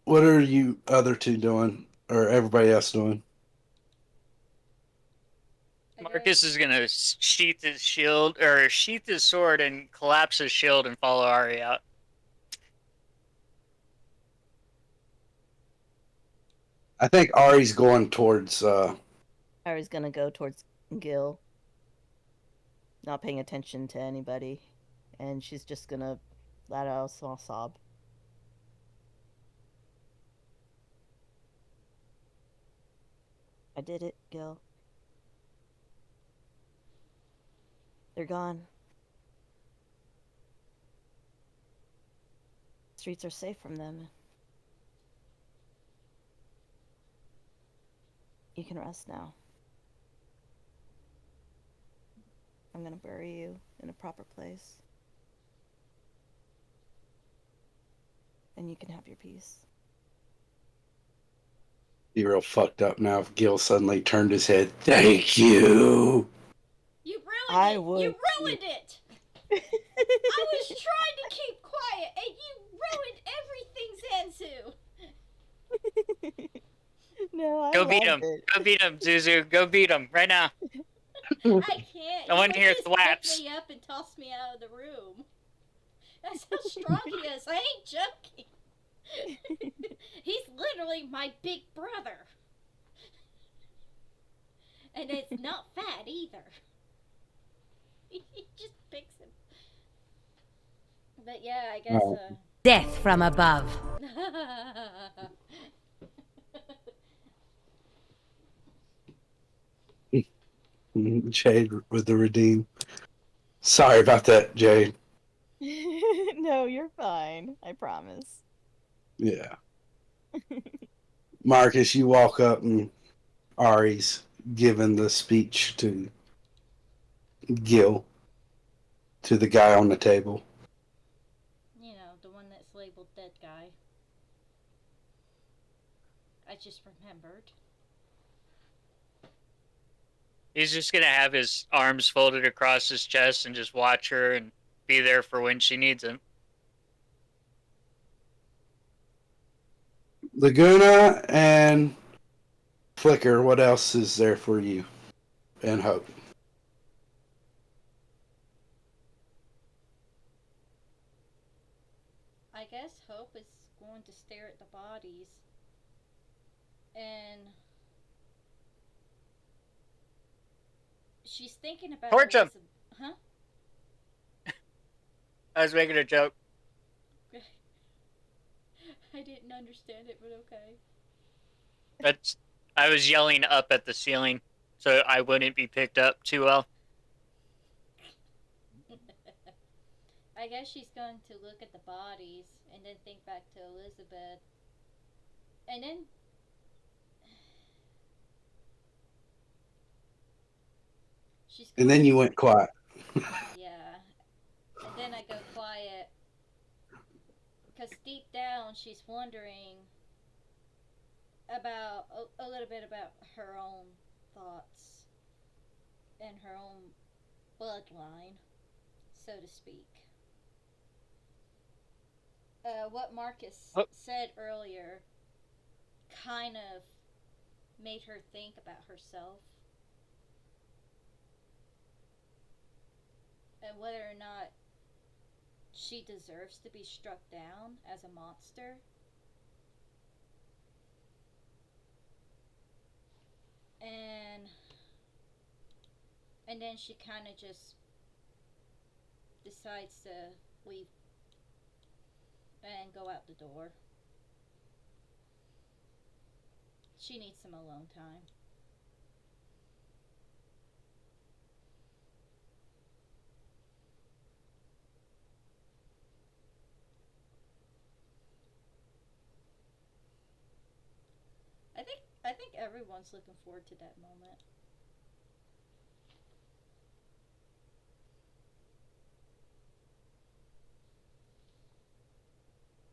What are you other two doing, or everybody else doing? Marcus is gonna sheath his shield or sheath his sword and collapse his shield and follow Ari out. I think Ari's going towards. Harry's gonna go towards Gil, not paying attention to anybody, and she's just gonna let out a small sob. I did it, Gil. They're gone. Streets are safe from them. You can rest now. I'm gonna bury you in a proper place. And you can have your peace. Be real fucked up now if Gil suddenly turned his head. Thank you. You ruined I it! would You ruined it! I was trying to keep quiet and you ruined everything, Zanzu. No, I Go beat loved him. it. Go beat him, Zuzu. Go beat him right now. I can't. I He want to would hear just thwaps. pick me up and toss me out of the room. That's how strong he is. I ain't joking. He's literally my big brother. And it's not fat either. He just picks him. But yeah, I guess, Death from above. Jade with the redeem. Sorry about that, Jade. No, you're fine. I promise. Yeah. Marcus, you walk up and Ari's giving the speech to Gil, to the guy on the table. You know, the one that's labeled dead guy. I just remembered. He's just gonna have his arms folded across his chest and just watch her and be there for when she needs him. Laguna and Flicker, what else is there for you? And Hope. I guess Hope is going to stare at the bodies. And she's thinking about Torch 'em. Huh? I was making a joke. I didn't understand it, but okay. That's I was yelling up at the ceiling so I wouldn't be picked up too well. I guess she's going to look at the bodies and then think back to Elizabeth. And then And then you went quiet. Yeah. And then I go quiet. Because deep down, she's wondering about a little bit about her own thoughts and her own bloodline, so to speak. What Marcus said earlier kind of made her think about herself and whether or not she deserves to be struck down as a monster. And then she kind of just decides to leave and go out the door. She needs some alone time. I think everyone's looking forward to that moment.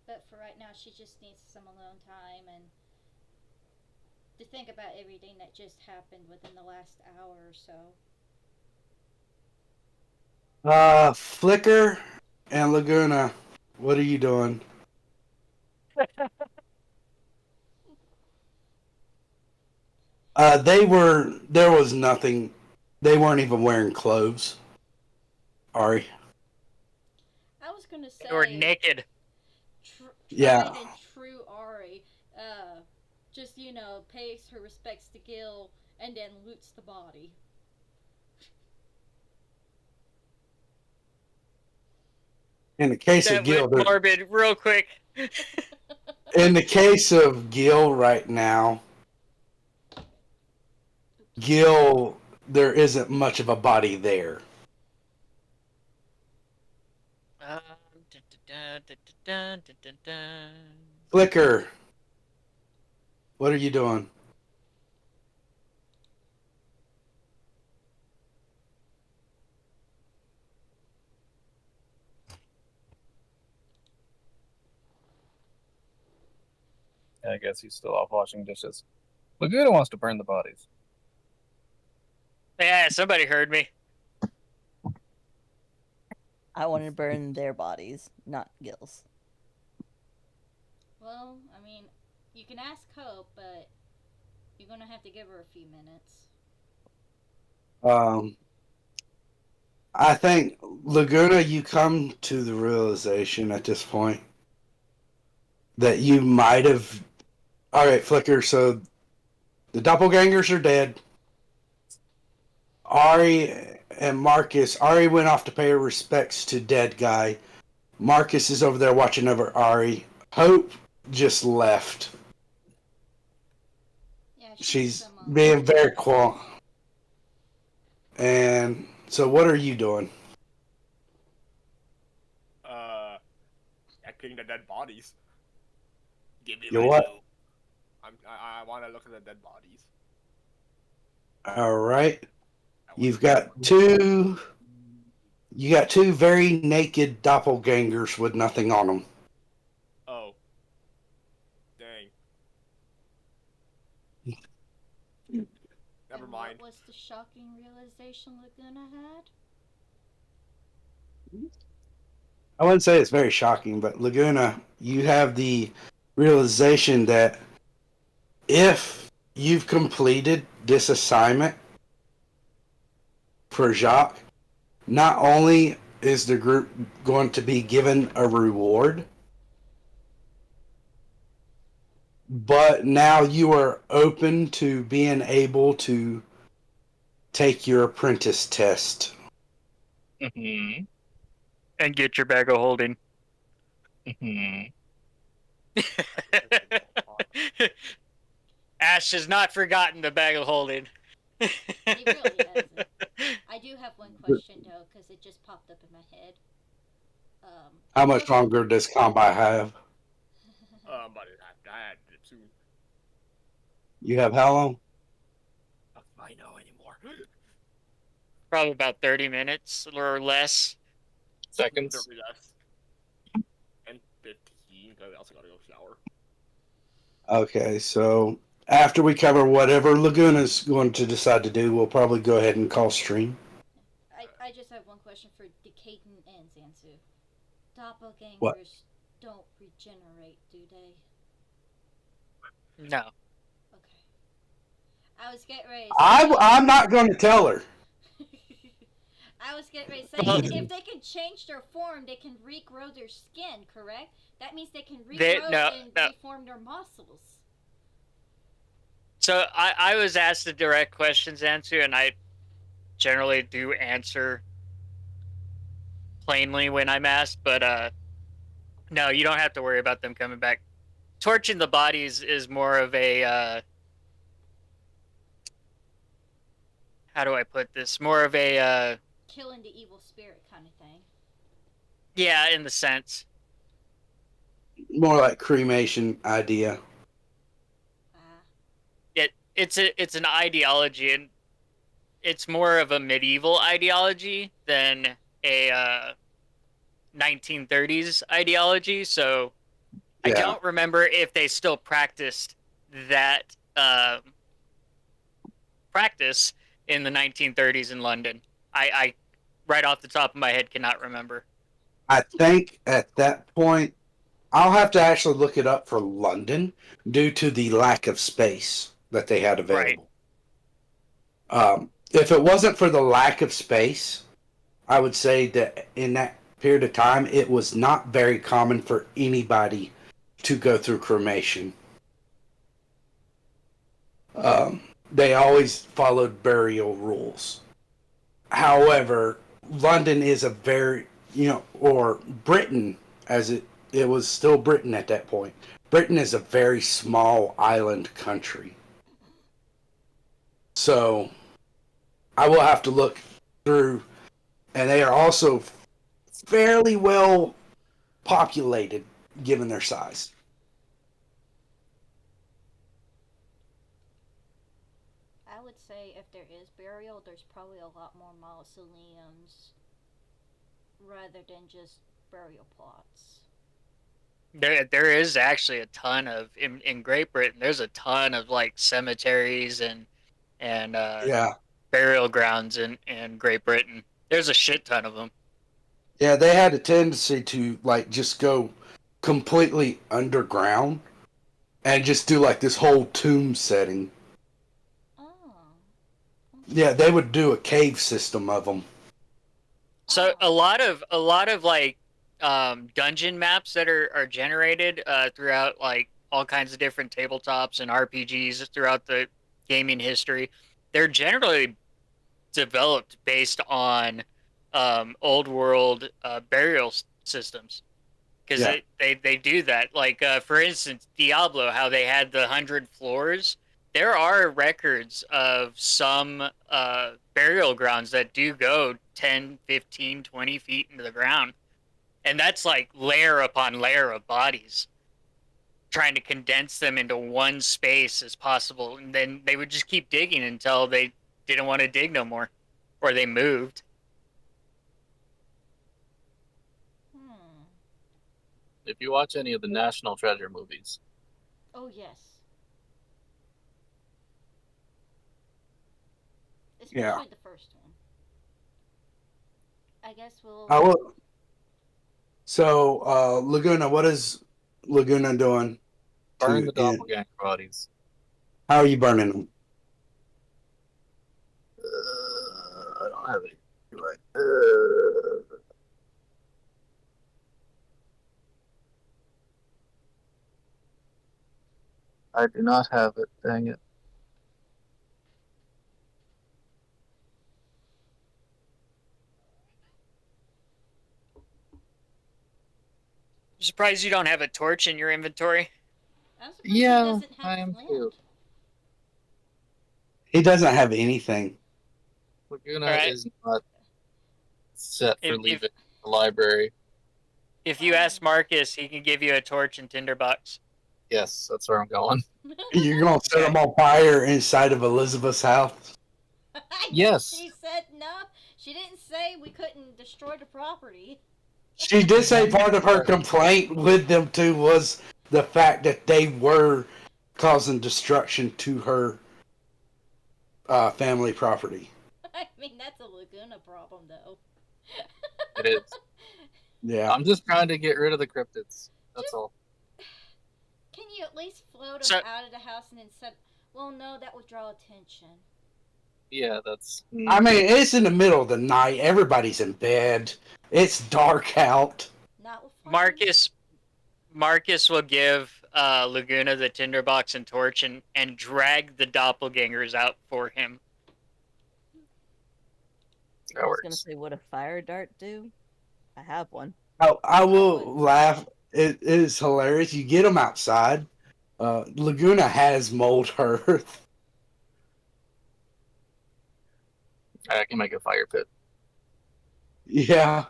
But for right now, she just needs some alone time and to think about everything that just happened within the last hour or so. Flicker and Laguna, what are you doing? There was nothing. They weren't even wearing clothes. Ari. I was gonna say They were naked. Yeah. tried and true Ari, just pays her respects to Gil and then loots the body. In the case That of Gil, went morbid real quick. in the case of Gil right now, Gil, there isn't much of a body there. Flicker, what are you doing? I guess he's still off washing dishes. Laguna wants to burn the bodies. Yeah, somebody heard me. I want to burn their bodies, not Gil's. Well, I mean, you can ask Hope, but you're gonna have to give her a few minutes. Um, I think Laguna, you come to the realization at this point that you might have. All right, Flicker. So the doppelgangers are dead. Ari and Marcus. Ari went off to pay her respects to dead guy. Marcus is over there watching over Ari. Hope just left. Yeah, She's some being very quiet. And so, what are you doing? Checking the dead bodies. Give me You my what? loot. I want to look at the dead bodies. All right. I wanna You've see got what- two. You got two very naked doppelgangers with nothing on them. Oh. Dang. Never And mind. what was the shocking realization Laguna had? I wouldn't say it's very shocking, but Laguna, you have the realization that if you've completed this assignment for Jacques, not only is the group going to be given a reward, but now you are open to being able to take your apprentice test. Mm-hmm. And get your bag of holding. Mm-hmm. Ash has not forgotten the bag of holding. He really hasn't. I do have one question though, because it just popped up in my head. How much longer does combat have? But I had it soon. You have how long? I know anymore. Probably about 30 minutes or less. Seconds. 30 less. And 15, because I also gotta go shower. Okay, so after we cover whatever Laguna's going to decide to do, we'll probably go ahead and call stream. I just have one question for Decaden and Zansu. Doppelgangers What? don't regenerate, do they? No. Okay. I was getting ready to I'm not going to tell her. I was getting ready to say, Well- if they can change their form, they can regrow their skin, correct? That means they can They- regrow no, and no. reform their muscles. So I was asked a direct questions answer, and I generally do answer plainly when I'm asked, but no, you don't have to worry about them coming back. Torching the bodies is more of a how do I put this? More of a Killing the evil spirit kind of thing. yeah, in the sense. More like cremation idea. It's an ideology, and it's more of a medieval ideology than a 1930s ideology. So I Yeah. don't remember if they still practiced that practice in the 1930s in London. I right off the top of my head cannot remember. I think at that point, I'll have to actually look it up for London due to the lack of space that they had available. If it wasn't for the lack of space, I would say that in that period of time, it was not very common for anybody to go through cremation. They always followed burial rules. However, London is a very, or Britain, as it was still Britain at that point. Britain is a very small island country. So I will have to look through, and they are also fairly well populated given their size. I would say if there is burial, there's probably a lot more mausoleums rather than just burial plots. There is actually a ton of in Great Britain. There's a ton of like cemeteries and Yeah. burial grounds in Great Britain. There's a shit ton of them. Yeah, they had a tendency to like just go completely underground and just do like this whole tomb setting. Oh. Yeah, they would do a cave system of them. So Oh. a lot of like dungeon maps that are generated throughout like all kinds of different tabletops and RPGs throughout the gaming history, they're generally developed based on old world burial systems because Yeah. they do that. Like for instance, Diablo, how they had the 100 floors. There are records of some burial grounds that do go 10, 15, 20 feet into the ground. And that's like layer upon layer of bodies, trying to condense them into one space as possible. And then they would just keep digging until they didn't want to dig no more or they moved. Hmm. If you watch any of the National Treasure movies, Oh yes. Especially Yeah. the first one. I guess we'll. I will. So, Laguna, what is Laguna doing burn to the end? doppelganger bodies. How are you burning them? I don't have it. Right. I do not have it. Dang it. I'm surprised you don't have a torch in your inventory. I'm surprised he Yeah, doesn't have I am flint. too. He doesn't have anything. Laguna All right. is not set for If leaving the library. if you ask Marcus, he can give you a torch and tinderbox. Yes, that's where I'm going. You're gonna set them on fire inside of Elizabeth's house. Yes. She said no. She didn't say we couldn't destroy the property. She did say part of her Sure. complaint with them too was the fact that they were causing destruction to her family property. I mean, that's a Laguna problem, though. It is. Yeah. I'm just trying to get rid of the cryptids. That's all. Can you at least float So- them out of the house and then set? Well, no, that would draw attention. Yeah, that's. I mean, it's in the middle of the night. Everybody's in bed. It's dark out. Not with flames. Marcus will give Laguna the tinderbox and torch and drag the doppelgangers out for him. That I was gonna works. say, what a fire dart do? I have one. I will would. laugh. It is hilarious. You get them outside. Laguna has mold earth. I can make a fire pit. Yeah.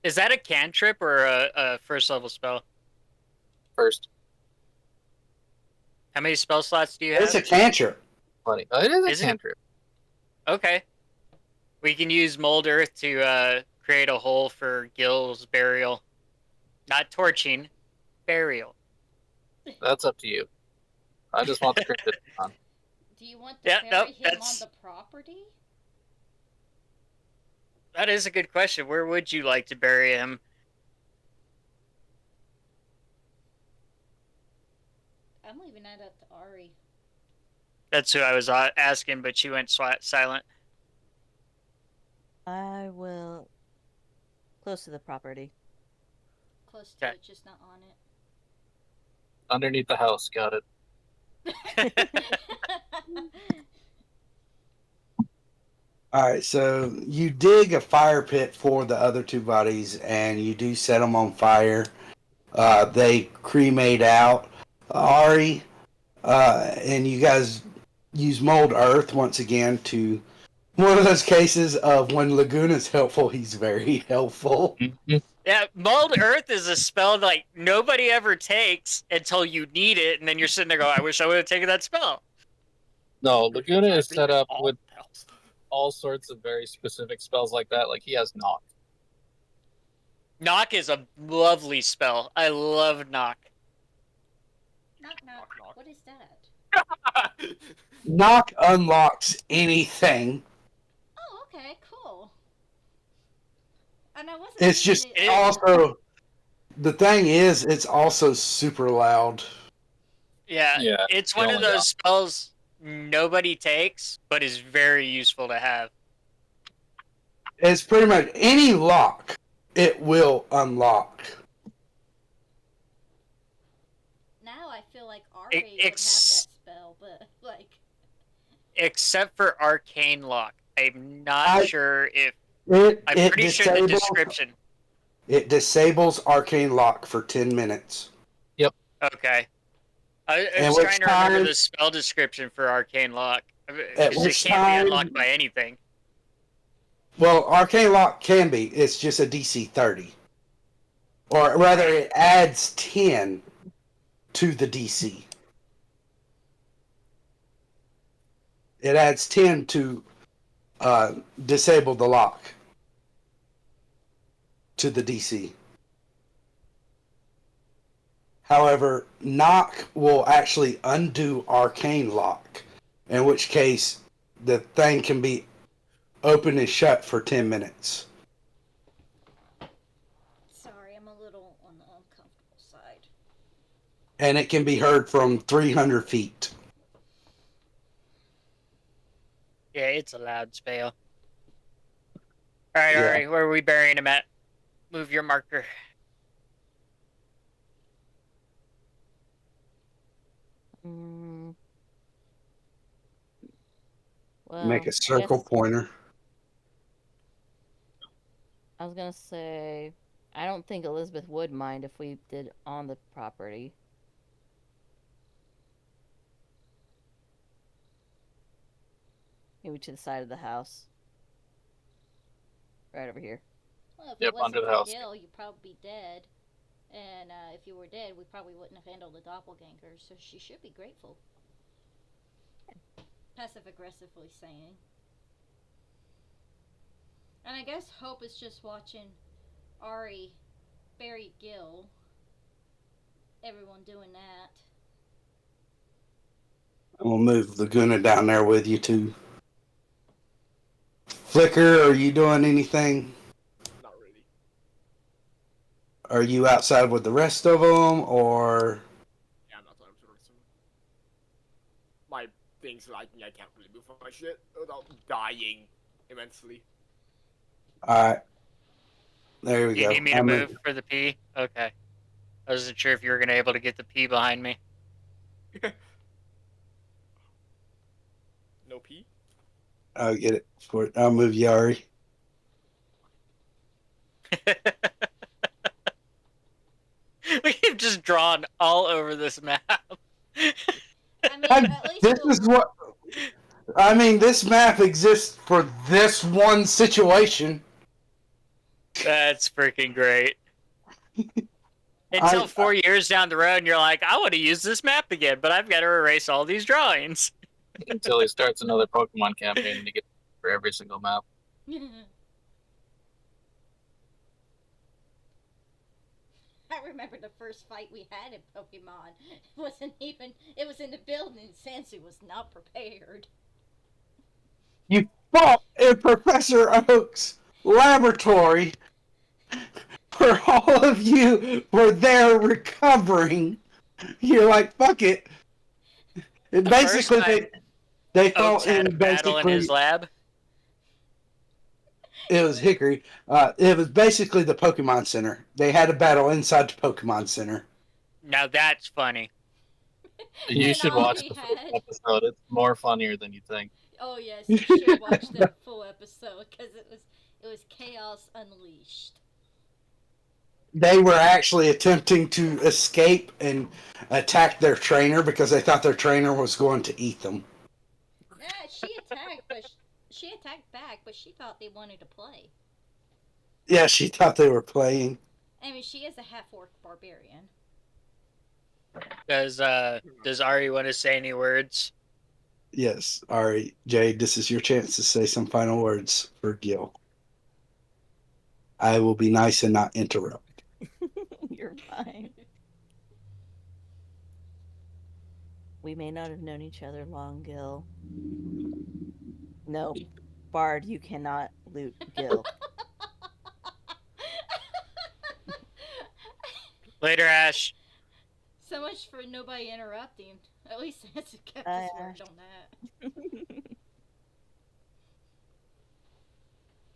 Is that a cantrip or a first level spell? First. How many spell slots do you have? It's a cantrip. Funny. It is a Is it? cantrip. Okay. We can use mold earth to create a hole for Gil's burial. Not torching, burial. That's up to you. I just want the cryptid on. Do you want to Yeah, bury nope, him that's- on the property? That is a good question. Where would you like to bury him? I'm leaving that up to Ari. That's who I was asking, but she went silent. I will close to the property. Close to Okay. it, just not on Underneath the house. Got it. it. All right, so you dig a fire pit for the other two bodies, and you do set them on fire. They cremate out. Ari, and you guys use mold earth once again to one of those cases of when Laguna's helpful, he's very helpful. Yeah, mold earth is a spell like nobody ever takes until you need it, and then you're sitting there going, I wish I would have taken that spell. No, Laguna is set up All with spells. all sorts of very specific spells like that. Like he has knock. Knock is a lovely spell. I love knock. knock, knock. knock. What is that? Knock unlocks anything. Oh, okay, cool. And I wasn't It's using just it also the thing is it's also super loud. Yeah, Yeah, it's the one of only those spells nobody takes, but is very useful to have. It's pretty much any lock it will unlock. now. I feel like Ari would have that spell, but like, Except for Arcane Lock. I'm not I sure if. I'm it pretty sure the disables description. it disables arcane lock for 10 minutes. Okay. I At was which trying to remember time the spell description for Arcane Lock. at Because it which can't be time unlocked by anything. well, arcane lock can be. It's just a DC 30. Or rather it adds 10 to the DC. It adds 10 to disable the lock to the DC. However, knock will actually undo arcane lock, in which case the thing can be open and shut for 10 minutes. sorry, I'm a little on the uncomfortable side. And it can be heard from 300 feet. Yeah, it's a loud spell. Alright, Yeah. alright, where are we burying him at? Move your marker. Mm. Well, Make a I circle guess pointer. I was gonna say I don't think Elizabeth would mind if we did on the property. Maybe to the side of the house. Right over here. Well, if Yep, it wasn't under the for house. Gil, you'd probably be dead. And if you were dead, we probably wouldn't have handled the doppelganger, so she should be grateful. Passive aggressively saying. And I guess Hope is just watching Ari bury Gil. Everyone doing that. I'm gonna move Laguna down there with you too. Flicker, are you doing anything? Not really. Are you outside with the rest of them, or Yeah, I'm not talking to some. My things like I can't really move my shit without dying immensely. all right? There we Do you go. need me to move for the P? Okay. I wasn't sure if you were going to be able to get the P behind me. No P? I'll get it. I'll move Yari. We've just drawn all over this map. I mean, at least This is what I mean. This map exists for this one situation. That's freaking great. Until 4 years down the road, and you're like, I want to use this map again, but I've got to erase all these drawings. until he starts another Pokemon campaign and he gets for every single map. I remember the first fight we had in Pokemon. It was in the building and Sansu was not prepared. You fought in Professor Oak's laboratory where all of you were there recovering. You're like, fuck it. And basically, they Oaks fought had a in battle in his lab. It was Hickory. It was basically the Pokemon Center. They had a battle inside the Pokemon Center. Now that's funny. You And should all watch we the had- full episode. It's more funnier than you think. Oh yes, you should watch the full episode because it was chaos unleashed. They were actually attempting to escape and attack their trainer because they thought their trainer was going to eat them. Nah, she attacked back, but she thought they wanted to play. Yeah, she thought they were playing. I mean, she is a half-orc barbarian. Does Ari want to say any words? Yes. All right, Jade, this is your chance to say some final words for Gil. I will be nice and not interrupt. You're fine. We may not have known each other long, Gil. No, Bard, you cannot loot Gil. Later, Ash. So much for nobody interrupting. At least Sansa kept his word on that.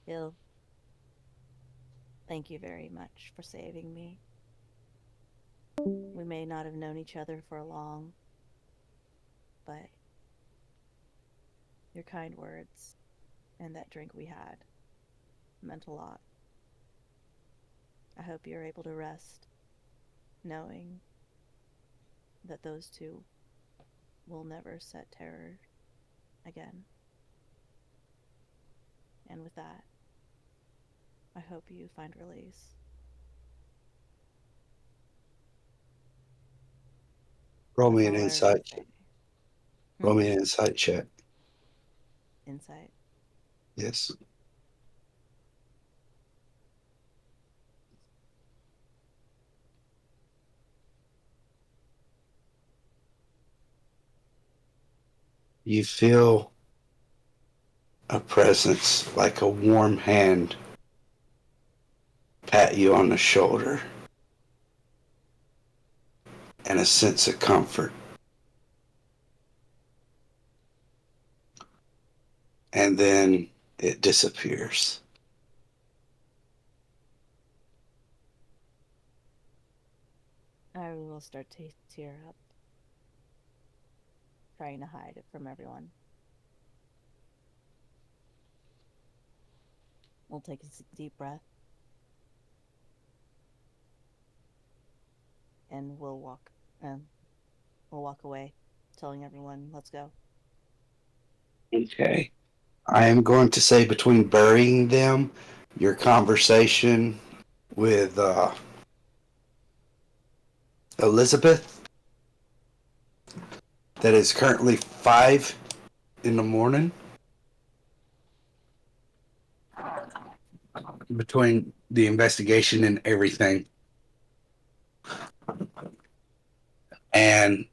Gil, thank you very much for saving me. We may not have known each other for long, but your kind words and that drink we had meant a lot. I hope you're able to rest, knowing that those two will never set terror again. And with that, I hope you find release. Roll me That's an all I insight. really say. Roll me an insight check. Insight. Yes. You feel a presence like a warm hand pat you on the shoulder and a sense of comfort. And then it disappears. I will start to tear up, trying to hide it from everyone. We'll take a deep breath, and we'll walk away, telling everyone, "Let's go." Okay. I am going to say between burying them, your conversation with Elizabeth, that is currently 5 in the morning, between the investigation and everything. And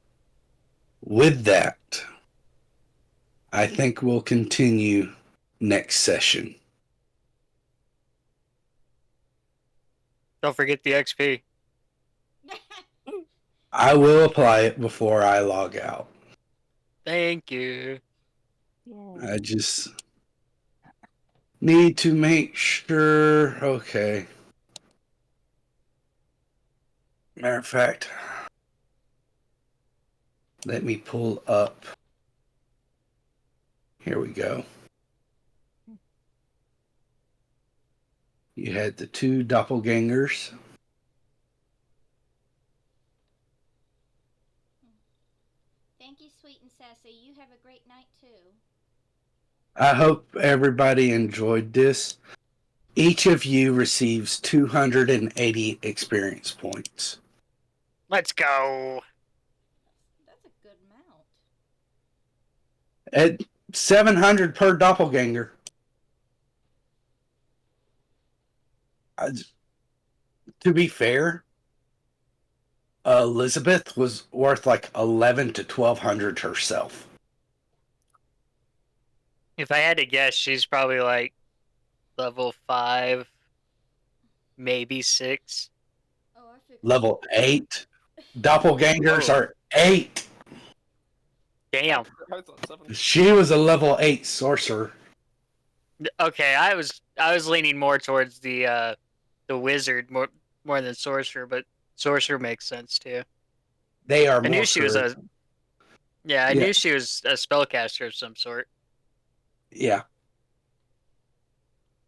with that, I think we'll continue next session. Don't forget the XP. I will apply it before I log out. Thank you. Yeah. I just need to make sure. Okay. Matter of fact, let me pull up. Here we go. You had the 2 doppelgangers. Thank you, sweet and sassy. You have a great night too. I hope everybody enjoyed this. Each of you receives 280 experience points. Let's go. That's a good amount. At 700 per doppelganger. To be fair, Elizabeth was worth like 11 to 1200 herself. If I had to guess, she's probably like level 5, maybe 6. Oh, I figured. Level 8. Doppelgangers Oh. are 8. Damn. I thought 7. She was a level 8 sorcerer. Okay, I was leaning more towards the wizard more than sorcerer, but sorcerer makes sense too. They are I more knew she was charisma. I knew she was a spellcaster of some sort. Yeah.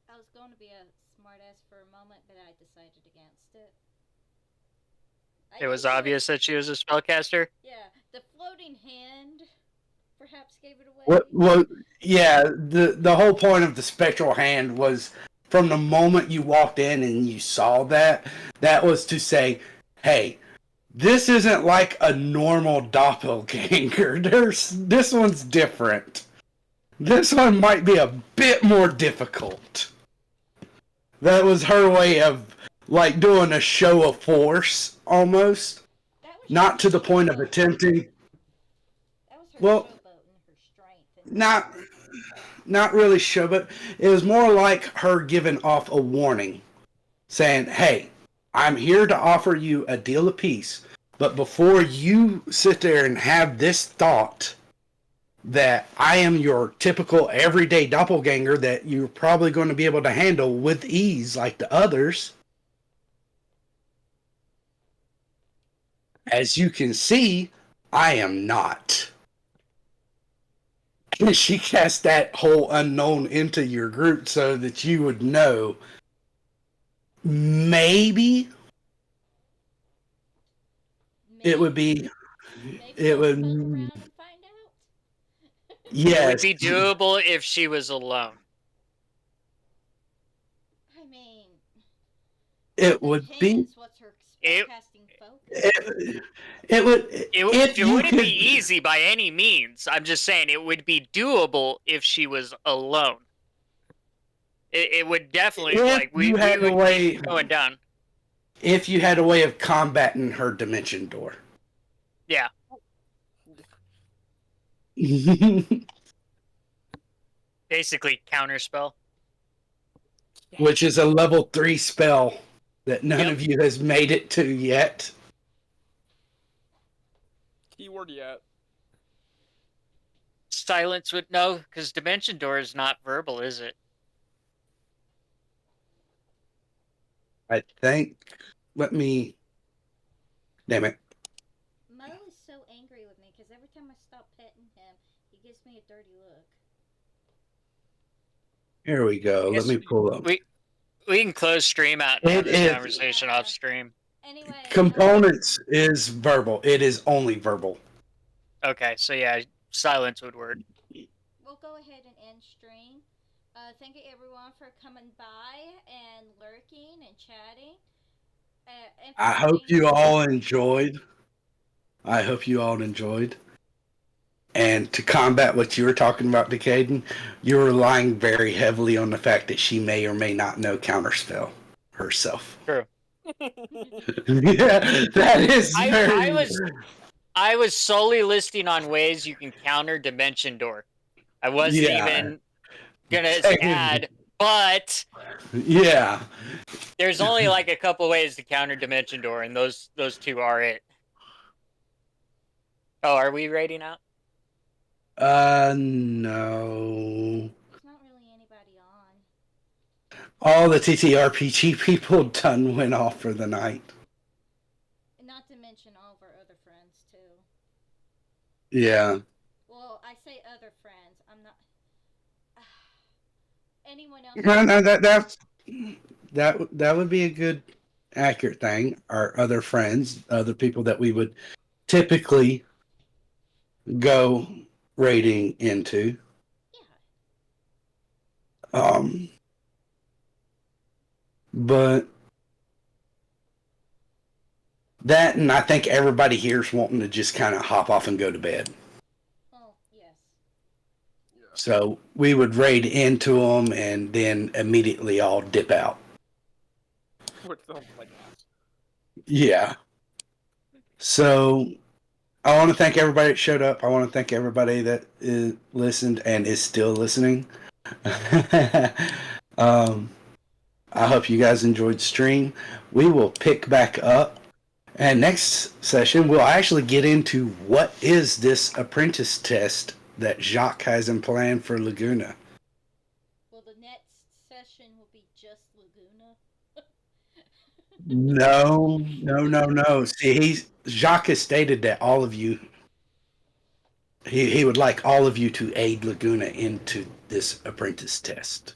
I was going to be a smartass for a moment, but I decided against it. It was obvious that she was a spellcaster. Yeah, the floating hand perhaps gave it away. Well, yeah, the whole point of the spectral hand was from the moment you walked in and you saw that was to say, hey, this isn't like a normal doppelganger. This one's different. This one might be a bit more difficult. That was her way of like doing a show of force almost. Not to the point of attempting. That was her Well, showboat and her strength. And not really sure, but it was more like her giving off a warning, saying, hey, I'm here to offer you a deal of peace. But before you sit there and have this thought that I am your typical everyday doppelganger that you're probably going to be able to handle with ease like the others, as you can see, I am not. She cast that whole unknown into your group so that you would know. Maybe it would be. Maybe It let's would. poke around and find out. It Yes. would be doable if she was alone. I mean, It would be. depends what's her spellcasting focus. It would. If It you wouldn't could, be easy by any means. I'm just saying it would be doable if she was alone. It would definitely If we you had would a way, keep going down. if you had a way of combating her dimension door. Yeah. Basically counterspell. Which is a level 3 spell that none Yep. of you has made it to yet. Keyword yet. Silence would no, because dimension door is not verbal, is it? I think. Let me. Damn it. Mo is so angry with me because every time I stop petting him, he gives me a dirty look. Here we go. Let me pull up. We can close stream out and have It this is. conversation off stream. Anyway, Components is verbal. It is only verbal. Okay, so yeah, silence would work. we'll go ahead and end stream. Thank you everyone for coming by and lurking and chatting. And for I hope being- you all enjoyed. I hope you all enjoyed. And to combat what you were talking about, Decaden, you're relying very heavily on the fact that she may or may not know Counterspell herself. True. Yeah, that is I was solely listing on ways you can counter dimension door. I wasn't even gonna add, but yeah, there's only like a couple ways to counter dimension door, and those two are it. Oh, are we rating out? no. There's not really anybody on. All the TTRPG people done went off for the night. Not to mention all of our other friends too. Yeah. Well, I say other friends. I'm not. Anyone else? No, that would be a good, accurate thing. Our other friends, other people that we would typically go raiding into. Yeah. But that, and I think everybody here's wanting to just kind of hop off and go to bed. Oh yes. So we would raid into them and then immediately all dip out. Which sounds like that. Yeah. So I want to thank everybody that showed up. I want to thank everybody that listened and is still listening. I hope you guys enjoyed the stream. We will pick back up. And next session, we'll actually get into what is this apprentice test that Jacques has in plan for Laguna. Well, the next session will be just Laguna. No. See, Jacques has stated that all of you, he would like all of you to aid Laguna into this apprentice test.